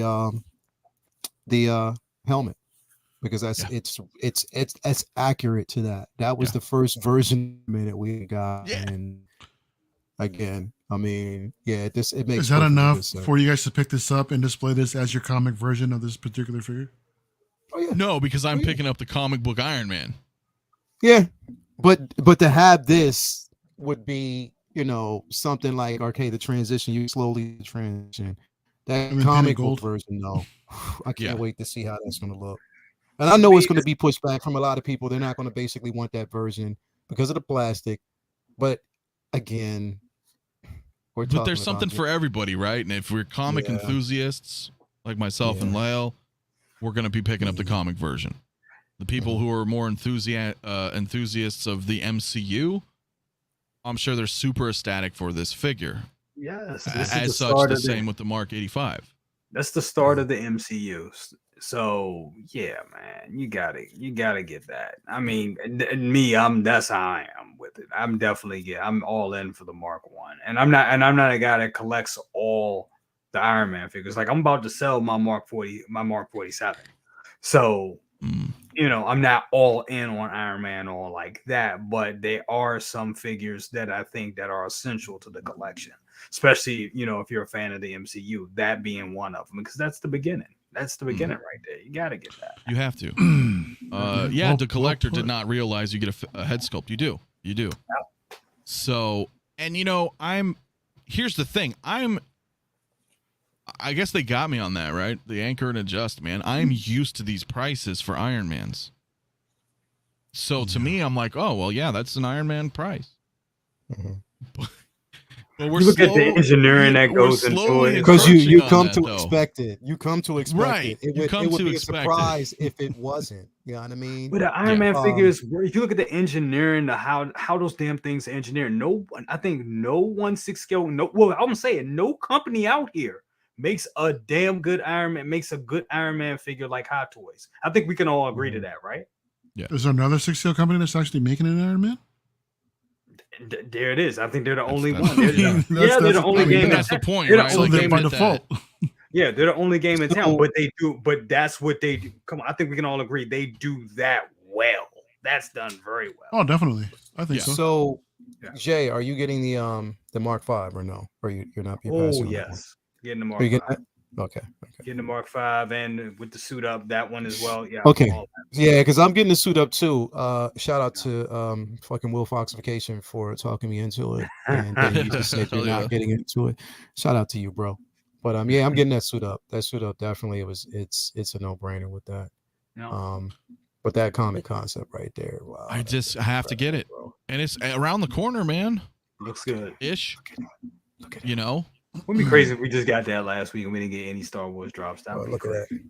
helmet, because it's accurate to that. That was the first version that we got, and again, I mean, it makes. Is that enough for you guys to pick this up and display this as your comic version of this particular figure? Oh, yeah. No, because I'm picking up the comic book Iron Man. Yeah, but to have this would be, something like, okay, the transition, you slowly transition. That comic book version, though, I can't wait to see how that's going to look. And I know it's going to be pushed back from a lot of people. They're not going to basically want that version because of the plastic. But again, but there's something for everybody, right? And if we're comic enthusiasts like myself and Lyle, we're going to be picking up the comic version. The people who are more enthusiasts of the MCU, I'm sure they're super ecstatic for this figure. Yes. As such, the same with the Mark 85. That's the start of the MCU. So yeah, man, you gotta get that. I mean, me, that's how I am with I'm definitely I'm all in for the Mark 1. And I'm not a guy that collects all the Iron Man figures. Like I'm about to sell my Mark 47. So you know, I'm not all in on Iron Man or like that, but there are some figures that I think that are essential to the collection, especially, you know, if you're a fan of the MCU, that being one of them, because that's the beginning. That's the beginning right there. You got to get that. You have to. The collector did not realize you get a head sculpt. You do. Yeah. So, and you know, here's the thing. I guess they got me on that, right? The anchor and adjust, man. I'm used to these prices for Iron Mans. So to me, I'm like, oh, well, yeah, that's an Iron Man price. But we're look at the engineering that goes into it. Because you come to expect it. You come to expect right. it. It would be a surprise if it wasn't. You know what I mean? But the Iron Man figures, if you look at the engineering, how those damn things are engineered, I think no 1/6 scale, I'm gonna say it, no company out here makes a damn good Iron Man, makes a good Iron Man figure like Hot Toys. I think we can all agree to that, right? Yeah. Is there another 6 scale company that's actually making an Iron Man? There it is. I think they're the only one. They're the only game. That's the point, they're right? so they're by default. Yeah, they're the only game in town, but they do. But that's what they do. Come on, I think we can all agree they do that well. That's done very well. Oh, definitely. I think so. So, Jay, are you getting the Mark V or no? Or you're not? Oh yes, getting the Mark V. Okay. Getting the Mark V and with the suit up, that one as well. Yeah. Okay. Yeah, because I'm getting the suit up too. Shout out to fucking Will Fox Vacation for talking me into it. And then you just said you're not getting into it. Shout out to you, bro. But yeah, I'm getting that suit up. That suit up definitely it's a no-brainer with that. No. But that comic concept right there. Wow. I have to get it. Bro. And it's around the corner, man. Looks good. Ish. Look at it. You know? Wouldn't be crazy if we just got that last week and we didn't get any Star Wars drops. That would be crazy.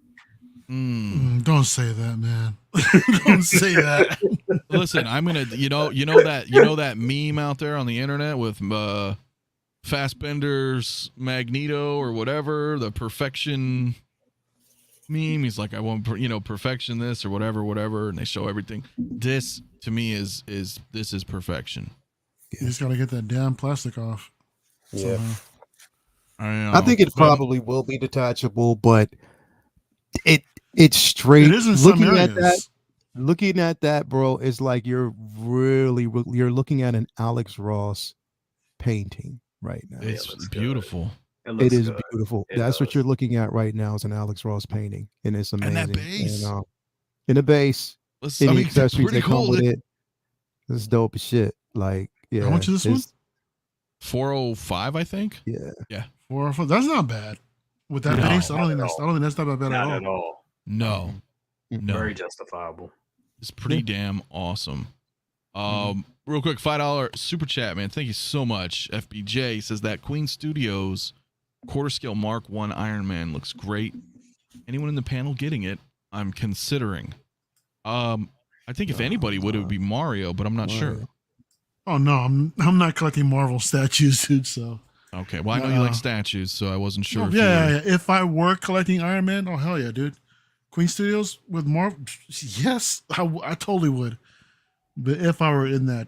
Don't say that, man. Don't say that. Listen, I'm gonna, you know that meme out there on the internet with Fassbender's Magneto or whatever, the perfection meme. He's like, I want, perfection this or whatever, and they show everything. This to me is perfection. You just gotta get that damn plastic off. Yeah. I think it probably will be detachable, but it's straight. It is in some areas. Looking at that, bro, is like you're looking at an Alex Ross painting right now. It's beautiful. It is beautiful. That's what you're looking at right now is an Alex Ross painting, and it's amazing. And that base. And, in the base, any accessories that come with it, it's dope as shit. Like, yeah. How much is this one? 405, I think. Yeah. 405. That's not bad. With that base, I don't think that's not bad at all. No. Very justifiable. It's pretty damn awesome. Real quick, $5 super chat, man. Thank you so much. FBJ says that Queen Studios quarter scale Mark 1 Iron Man looks great. Anyone in the panel getting it? I'm considering. I think if anybody would, it would be Mario, but I'm not sure. Oh no, I'm not collecting Marvel statues, dude. So okay, well I know you like statues, so I wasn't sure. Yeah. If I were collecting Iron Man, oh hell yeah, dude. Queen Studios with Marvel, yes, I totally would. But if I were an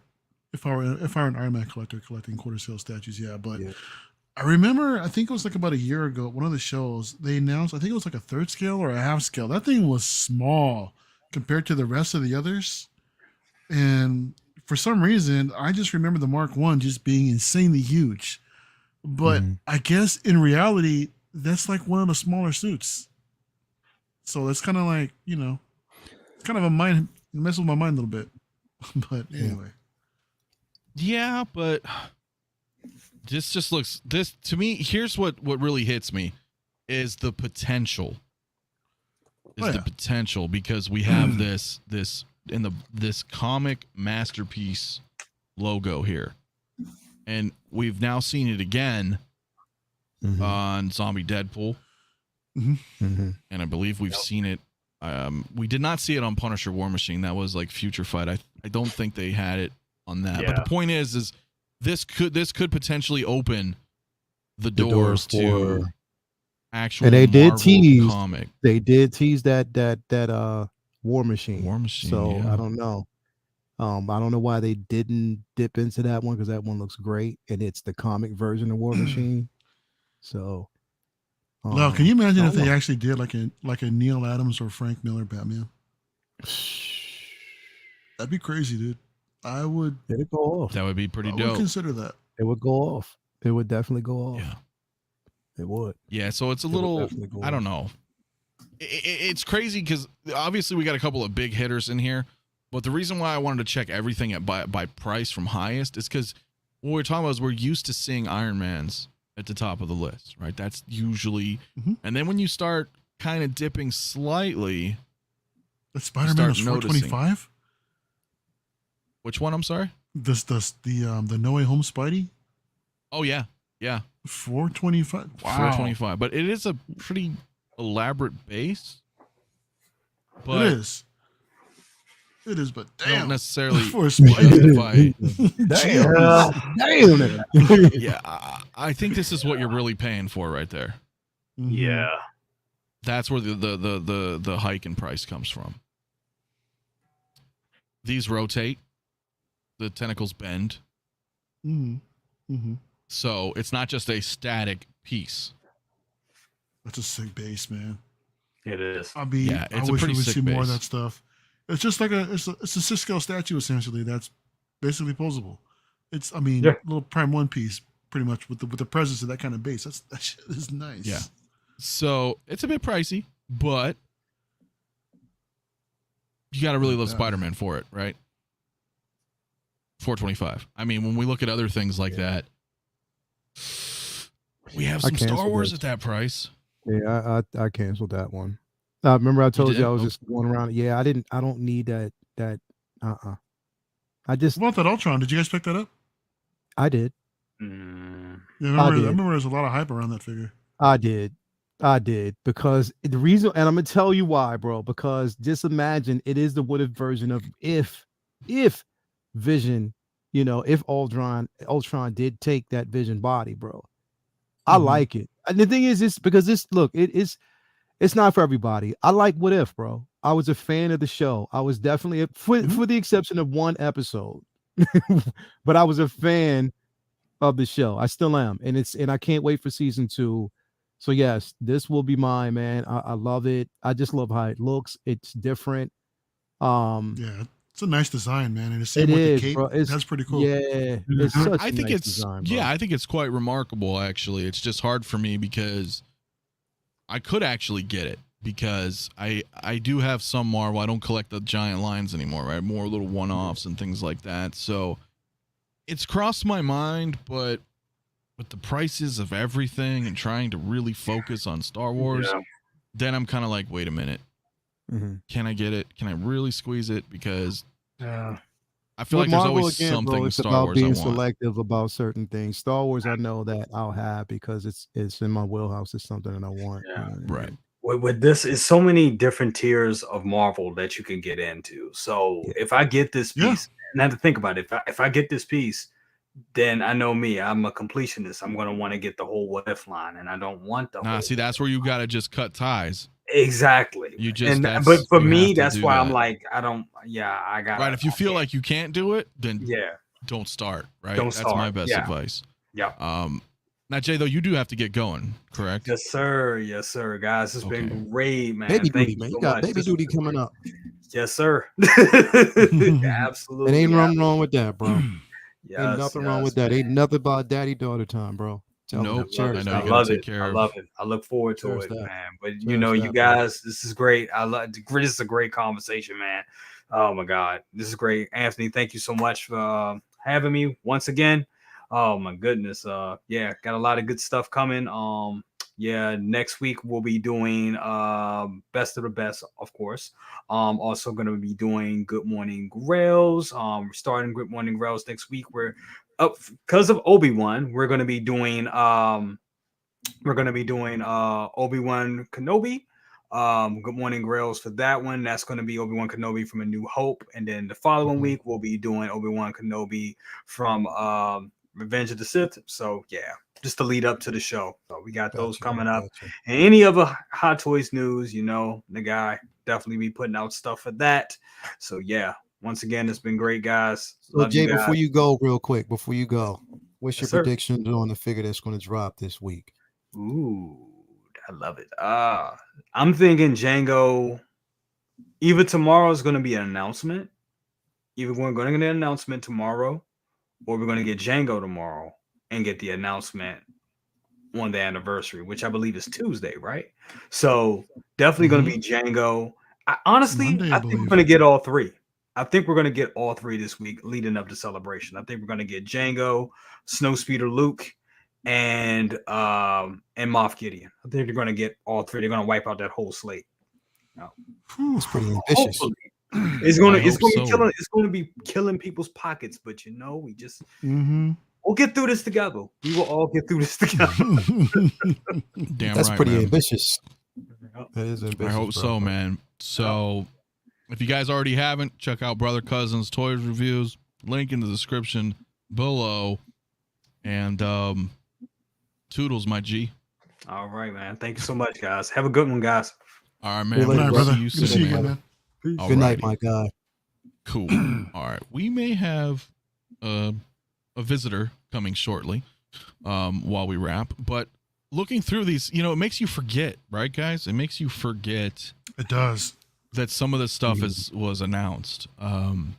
Iron Man collector collecting quarter scale statues, yeah. But I remember, I think it was like about a year ago, one of the shows they announced. I think it was like a 3rd scale or a half scale. That thing was small compared to the rest of the others, and for some reason, I just remember the Mark 1 just being insanely huge. But I guess in reality, that's like one of the smaller suits. So that's kind of like, it's kind of it messes with my mind a little bit. But anyway. Yeah, but this just looks, to me, here's what really hits me is the potential. The potential, because we have this comic masterpiece logo here, and we've now seen it again on Zombie Deadpool, and I believe we've seen it. We did not see it on Punisher War Machine. That was like Future Fight. I don't think they had it on that. But the point is this could potentially open the doors to actual. And they did Marvel tease comic. They did tease that War Machine. War Machine. So yeah. I don't know. I don't know why they didn't dip into that one because that one looks great, and it's the comic version of War Machine. So, Now, can you imagine if they know. actually did like a Neil Adams or Frank Miller Batman? That'd be crazy, dude. I would. It'd go off. That would be pretty I dope. would consider that. It would go off. It would definitely go off. Yeah. It would. Yeah, so it's a little, I don't know. It's crazy because obviously we got a couple of big hitters in here, but the reason why I wanted to check everything by price from highest is because what we're talking about is we're used to seeing Iron Man's at the top of the list, right? That's usually, and then when you start kind of dipping slightly, the Spider-Man is 425. Which one? I'm sorry. The No Way Home Spidey. Oh yeah, 425. Wow. 425, but it is a pretty elaborate base. But it is. It is, but damn. I don't necessarily for a Spidey. Damn. Yeah, I think this is what you're really paying for right there. Yeah. That's where the hike in price comes from. These rotate. The tentacles bend. So it's not just a static piece. That's a sick base, man. It is. I mean, yeah, I wish we would see more of that stuff. It's just like it's a 6-scale statue essentially. That's basically posable. It's a little Prime 1 piece, pretty much with the presence of that kind of base. That shit is nice. Yeah. So it's a bit pricey, but you got to really love Spider-Man for it, right? 425. I mean, when we look at other things like that, we have some Star Wars at that price. Yeah, I canceled that one. Remember I told you I was just going around. Yeah, I don't need that. I just want that Ultron. Did you guys pick that up? I did. Yeah, I remember there's a lot of hype around that figure. I did because the reason, and I'm gonna tell you why, bro. Because just imagine it is the wooded version of if Vision, if Ultron did take that Vision body, bro. I like it. And the thing is, it's because it's not for everybody. I like What If, bro. I was a fan of the show. I was definitely for the exception of one episode, but I was a fan of the show. I still am, and I can't wait for season 2. So yes, this will be mine, man. I love it. I just love how it looks. It's different. Yeah, it's a nice design, man. And to see with the cape, that's pretty cool. Yeah, it's such I think nice it's design, bro. I think it's quite remarkable. Actually, it's just hard for me because I could actually get it because I do have some Marvel. I don't collect the giant lines anymore, right? More little one-offs and things like that. So it's crossed my mind, but with the prices of everything and trying to really focus on Star Wars, then I'm kind of like, wait a minute. Can I get it? Can I really squeeze it? Because I feel like there's always something it's Star about Wars being I want. selective about certain things. Star Wars, I know that I'll have because it's in my wheelhouse. It's something that I want. Right. With this, is so many different tiers of Marvel that you can get into. So if I get this piece, and I have to think about it, if I get this piece, then I know me. I'm a completionist. I'm going to want to get the whole What If line, and I don't want the whole. See, that's where you got to just cut ties. Exactly. You just, but for me, that's why I'm like, I don't. Yeah, I got. Right. If you feel like you can't do it, then don't start. Right. Don't start. That's my best advice. Yeah. Now, Jay, though, you do have to get going, correct? Yes, sir. Yes, sir, guys. It's been great, man. Baby Thank duty, you man. so You got much. baby duty coming up. Yes, sir. Absolutely. It ain't nothing wrong with that, bro. Yes, ain't nothing wrong with that. Ain't nothing about daddy-daughter time, bro. Nope. I love it. I love it. I look forward to it, man. But you guys, this is great. This is a great conversation, man. Oh my God, this is great, Anthony. Thank you so much for having me once again. Oh my goodness. Got a lot of good stuff coming. Next week we'll be doing Best of the Best, of course. Also going to be doing Good Morning Grails. We're starting Good Morning Grails next week. We're up because of Obi-Wan. We're going to be doing Obi-Wan Kenobi. Good Morning Grails for that one. That's going to be Obi-Wan Kenobi from A New Hope, and then the following week we'll be doing Obi-Wan Kenobi from Revenge of the Sith. So just to lead up to the show. So we got those coming up. And any other Hot Toys news, the guy definitely be putting out stuff for that. So Once again, it's been great, guys. So Love Jay, you guys. before you go, real quick, what's your Yes, sir. prediction on the figure that's going to drop this week? Ooh, I love it. I'm thinking Django. Either tomorrow is going to be an announcement. Either we're going to get an announcement tomorrow, or we're going to get Django tomorrow and get the announcement on the anniversary, which I believe is Tuesday, right? So definitely going to be Django. Honestly, Monday, I think we're going to get all three. I think we're going to get all three this week leading up to Celebration. I think we're going to get Django, Snowspeeder Luke, and Moff Gideon. I think they're going to get all three. They're going to wipe out that whole slate. No. It's pretty ambitious. It's going to be killing people's pockets, but we just we'll get through this together. We will all get through this together. That's right, pretty man. ambitious. That is ambitious. I hope so, man. So if you guys already haven't, check out Brother Cousins Toys Reviews. Link in the description below. And toodles, my G. All right, man. Thank you so much, guys. Have a good one, guys. All right, man. Good night, brother. See you Good to see soon, you, man. man. Good night, my guy. Cool. All right. We may have a visitor coming shortly while we wrap. But looking through these, it makes you forget, right, guys? It makes you forget. It does. That some of this stuff was announced. Well,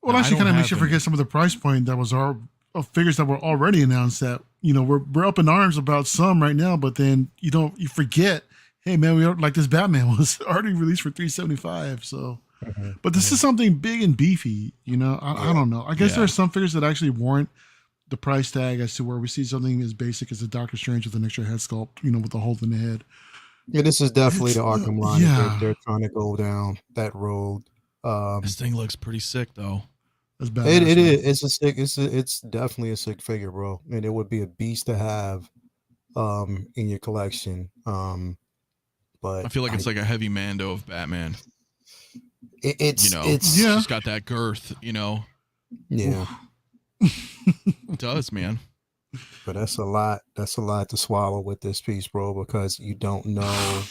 actually, kind of makes you forget some of the price point that was of figures that were already announced. That we're up in arms about some right now, but then you forget. Hey man, we don't like this Batman was already released for $375. So, but this is something big and beefy. I don't know. I guess there are some figures that actually warrant the price tag as to where we see something as basic as a Doctor Strange with an extra head sculpt, with a hole in the head. Yeah, this is definitely the Arkham line. Yeah. They're trying to go down that road. This thing looks pretty sick though. That's bad. It is. It's definitely a sick figure, bro. And it would be a beast to have in your collection. But I feel like it's like a heavy Mando of Batman. It's got that girth, Yeah. It does, man. But that's a lot. That's a lot to swallow with this piece, bro, because you don't know.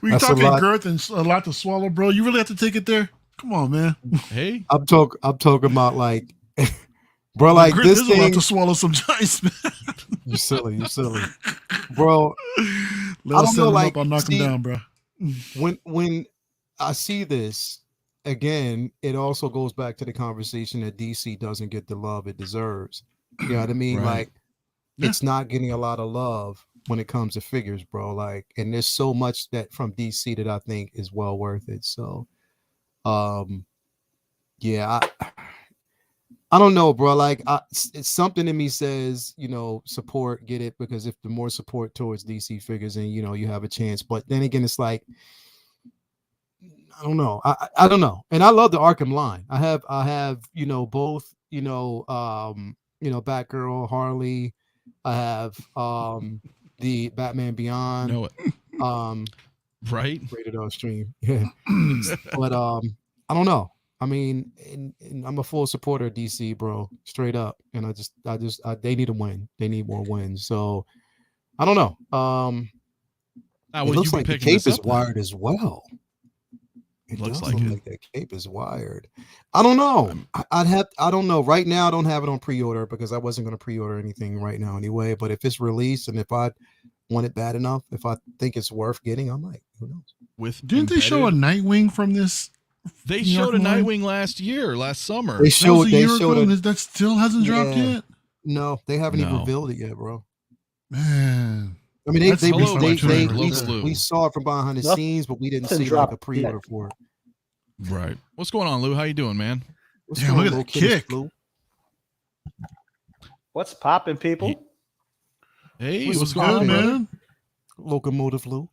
We're talking girth and a lot to swallow, bro. You really have to take it there. Come on, man. Hey, I'm talking about like, bro, like this thing. A lot to swallow sometimes, man. You silly, bro. Let us set him up. I'll knock him down, bro. When I see this again, it also goes back to the conversation that DC doesn't get the love it deserves. You know what I mean? Right. Like, it's not getting a lot of love when it comes to figures, bro. Like, and there's so much that from DC that I think is well worth it. So, yeah, I don't know, bro. Like, it's something in me says, support, get it, because if the more support towards DC figures, and you have a chance. But then again, it's like, I don't know. I don't know. And I love the Arkham line. I have both, Batgirl, Harley. I have the Batman Beyond. Know it. Right. Rated R stream. Yeah. But I don't know. I mean, and I'm a full supporter of DC, bro, straight up. And I they need a win. They need more wins. So I don't know. It looks like the cape is wired as well. It looks like that cape is wired. I don't know. I don't know. Right now, I don't have it on pre-order because I wasn't going to pre-order anything right now anyway. But if it's released and if I want it bad enough, if I think it's worth getting, I might. Who knows? Didn't they show a Nightwing from this? They showed a Nightwing last summer. They showed that still hasn't dropped yet. No, they haven't even revealed it yet, bro. Man. I mean, we saw it from behind the scenes, but we didn't see like a pre-order for it. Right. What's going on, Lou? How you doing, man? Look at that kick. What's popping, people? Hey, what's going on, man? Locomotive Lou.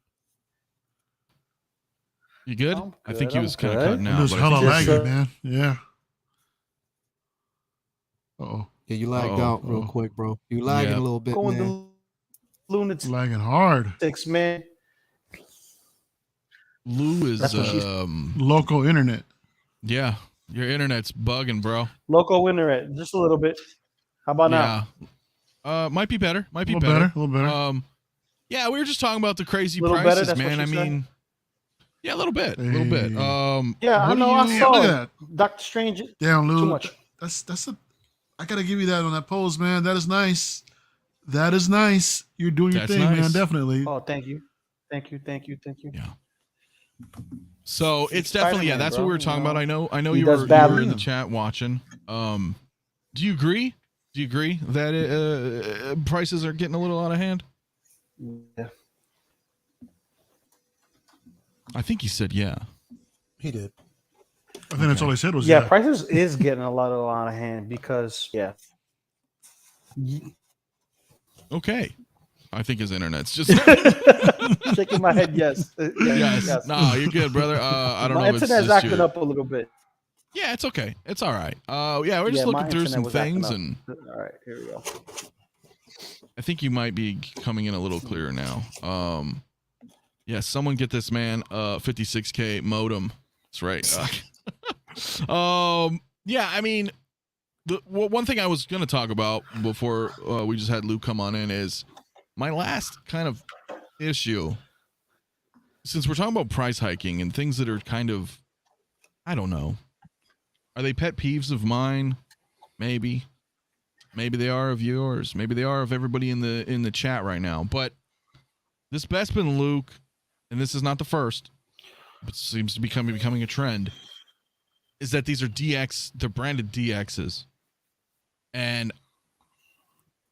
You good? I think he was kind of cutting out. It was hella laggy, man. Yeah. Uh-oh. Yeah, you lagged out real quick, bro. You lagging a little bit, man. Lunatic. Lagging hard. 6 man. Lou is local internet. Yeah, your internet's bugging, bro. Local internet, just a little bit. How about now? Might be better. Might be a little better. Yeah, we were just talking about the crazy prices, man. I mean, Yeah, a little bit. Yeah, I what do know. I you- saw Look at it. that. Doctor Strange. Damn, Lou. Too much. That's a. I gotta give you that on that pose, man. That is nice. That is nice. You're doing your That's thing, man. nice. Definitely. Oh, thank you. Yeah. So it's definitely, yeah, Spider-Man, that's bro, what we were you talking about. know. I know He you does were badly. in the chat watching. Do you agree? Do you agree that prices are getting a little out of hand? Yeah. Oh, I think he said yeah. He did. I think that's all I said was Yeah, prices is getting a lot out of hand because Okay. I think his internet's just shaking my head. Yes. yes. No, you're good, brother. I don't My know if it's internet's just acting your... up a little bit. Yeah, it's okay. It's all right. Yeah, we're just Yeah, my looking through internet some was acting things, up. and All right, here we go. I think you might be coming in a little clearer now. Yeah, someone get this man 56K modem. That's right. Yeah, I mean, one thing I was gonna talk about before we just had Luke come on in is my last kind of issue. Since we're talking about price hiking and things that are kind of, I don't know, are they pet peeves of mine? Maybe they are of yours. Maybe they are of everybody in the chat right now. But this Bespin Luke, and this is not the first, but seems to be becoming a trend, is that these are DX, they're branded DXs. And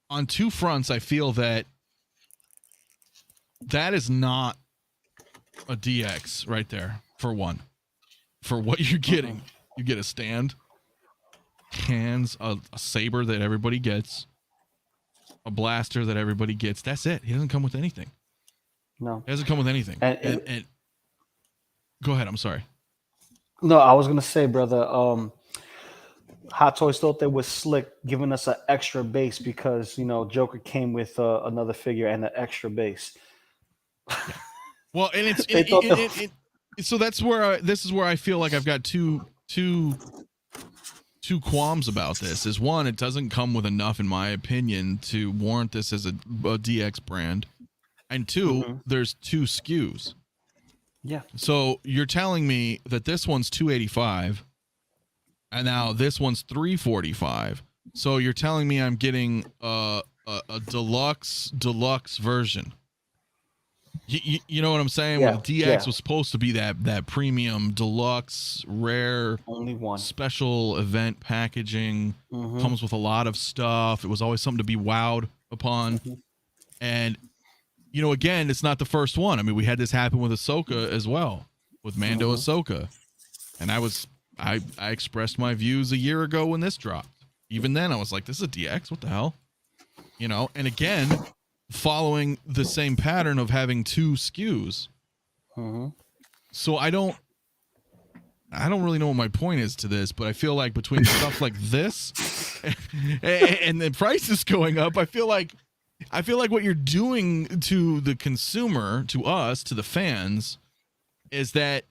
on two fronts, I feel that is not a DX right there, for one. For what you're getting, you get a stand, hands, a saber that everybody gets, a blaster that everybody gets. That's it. He doesn't come with anything. No. He doesn't come with anything. And go ahead. I'm sorry. no, I was gonna say, brother. Hot Toys thought they was slick, giving us an extra base because Joker came with another figure and an extra base. Well, and it's They thought so that's where this is where I feel like I've got two qualms about this. Is one, it doesn't come with enough, in my opinion, to warrant this as a DX brand, and two, there's two SKUs. Yeah. So you're telling me that this one's $285, and now this one's $345. So you're telling me I'm getting a deluxe version. You know what I'm saying? Yeah, Well, the DX was supposed to be that premium deluxe rare Only one. special event packaging, comes with a lot of stuff. It was always something to be wowed upon. And again, it's not the first one. I mean, we had this happen with Ahsoka as well, with Mando Ahsoka. And I expressed my views a year ago when this dropped. Even then I was like, this is a DX, what the hell? And again, following the same pattern of having two SKUs. So I don't really know what my point is to this, but I feel like between stuff like this and the prices going up, I feel like what you're doing to the consumer, to us, to the fans, is that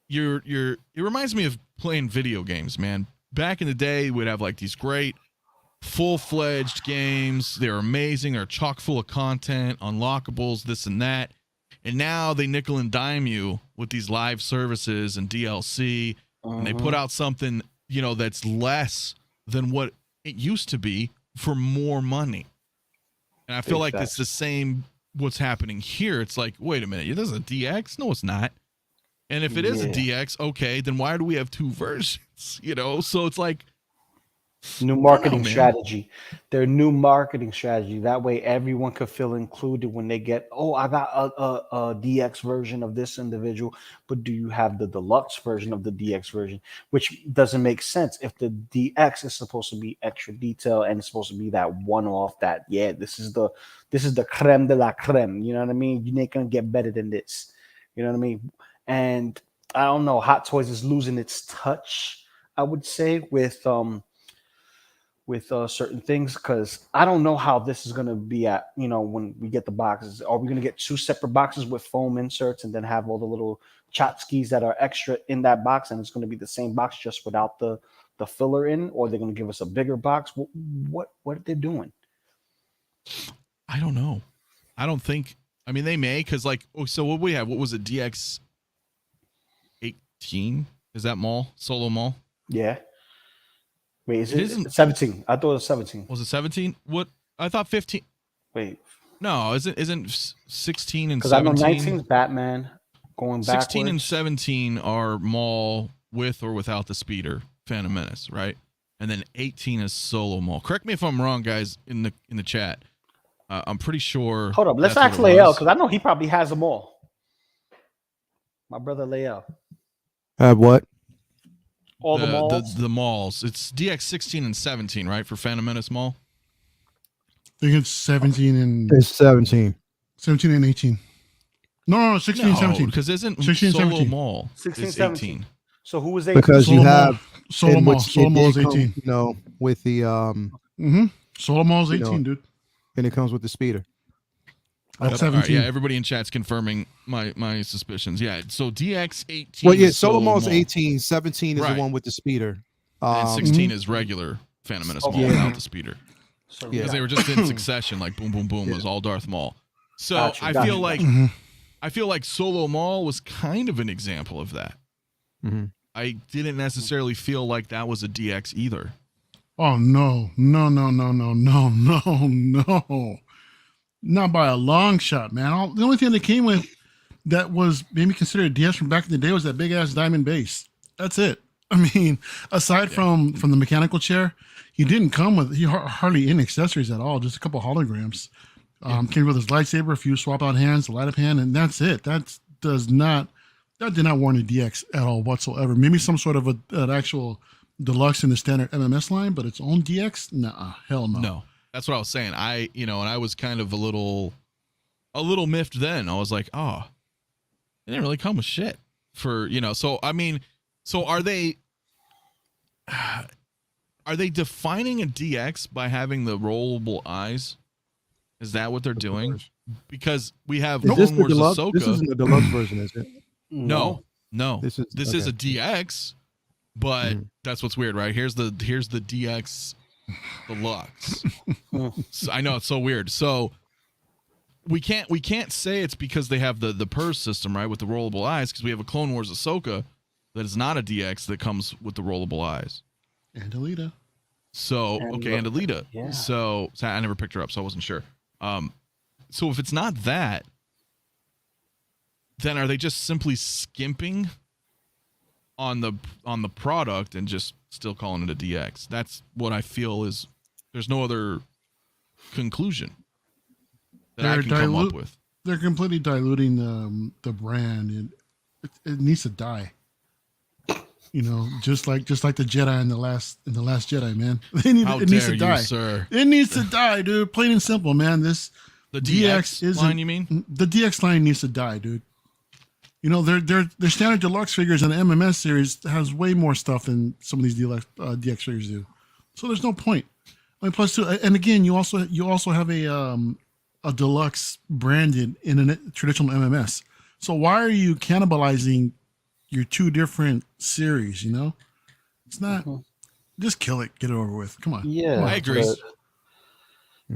it reminds me of playing video games, man. Back in the day, we'd have like these great full-fledged games. They're amazing. They're chock full of content, unlockables, this and that. And now they nickel and dime you with these live services and DLC, and they put out something, that's less than what it used to be for more money. And I feel like it's the same what's happening here. It's like, wait a minute, this is a DX? No, it's not. And if it is a DX, okay, then why do we have two versions? So it's like, New marketing strategy. Their new marketing strategy. That way everyone could feel included when they get, I got a DX version of this individual, but do you have the deluxe version of the DX version? Which doesn't make sense if the DX is supposed to be extra detail and it's supposed to be that one-off that, this is the creme de la creme. You know what I mean? You're not gonna get better than this. You know what I mean? And I don't know, Hot Toys is losing its touch, I would say, with certain things, because I don't know how this is going to be at, when we get the boxes. Are we going to get two separate boxes with foam inserts and then have all the little tchotchkes that are extra in that box, and it's going to be the same box just without the filler in, or they're going to give us a bigger box? What are they doing? I don't know. I don't think, they may, because so what we have, what was it, 15. Is that Maul? Solo Maul? Yeah. Wait, is It it isn't- 17? I thought it was 17. Was it 17? What? I thought 15. Wait, No, isn't 16 and because I know 17? 19 is Batman going backwards. 16 and 17 are Maul with or without the speeder, Phantom Menace, right? And then 18 is Solo Maul. Correct me if I'm wrong, guys, in the chat. I'm pretty sure. Hold up, let's that's ask what it Lael was. because I know he probably has them all. My brother Lael. Have what? All the malls. The malls. It's DX 16 and 17, right, for Phantom Menace Mall? I think it's 17 and It's 17. 17 and 18. No, 16 and 17. because isn't 16 and Solo 17. Mall 16, is 17. 18? So who was 18? Because Solo you Mall- have Solo in Mall. which Solo it Mall is did come, 18. you know, with the Mm-hmm. Solo Mall is You 18, know, dude. and it comes with the speeder. That's All right, 17. yeah, everybody in chat's confirming my suspicions. Yeah, so DX 18. Well, yeah, is Solo Mall's Mall, 18, 17 is Right. the one with the speeder. and 16 is regular Phantom Menace Mall Okay. without the speeder. So Because they were just in succession, like boom, boom, boom, was all Darth Maul. So Gotcha, I gotcha. feel like Mhm. Solo Mall was kind of an example of that. Mhm. I didn't necessarily feel like that was a DX either. Oh no, no, no, no, no, no, no, no. Not by a long shot, man. The only thing that came with that was maybe considered a DS from back in the day was that big ass diamond base. That's it. I mean, aside from the mechanical chair, he didn't come with hardly any accessories at all. Just a couple holograms. Came with his lightsaber, a few swap out hands, the light up hand, and that's it. That did not warrant a DX at all whatsoever. Maybe some sort of an actual deluxe in the standard MMS line, but its own DX? Nah, hell no. No, that's what I was saying. And I was kind of a little miffed then. I was like, oh, it didn't really come with shit for, so I mean, so are they defining a DX by having the rollable eyes? Is that what they're doing? Because we have Is this Clone the Wars deluxe? Ahsoka. This isn't the deluxe version, is it? No. This This is okay. a DX, but Mhm. that's what's weird, right? Here's the DX Deluxe. So, I know it's so weird. So we can't say it's because they have the PERS system, right, with the rollable eyes, because we have a Clone Wars Ahsoka that is not a DX that comes with the rollable eyes. And Alita. So and Alita. Yeah. So I never picked her up, so I wasn't sure. So if it's not that, then are they just simply skimping on the product and just still calling it a DX? That's what I feel is. There's no other conclusion that I can come up with. They're completely diluting the brand, and it needs to die. Just like the Jedi in the last Jedi, man. It needs to die, sir. It needs to die, dude. Plain and simple, man. The DX line, you mean? The DX line needs to die, dude. Their standard deluxe figures in the MMS series has way more stuff than some of these DX figures do. So there's no point. I mean, plus two, and again, you also have a deluxe branded in a traditional MMS. So why are you cannibalizing your two different series? It's not. Just kill it, get it over with. Come on. Yeah, I agree.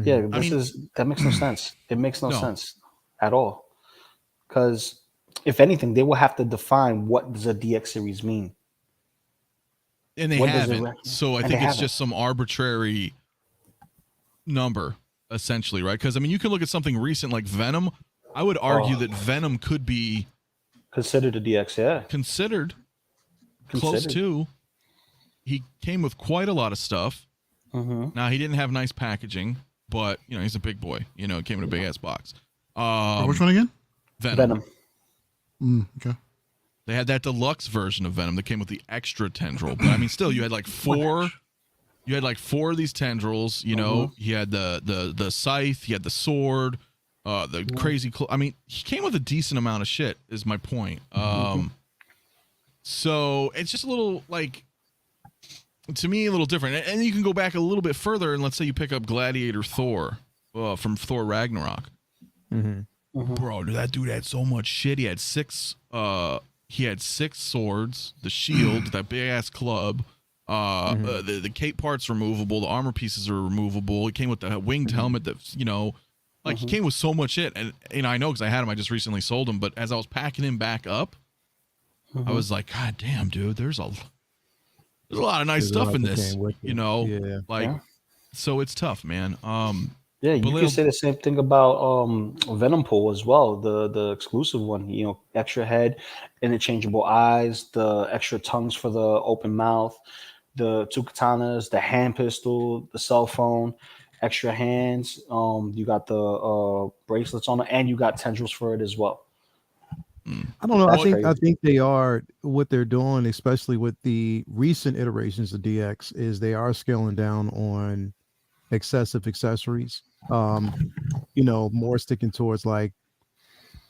Yeah, that makes no sense. It makes no sense at all. Because if anything, they will have to define what does a DX series mean. And they What does it haven't. rec- So I and think they it's haven't. just some arbitrary number, essentially, right? Because I mean, you can look at something recent like Venom. I would argue that Venom could be Considered a DX, yeah. considered close to. He came with quite a lot of stuff. Now he didn't have nice packaging, but he's a big boy. It came in a big ass box. Which one again? Venom. Okay. They had that deluxe version of Venom that came with the extra tendril, but I mean, still, you had like four. You had like four of these tendrils. He had the scythe. He had the sword. The crazy. I mean, he came with a decent amount of shit. Is my point. So it's just a little like. To me, a little different. And you can go back a little bit further, and let's say you pick up Gladiator Thor from Thor Ragnarok. Bro, that dude had so much shit. He had six swords, the shield, that big ass club. The cape parts removable, the armor pieces are removable. It came with the winged helmet that he came with so much shit. And I know because I had him. I just recently sold him. But as I was packing him back up, I was like, God damn, dude, there's a lot of nice stuff in this, you know, so it's tough, man. Yeah, you can say the same thing about Venom Pool as well, the exclusive one. You know, extra head, interchangeable eyes, the extra tongues for the open mouth, the 2 katanas, the hand pistol, the cell phone, extra hands. You got the bracelets on it, and you got tendrils for it as well. I don't know. I think they are what they're doing, especially with the recent iterations of DX, is they are scaling down on excessive accessories. You know, more sticking towards like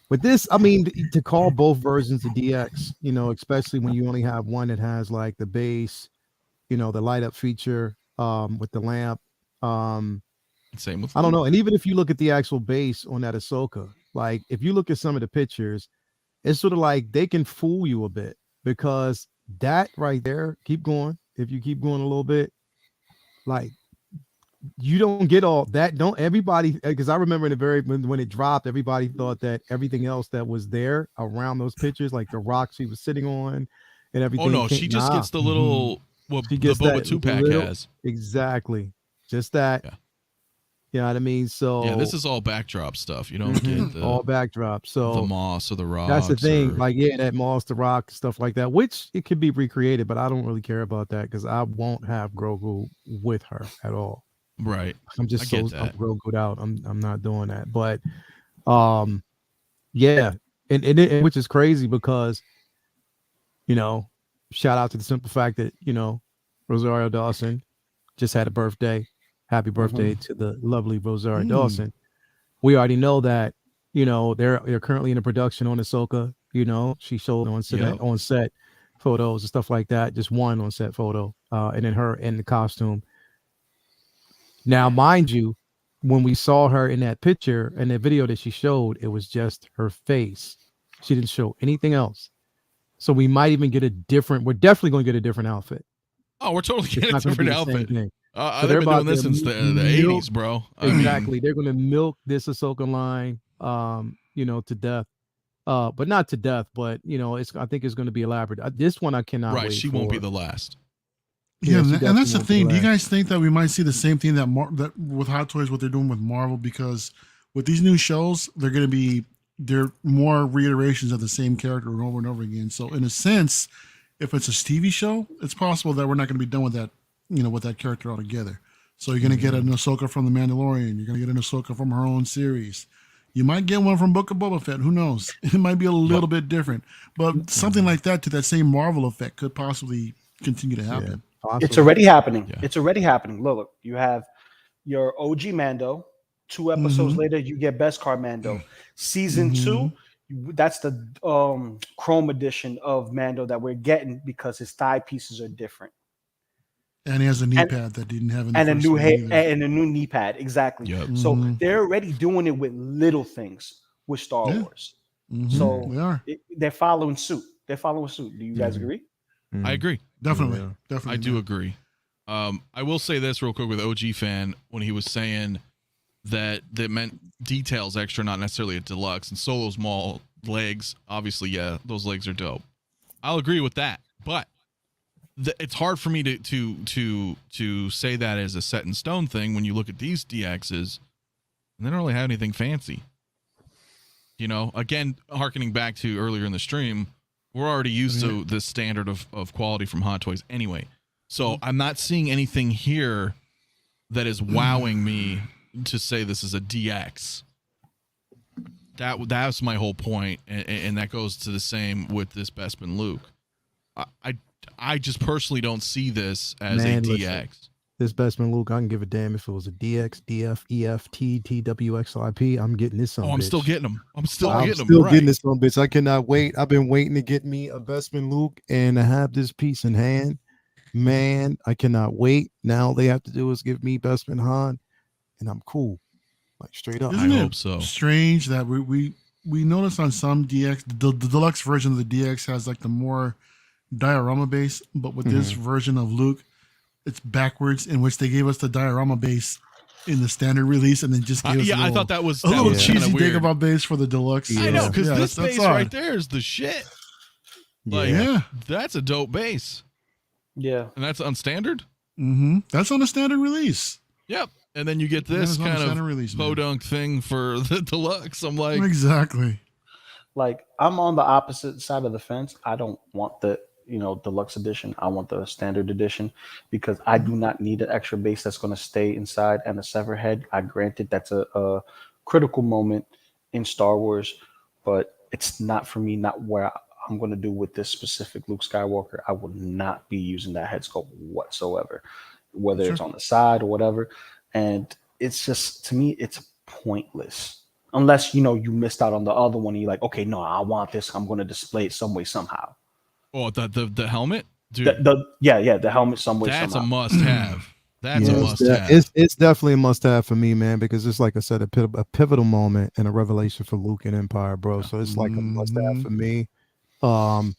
with this. I mean, to call both versions of DX, you know, especially when you only have one that has like the base, you know, the light up feature with the lamp. Same with I don't know. And even if you look at the actual base on that Ahsoka, like if you look at some of the pictures, it's sort of like they can fool you a bit, because that right there, keep going. If you keep going a little bit, like you don't get all that. Don't everybody, because I remember in the very when it dropped, everybody thought that everything else that was there around those pictures, like the rock she was sitting on and everything. Oh no, she just gets the little what the Boba 2-pack has. Exactly. Just that. Yeah. You know what I mean? So yeah, this is all backdrop stuff. You don't get the all backdrop. So the moss or the rocks. That's the thing. Like, yeah, that moss, the rock, stuff like that, which it could be recreated, but I don't really care about that because I won't have Grogu with her at all. Right. I'm just so Grogu'd out. I'm not doing that. But yeah, and which is crazy because, you know, shout out to the simple fact that, you know, Rosario Dawson just had a birthday. Happy birthday to the lovely Rosario Dawson. We already know that, you know, they're currently in a production on Ahsoka. You know, she showed on set photos and stuff like that. Just one on set photo, and then her in the costume. Now, mind you, when we saw her in that picture and the video that she showed, it was just her face. She didn't show anything else. So we might even get we're definitely going to get a different outfit. Oh, we're totally getting a different outfit. So they've been doing this since the 80s, bro. Exactly. They're going to milk this Ahsoka line, you know, to death. But not to death, but, you know, I think it's going to be elaborate. This one I cannot wait she won't be the last. Yeah, and that's the thing. Do you guys think that we might see the same thing that with Hot Toys, what they're doing with Marvel? Because with these new shows, they're more reiterations of the same character over and over again. So in a sense, if it's a TV show, it's possible that we're not going to be done with that, you know, with that character altogether. So you're going to get an Ahsoka from The Mandalorian. You're going to get an Ahsoka from her own series. You might get one from Book of Boba Fett. Who knows? It might be a little bit different. But something like that to that same Marvel effect could possibly continue to happen. Yeah, it's already happening. Yeah. It's already happening. Look, you have your OG Mando. 2 episodes later, you get Beskar Mando. Season 2, that's the Chrome edition of Mando that we're getting because his thigh pieces are different. And he has a knee pad that didn't have in the and a first new one head either. and a new knee pad. Exactly. Yep. So they're already doing it with little things with Star Wars. So they're following suit. They're following suit. Do you guys agree? I agree. Definitely. I do agree. I will say this real quick with OG Fan when he was saying that meant details extra, not necessarily a deluxe, and Solo's small legs. Obviously, yeah, those legs are dope. I'll agree with that, but it's hard for me to say that as a set in stone thing when you look at these DXs and they don't really have anything fancy. You know, again, harkening back to earlier in the stream, we're already used to this standard of quality from Hot Toys anyway. So I'm not seeing anything here that is wowing me to say this is a DX. That's my whole point, and that goes to the same with this Bespin Luke. I just personally don't see this as a DX. Listen, this Bespin Luke, I can give a damn if it was a DX, DF, EF, T, TWXLIP. I'm getting this on. I'm still getting them. I'm still getting this on, bitch. I cannot wait. I've been waiting to get me a Bespin Luke and to have this piece in hand. Man, I cannot wait. Now all they have to do is give me Bespin Han, and I'm cool. Like straight up. Isn't I hope so. Strange that we noticed on some DX, the deluxe version of the DX has like the more diorama base, but with this version of Luke, it's backwards, in which they gave us the diorama base in the standard release and then just gave us I thought that was a little cheesy Dagobah base for the deluxe. I know, because this base right there is the shit. Like, Yeah. that's a dope base. Yeah. And that's unstandard? That's on a standard release. Yep. And then you get this kind of podunk thing for the deluxe. I'm like, exactly. Like, I'm on the opposite side of the fence. I don't want the deluxe edition. I want the standard edition because I do not need an extra base that's going to stay inside and a sever head. I granted that's a critical moment in Star Wars, but it's not for me. Not where I'm going to do with this specific Luke Skywalker. I will not be using that head sculpt whatsoever, whether it's on the side or whatever. And it's just, to me, it's pointless. Unless, you missed out on the other one and you're like, okay, no, I want this. I'm going to display it some way, somehow. Oh, the helmet? Dude. The helmet some way, That's somehow. a must-have. That's a must-have. It's definitely a must-have for me, man, because it's like I said, a pivotal moment and a revelation for Luke and Empire, bro. So it's like a must-have for me. And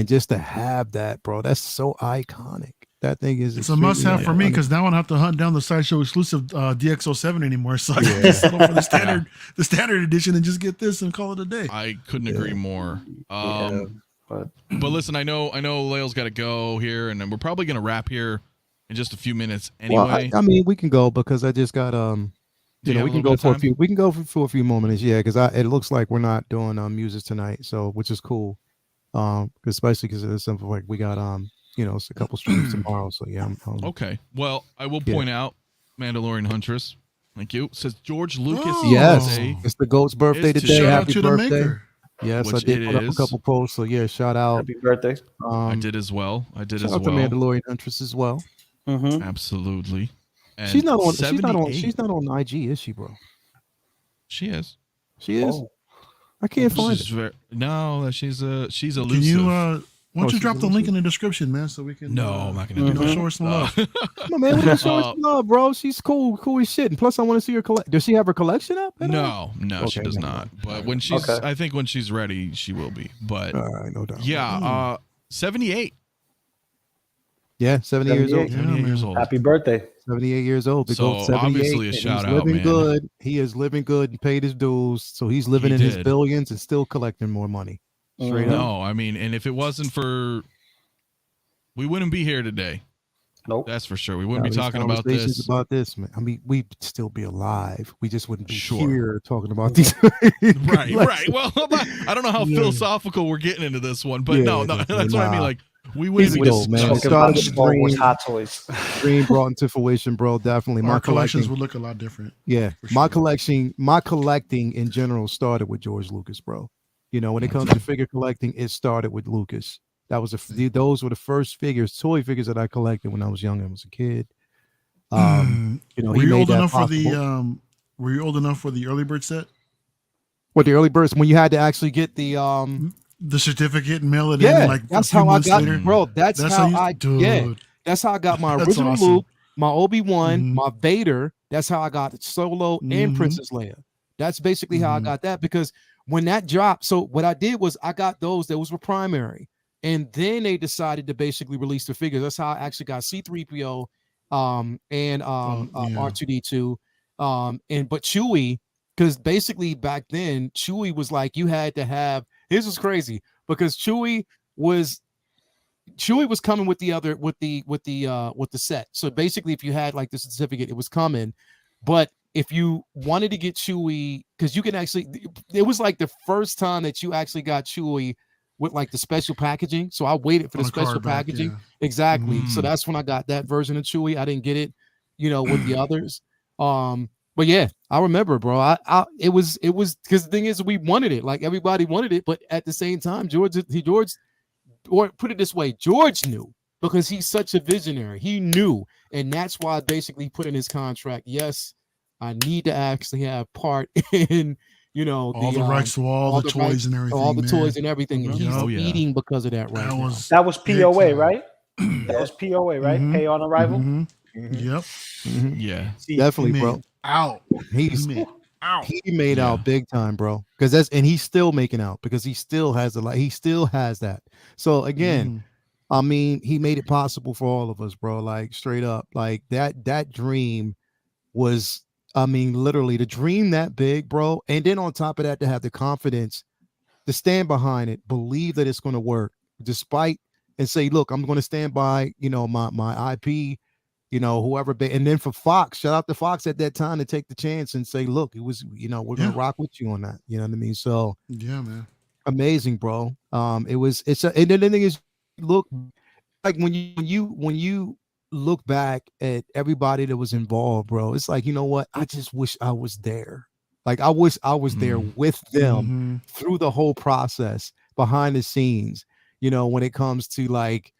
just to have that, bro, that's so iconic. That thing is it's a must-have for me because now I don't have to hunt down the sideshow exclusive DX07 anymore. So I can settle for the standard edition and just get this and call it a day. I couldn't agree more. But listen, I know Lael's got to go here, and then we're probably gonna wrap here in just a few minutes anyway. Well, I mean, we can go because I just got we can go for a few. We can go for a few more minutes, yeah. Because it looks like we're not doing music tonight, so which is cool. Especially because it's something like we got it's a couple streams tomorrow. So yeah. Okay. Well, I will point out, MandalorianHuntress. Thank you. Says George Lucas. Yes, it's the GOAT's birthday today. Happy birthday. Yes, I did put up a couple posts. So yeah, shout out. Happy birthday. I did as well. Shout out to MandalorianHuntress as well. Absolutely. And she's not on IG, is she, bro? She is. She is. Oh. I can't find it. No, she's elusive. Can you why don't you drop the link in the description, man, so we can? No, I'm not gonna do show her some love. No, man, we can show her some love, bro. She's cool as shit. And plus, I want to see her collect. Does she have her collection up? No, she does not. But when she's, I think when she's ready, she will be. But no doubt. Yeah, 78. Yeah, 78 years old. 78 years old. Happy birthday. 78 years old. So obviously a shout out, living man. Good. He is living good and paid his dues. So he's living in his billions and still collecting more money. Straight up. No, I mean, and if it wasn't for, we wouldn't be here today. Nope. That's for sure. We wouldn't be talking about this. Man. I mean, we'd still be alive. We just wouldn't be here talking about these. Right. Well, I don't know how philosophical we're getting into this one, but no, that's what I mean. Like, we wouldn't be talking about Star Wars hot toys. Dream brought into fruition, bro. Definitely. My collections would look a lot different. Yeah. My collecting in general started with George Lucas, bro. When it comes to figure collecting, it started with Lucas. Those were the first toy figures that I collected when I was young and was a kid. Were you old enough for the early bird set? What, the early birds? When you had to actually get the certificate and mail it in, like that's how I got it, bro. That's how I got my original Luke, my Obi-Wan, my Vader. That's how I got Solo and Princess Leia. That's basically how I got that, because when that dropped, so what I did was I got those were primary, and then they decided to basically release the figures. That's how I actually got C-3PO and R2D2 but Chewie, because basically back then Chewie was like, you had to have, this was crazy because Chewie was coming with the set. So basically if you had like the certificate, it was coming. But if you wanted to get Chewie, because you can actually, it was like the first time that you actually got Chewie with like the special packaging. So I waited for the special packaging. Exactly. So that's when I got that version of Chewie. I didn't get it, with the others. But yeah, I remember, bro. It was because the thing is, we wanted it, like everybody wanted it, but at the same time, George, or put it this way, George knew, because he's such a visionary. He knew, and that's why I basically put in his contract, yes, I need to actually have part in, all the rights to all the toys and everything, all the toys and everything, and he's eating because of that. Right, that was POA, right? That was POA, right? Pay on arrival. Yep. Yeah, definitely, bro. He made out big time, bro. Because he's still making out, because he still has that. So again, I mean, he made it possible for all of us, bro. Like straight up, like that dream was, I mean, literally to dream that big, bro. And then on top of that, to have the confidence to stand behind it, believe that it's going to work, despite and say, look, I'm going to stand by, my IP, whoever. And then for Fox, shout out to Fox at that time to take the chance and say, look, it was, we're going to rock with you on that. You know what I mean? So yeah, man, amazing, bro. And then the thing is, look, like when you look back at everybody that was involved, bro, it's like, you know what? I just wish I was there. Like, I wish I was there with them through the whole process, behind the scenes, when it comes to like,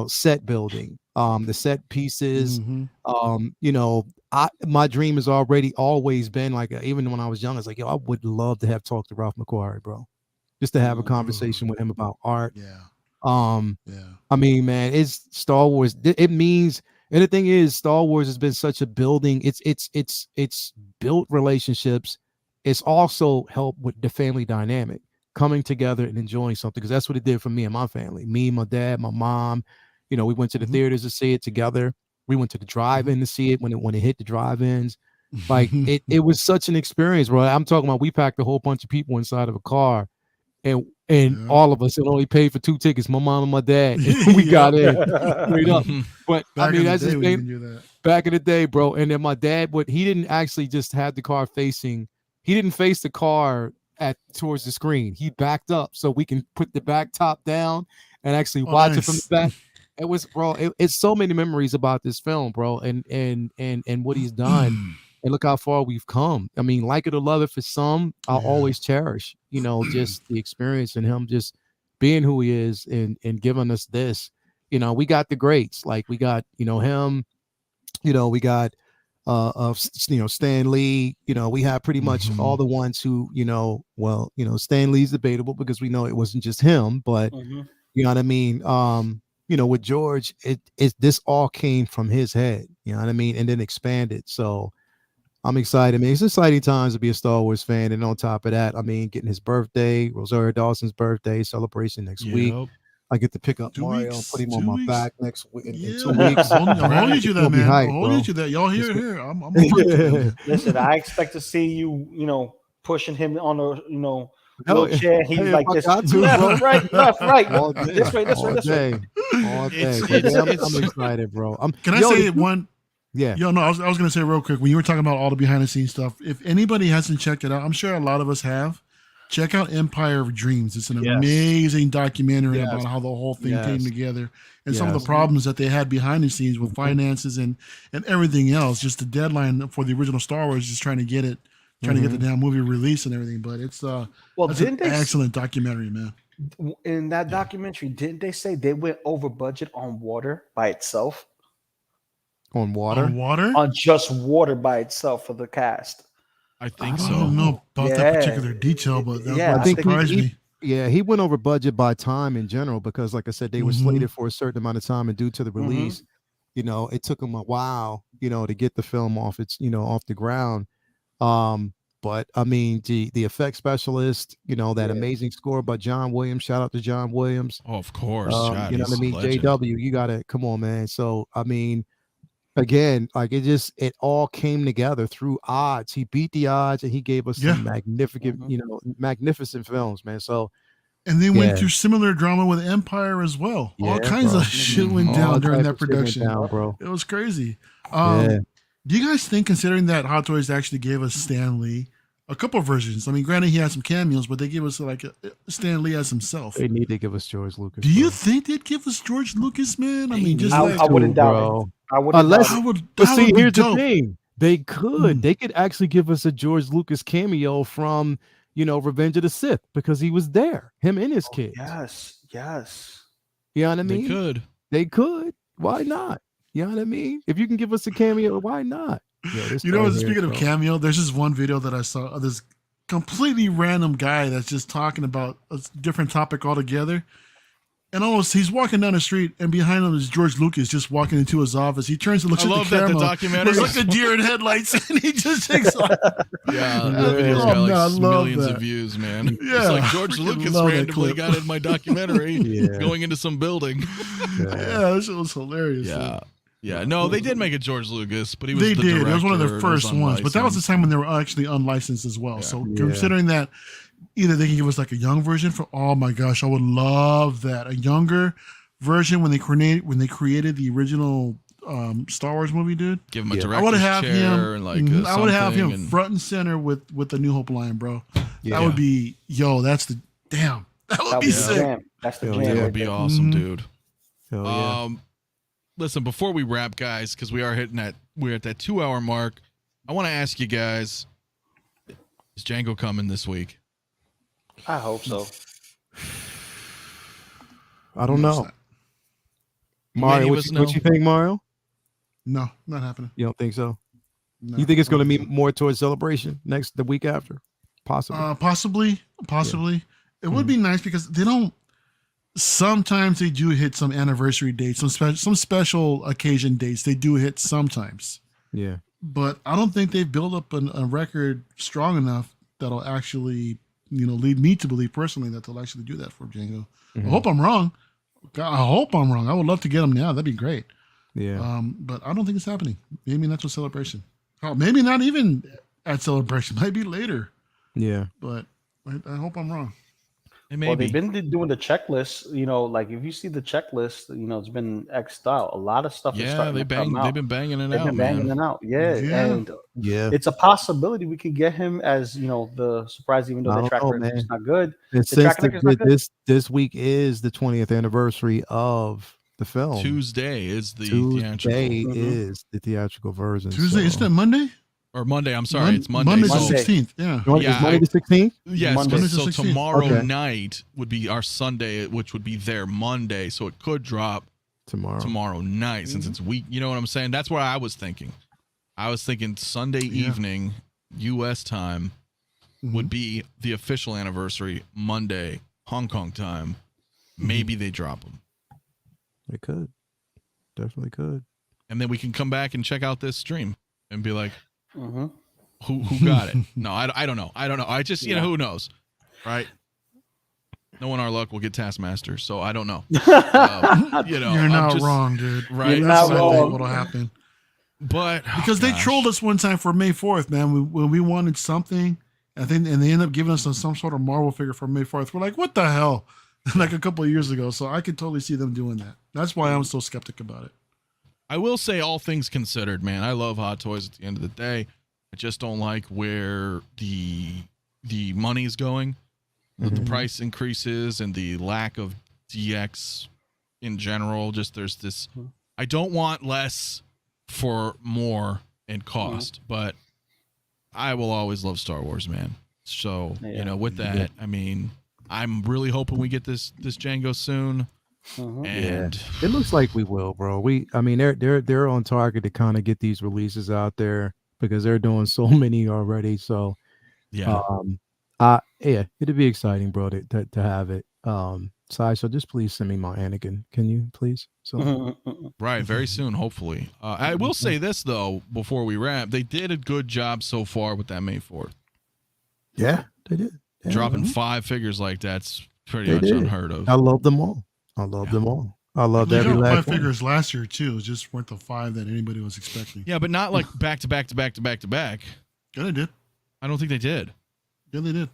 set building, the set pieces, my dream has always been like, even when I was young, I was like, yo, I would love to have talked to Ralph McQuarrie, bro, just to have a conversation with him about art. I mean, man, it's Star Wars. It means, and the thing is, Star Wars has been such a building. It's built relationships. It's also helped with the family dynamic, coming together and enjoying something, because that's what it did for me and my family. Me, my dad, my mom. We went to the theaters to see it together. We went to the drive-in to see it when it hit the drive-ins. Like it was such an experience, bro. I'm talking about, we packed a whole bunch of people inside of a car, and all of us, and only paid for 2 tickets, my mom and my dad. And we got in straight up. But I mean, that's the thing. Back in the day, bro. And then my dad, he didn't actually just have the car facing. He didn't face the car towards the screen. He backed up so we can put the back top down and actually watch it from the back. It was, bro. It's so many memories about this film, bro, and what he's done. And look how far we've come. I mean, like it or love it, for some, I'll always cherish, just the experience and him just being who he is and giving us this. We got the greats. Like, we got, him, we got Stan Lee, we have pretty much all the ones who, Stan Lee's debatable because we know it wasn't just him, but you know what I mean? With George, this all came from his head, you know what I mean? And then expanded. So I'm excited, man. It's exciting times to be a Star Wars fan. And on top of that, I mean, getting his birthday, Rosario Dawson's birthday celebration next week. I get to pick up Mario and put him on my back next week in 2 weeks. I'm holding you that, man. I'm holding you that. Y'all hear it here. I'm Listen, I expect to see you, pushing him on a wheelchair. He's like this. Left, right. This way. All day. I'm excited, bro. Can I say one? Yeah. Yo, no, I was going to say real quick, when you were talking about all the behind the scenes stuff, if anybody hasn't checked it out, I'm sure a lot of us have. Check out Empire of Dreams. It's an amazing documentary about how the whole thing came together and some of the problems that they had behind the scenes with finances and everything else. Just the deadline for the original Star Wars, just trying to get the damn movie released and everything. But it's that's an excellent documentary, man. In that documentary, didn't they say they went over budget on water by itself? On water? On just water by itself for the cast. I think so. I don't know about that particular detail, but that surprised me. He went over budget by time in general because, like I said, they were slated for a certain amount of time, and due to the release, it took them a while, to get the film off off the ground. But I mean, the effects specialist, that amazing score by John Williams. Shout out to John Williams. Oh, of course. You know what I mean? JW, you gotta come on, man. So I mean, again, like it all came together through odds. He beat the odds and he gave us some magnificent films, man. So, and they went through similar drama with Empire as well. All kinds of shit went down during that production, bro. It was crazy. Do you guys think, considering that Hot Toys actually gave us Stan Lee a couple of versions? I mean, granted, he had some cameos, but they gave us like Stan Lee as himself. They need to give us George Lucas. Do you think they'd give us George Lucas, man? I mean, I wouldn't doubt it. But see, here's the thing: they could actually give us a George Lucas cameo from Revenge of the Sith because he was there, him and his kids. Yes. You know what I mean? They could. Why not? You know what I mean? If you can give us a cameo, why not? Speaking of cameo, there's this one video that I saw of this completely random guy that's just talking about a different topic altogether. And he's walking down the street, and behind him is George Lucas just walking into his office. He turns and looks at the camera. The documentary. It's like a deer in headlights, and he just takes off. Yeah, that video's got like millions of views, man. Yeah, it's like George Lucas randomly got in my documentary going into some building. Yeah, this shit was hilarious. Yeah. Yeah, no, they did make a George Lucas, but he was They the did. It was one of the director, it was first ones, but that was the unlicensed. time when they were actually unlicensed as well. Yeah. So Yeah. considering that, either they can give us like a young version for. Oh my gosh, I would love that, a younger version when they created the original Star Wars movie, dude. Give him a Yeah. director's I would have chair him. and like I would have him something, and front and center with the New Hope line, bro. Yeah. That would be that's the damn. That would That be was the sick. jam. That's the Hell jam. that yeah. right would be there. awesome, Mhm. dude. Hell yeah. Listen, before we wrap, guys, because we're at that 2 hour mark. I want to ask you guys: is Django coming this week? I hope so. I don't No, it's know. not. Mario, Many of what us you, what know. you think, Mario? No, not happening. You don't think so? No, You think it's going to not be happening. more towards Celebration the week after? Possibly. Possibly. It would be nice because they don't. Sometimes they do hit some anniversary dates, some special occasion dates. They do hit sometimes, Yeah. but I don't think they've built up a record strong enough that'll actually, lead me to believe personally that they'll actually do that for Django. Mhm. I hope I'm wrong. God, I hope I'm wrong. I would love to get them now. That'd be great. Yeah. But I don't think it's happening. Maybe not till Celebration. Oh, maybe not even at Celebration. Maybe later. Yeah. But I hope I'm wrong. It Well, may they've be. been doing the checklist. Like if you see the checklist, it's been X'd out. A lot of stuff is Yeah, starting they to come out. they've been banging it They've out, been banging man. it out. Yeah. Yeah. And Yeah. it's a possibility we could get him as, the surprise, even though I the don't track know, record is man. not good. And The since track record's not good. this week is the 20th anniversary of the film. Tuesday is the Tuesday theatrical, is the theatrical version. Tuesday, so. isn't it Monday? or Monday. I'm sorry, it's Monday. Monday's the Monday. 16th. Yeah. You want- Yeah, is Monday the 16th? Yes, Monday. so Monday's the 16th. tomorrow Okay. night would be our Sunday, which would be their Monday. So it could drop tomorrow night since it's week. You know what I'm saying? That's what I was thinking. I was thinking Sunday Yeah. evening, U.S. time, Mhm. would be the official anniversary. Monday, Hong Kong time. Maybe they drop them. It could. Definitely could. And then we can come back and check out this stream and be like, Mhm. who got it? No, I don't know. I don't know. I just, Yeah. who knows? Right? No one our luck will get Taskmaster, so I don't know. You're I'm not just- wrong, dude. Right. You're That's not what I think wrong. what'll happen. But Because they gosh. trolled us one time for May 4th, man. When we wanted something, and they ended up giving us some sort of Marvel figure for May 4th. We're like, what the hell? Like a couple of years ago. So I could totally see them doing that. That's why I'm so skeptic about it. I will say, all things considered, man, I love Hot Toys at the end of the day. I just don't like where the money's going, with the price increases and the lack of DX in general. Just there's this, I don't want less for more in cost, but I will always love Star Wars, man. So, Yeah. with that, I mean, I'm really hoping we get this Django soon. Mhm. And It looks like we will, bro. They're on target to kind of get these releases out there because they're doing so many already. So yeah. it'd be exciting, bro, to have it. So just please send me my Anakin. Can you please? So Mhm. Right, very soon, hopefully. I will say this though, before we wrap, they did a good job so far with that May 4th. yeah, they did. Yeah, Dropping man. 5 figures like that's pretty They much did. unheard of. I love them all. I love them all. I loved They every got last 5 one. figures last year, too. It just weren't the 5 that anybody was expecting. Yeah, but not like back to back to back to back to back. Yeah, they did. I don't think they did. Yeah, they did.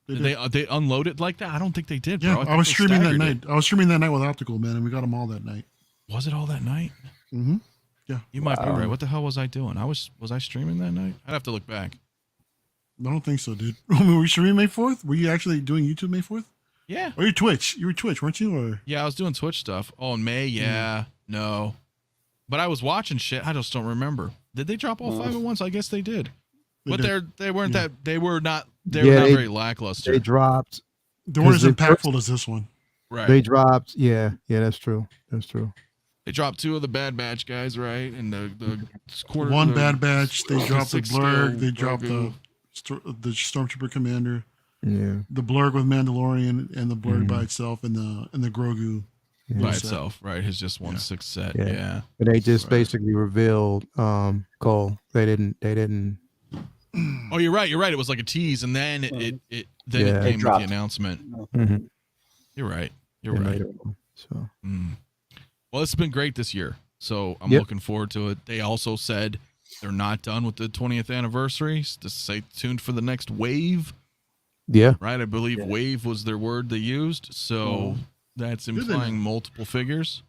Did they unloaded like that? I don't think they did, Yeah, bro. I think was they streaming that staggered night. it. I was streaming that night with Optical, man, and we got them all that night. Was it all that night? Mm-hmm. You might be right. What the hell was I doing? Was I streaming that night? I'd have to look back. I don't think so, dude. Were you streaming May 4th? Were you actually doing YouTube May 4th? Yeah. Or you Twitch? You were Twitch, weren't you? Or Yeah, I was doing Twitch stuff. Oh, in May, yeah. No. But I was watching shit. I just don't remember. Did they drop all 5 at once? I guess they did. But did. they weren't Yeah. they were not Yeah, very lackluster. They dropped. they weren't as Because they impactful as this one. Right. They dropped. Yeah, that's true. That's true. They dropped 2 of the Bad Batch guys, right? And the quarter One the- Bad Batch. They dropped the 6 Blurg. scale They dropped Grogu. the Stormtrooper Commander. Yeah. The Blurg with Mandalorian and the Blurg by itself and the Grogu. by set. itself, right? His just 1/6 set. Yeah. Yeah. But they just Right. basically revealed Cole. They didn't Oh, you're right. It was like a tease, and then it Yeah. came It with the dropped. announcement. Mhm. You're right. They You're right. made it. So Mm. Well, it's been great this year. So I'm looking forward to it. They also said they're not done with the 20th anniversary. To stay tuned for the next wave. Yeah. Right. I believe wave was their word they used. So that's implying multiple figures.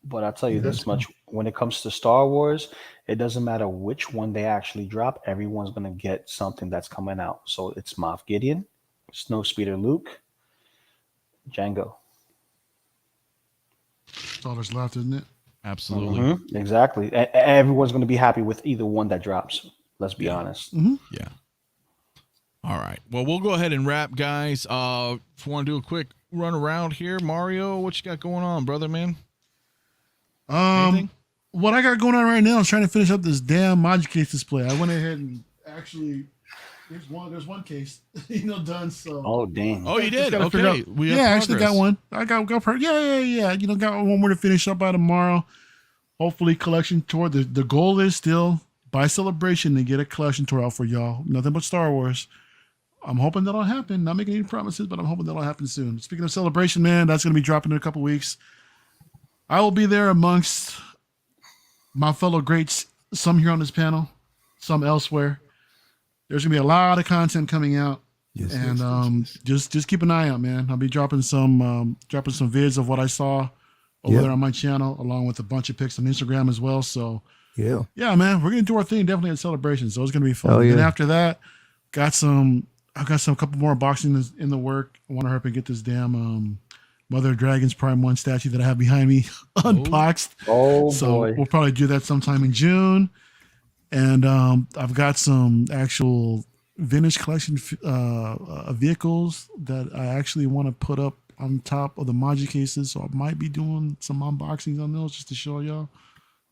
But I'll tell you this much: when it comes to Star Wars, it doesn't matter which one they actually drop. Everyone's gonna get something that's coming out. So it's Moff Gideon, Snowspeeder Luke, Django. That's all there's left, isn't it? Absolutely. Exactly. Everyone's gonna be happy with either one that drops. Let's be honest. Yeah. All right. Well, we'll go ahead and wrap, guys. If you want to do a quick run around here, Mario, what you got going on, brother, man? Anything? What I got going on right now is trying to finish up this damn 𝕄𝔸𝐿𝐼 display. I went ahead and actually there's one case done. So Oh dang. Oh, you did? Okay. I actually got one. I got yeah. Got one more to finish up by tomorrow. Hopefully collection tour. The goal is still by celebration to get a collection tour out for y'all. Nothing but Star Wars. I'm hoping that'll happen. Not making any promises, but I'm hoping that'll happen soon. Speaking of celebration, man, that's gonna be dropping in a couple weeks. I will be there amongst my fellow greats, some here on this panel, some elsewhere. There's gonna be a lot of content coming out, just keep an eye out, man. I'll be dropping some vids of what I saw over there on my channel, along with a bunch of pics on Instagram as well. So yeah, man, we're gonna do our thing definitely at Celebration. So it's gonna be fun. And after that, I've got some couple more unboxings in the work. I want to hurry up and get this damn Mother of Dragons Prime 1 statue that I have behind me unboxed. So we'll probably do that sometime in June. And I've got some actual vintage collection vehicles that I actually want to put up on top of the Maji cases. So I might be doing some unboxings on those just to show y'all.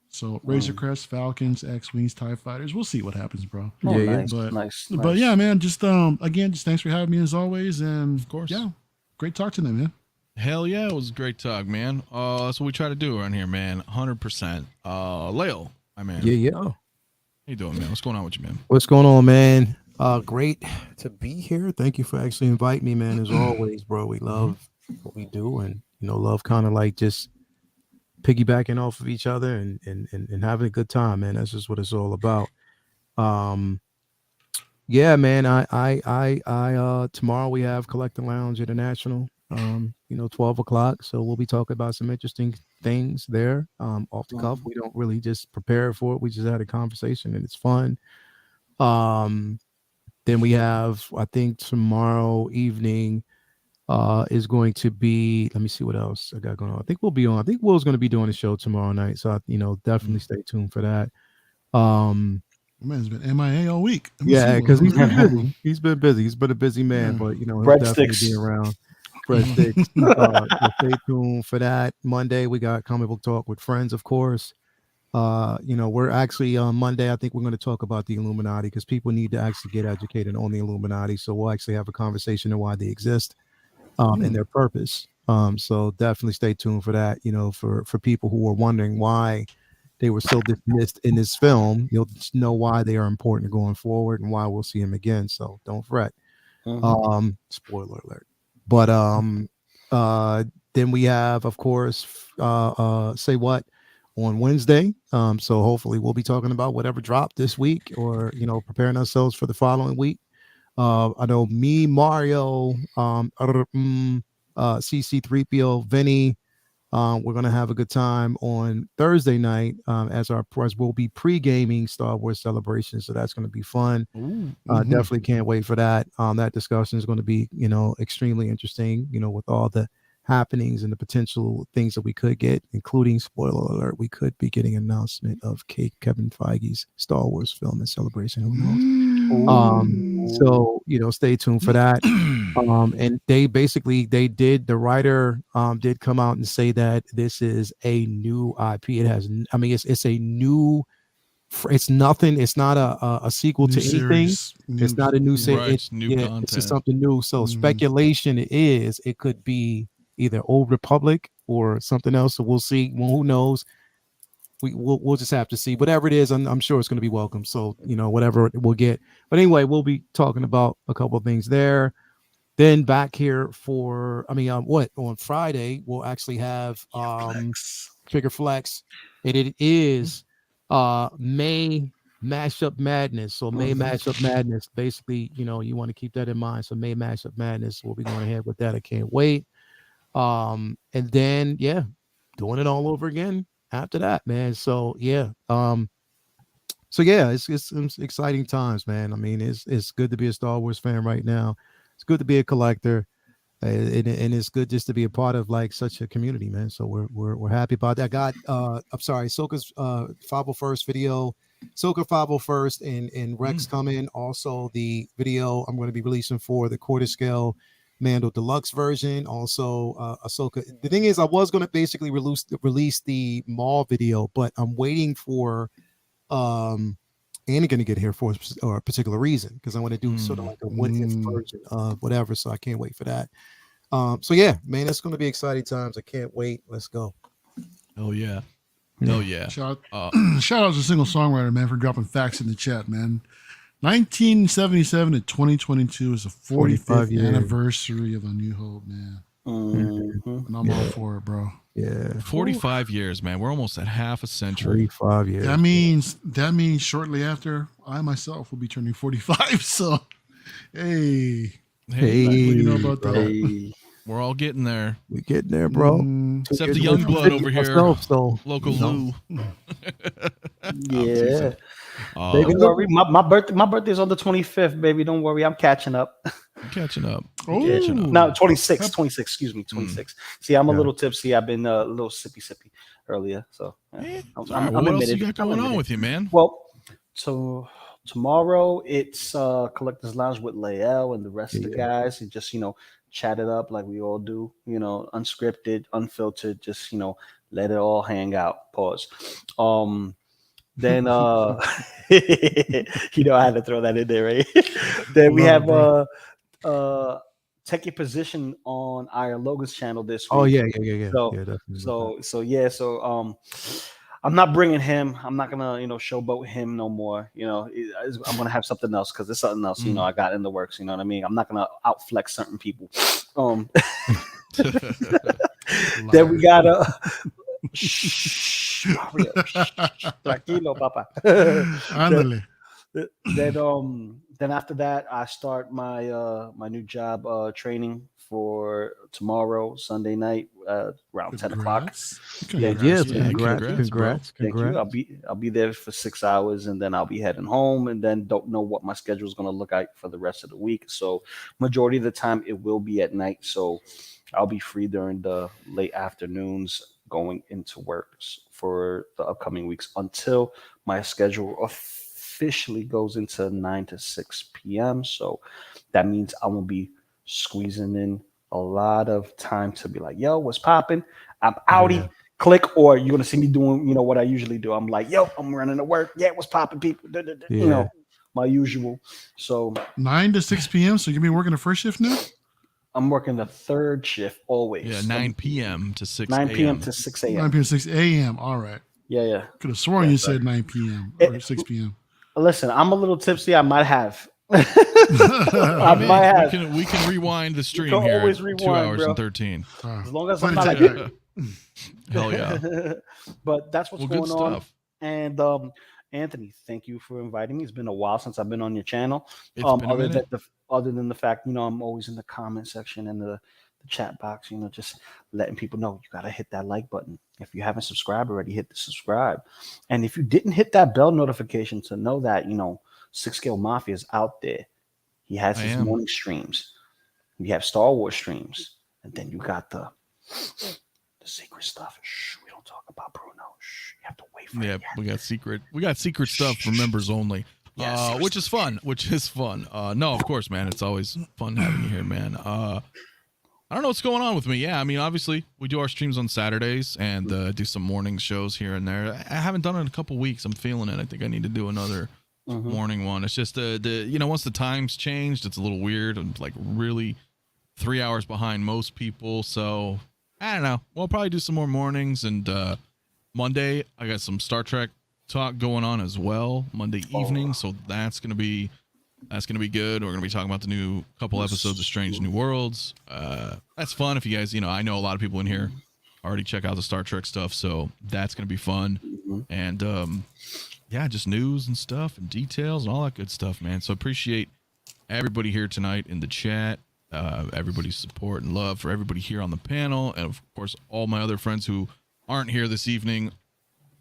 So Razor Crest, Falcons, X-Wings, TIE Fighters. We'll see what happens, bro. Nice. But yeah, man, just again, just thanks for having me as always. And of course, great talk to them, man. Hell yeah, it was a great talk, man. That's what we try to do around here, man. 100%. Lale, my man. Yeah. How you doing, man? What's going on with you, man? What's going on, man? Great to be here. Thank you for actually inviting me, man. As always, bro. We love what we do, and love kind of like just piggybacking off of each other and having a good time, man. That's just what it's all about. Yeah, man. I tomorrow we have Collecting Lounge International. 12 o'clock. So we'll be talking about some interesting things there. Off the cuff. We don't really just prepare for it. We just had a conversation and it's fun. Then we have, I think tomorrow evening is going to be, let me see what else I got going on. I think Will's going to be doing the show tomorrow night. So, definitely stay tuned for that. Man's been MIA all week. Because he's been busy. He's been busy. He's been a busy man, but he'll definitely be around. Breadsticks. Stay tuned for that. Monday we got comic book talk with friends, of course. We're actually on Monday. I think we're going to talk about the Illuminati because people need to actually get educated on the Illuminati. So we'll actually have a conversation on why they exist, and their purpose. So definitely stay tuned for that. For people who are wondering why they were so dismissed in this film, you'll just know why they are important going forward and why we'll see them again. So don't fret. Spoiler alert. But then we have, of course, Say What on Wednesday. So hopefully we'll be talking about whatever dropped this week or, preparing ourselves for the following week. I know me, Mario, CC3PO, Vinny, we're going to have a good time on Thursday night as we'll be pre-gaming Star Wars Celebration. So that's going to be fun. Definitely can't wait for that. That discussion is going to be, extremely interesting, with all the happenings and the potential things that we could get, including, spoiler alert, we could be getting an announcement of Kevin Feige's Star Wars film and Celebration. Who knows? So, stay tuned for that. And the writer did come out and say that this is a new IP. It's nothing. It's not a sequel to anything. It's not a new series. It's just something new. So speculation is it could be either Old Republic or something else. So we'll see. Well, who knows? We'll just have to see. Whatever it is, I'm sure it's going to be welcome. So whatever we'll get. But anyway, we'll be talking about a couple of things there. Then back here on Friday we'll actually have Trigger Flex, and it is May Mashup Madness. So May Mashup Madness, basically, you know, you want to keep that in mind. So May Mashup Madness, we'll be going ahead with that. I can't wait. And then yeah, doing it all over again after that, man. So yeah, it's exciting times, man. I mean, it's good to be a Star Wars fan right now. It's good to be a collector, and it's good just to be a part of like such a community, man. So we're happy about that. I'm sorry, Soka's 501st video, Soka 501st, and Rex coming. Also, the video I'm going to be releasing for the quarter scale Mando Deluxe version. Also, Ahsoka. The thing is, I was going to basically release the Maul video, but I'm waiting for Anakin to get here for a particular reason, because I want to do sort of like a what if version of whatever. So I can't wait for that. So yeah, man, it's going to be exciting times. I can't wait. Let's go. Oh yeah. Oh yeah. Shout out to Single Songwriter, man, for dropping facts in the chat, man. 1977 to 2022 is the 45th anniversary of A New Hope, man. And I'm all for it, bro. Yeah. 45 years, man. We're almost at half a century. 45 years. That means shortly after I myself will be turning 45. So, hey, what do you know about that? Hey. We're all getting there. We're getting there, bro. Except the young blood over here. Local Lou. Yeah. Baby, don't worry. My birthday's on the 25th, baby. Don't worry. I'm catching up. Catching up. No, 26, excuse me, 26. See, I'm a little tipsy. I've been a little sippy what earlier. So else you got going on with you, man? Well, so tomorrow it's Collector's Lounge with Lael and the rest of the guys, and just, you know, chat it up like we all do, you know, unscripted, unfiltered, just, you know, let it all hang out. Pause. Then you know, I had to throw that in there, right? Then we have Take Your Position on our Logan's channel this week. Oh yeah. So I'm not bringing him. I'm not gonna, you know, showboat him no more. You know, I'm gonna have something else, because there's something else, you know, I got in the works. You know what I mean? I'm not gonna outflex certain people. Then we got tranquilo, papa. Then after that, I start my my new job training for tomorrow, Sunday night, around 10 o'clock. Congrats. Thank you. I'll be there for 6 hours, and then I'll be heading home, and then don't know what my schedule is going to look like for the rest of the week. So majority of the time it will be at night. So I'll be free during the late afternoons going into work for the upcoming weeks until my schedule officially goes into 9 to 6 p.m. So that means I'm going to be squeezing in a lot of time to be like, yo, what's popping? I'm outie. Click, or you're going to see me doing, you know, what I usually do. I'm like, yo, I'm running to work. Yeah, what's popping, people? You know, my usual. So 9 to 6 p.m. So you're going to be working the first shift now? I'm working the third shift always. Yeah, 9 p.m. to 6 9 p.m. to 6 a.m. 9 p.m. to 6 a.m. All right. Yeah. Could have sworn you said 9 p.m. or 6 p.m. Listen, I'm a little tipsy. I might have. We can rewind the stream here. Always rewind, 2 hours, bro. And 13. As long as I'm not like hell yeah. But that's what's going on. And Anthony, thank you for inviting me. It's been a while since I've been on your channel. Other than the fact, you know, I'm always in the comment section and the chat box, you know, just letting people know you got to hit that like button. If you haven't subscribed already, hit the subscribe. And if you didn't hit that bell notification to know that, you know, Six Scale Mafia is out there. He has his morning streams. We have Star Wars streams. And then you got the secret stuff. Shh, we don't talk about Bruno. Shh, you have to wait for it. We got secret stuff for members only. Which is fun. No, of course, man. It's always fun having you here, man. I don't know what's going on with me. Yeah, I mean, obviously, we do our streams on Saturdays and do some morning shows here and there. I haven't done it in a couple weeks. I'm feeling it. I think I need to do another morning one. It's just you know, once the time's changed, it's a little weird. I'm like really 3 hours behind most people. So I don't know. We'll probably do some more mornings. And Monday, I got some Star Trek talk going on as well Monday evening. So that's gonna be good. We're gonna be talking about the new couple episodes of Strange New Worlds. That's fun. If you guys, you know, I know a lot of people in here already check out the Star Trek stuff, so that's gonna be fun. Mhm. And yeah, just news and stuff and details and all that good stuff, man. So appreciate everybody here tonight in the chat, everybody's support and love for everybody here on the panel, and of course all my other friends who aren't here this evening.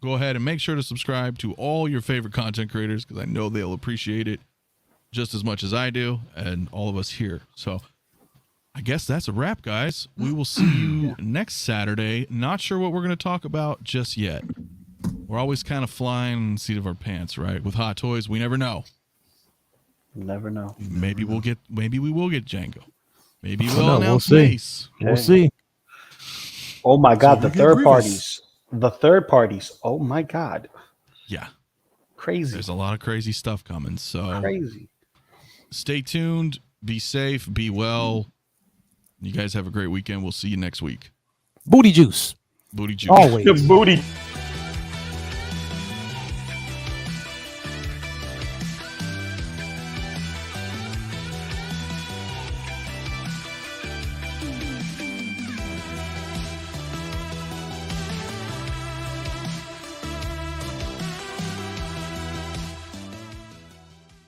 Go ahead and make sure to subscribe to all your favorite content creators, because I know they'll appreciate it just as much as I do and all of us here. So I guess that's a wrap, guys. We will see you next Saturday. Not sure what we're going to talk about just yet. We're always kind of flying in the seat of our pants, right? With hot toys, we never know. Never know. Maybe we will get Django. Maybe we'll We'll announce see. Mace. We'll see. Oh my God, So the we get third Grievous. parties. The third parties. Oh my God. Yeah, Crazy. there's a lot of crazy stuff coming. So Crazy. stay tuned. Be safe. Be well. You guys have a great weekend. We'll see you next week. Booty juice. Booty juice. Always. The booty.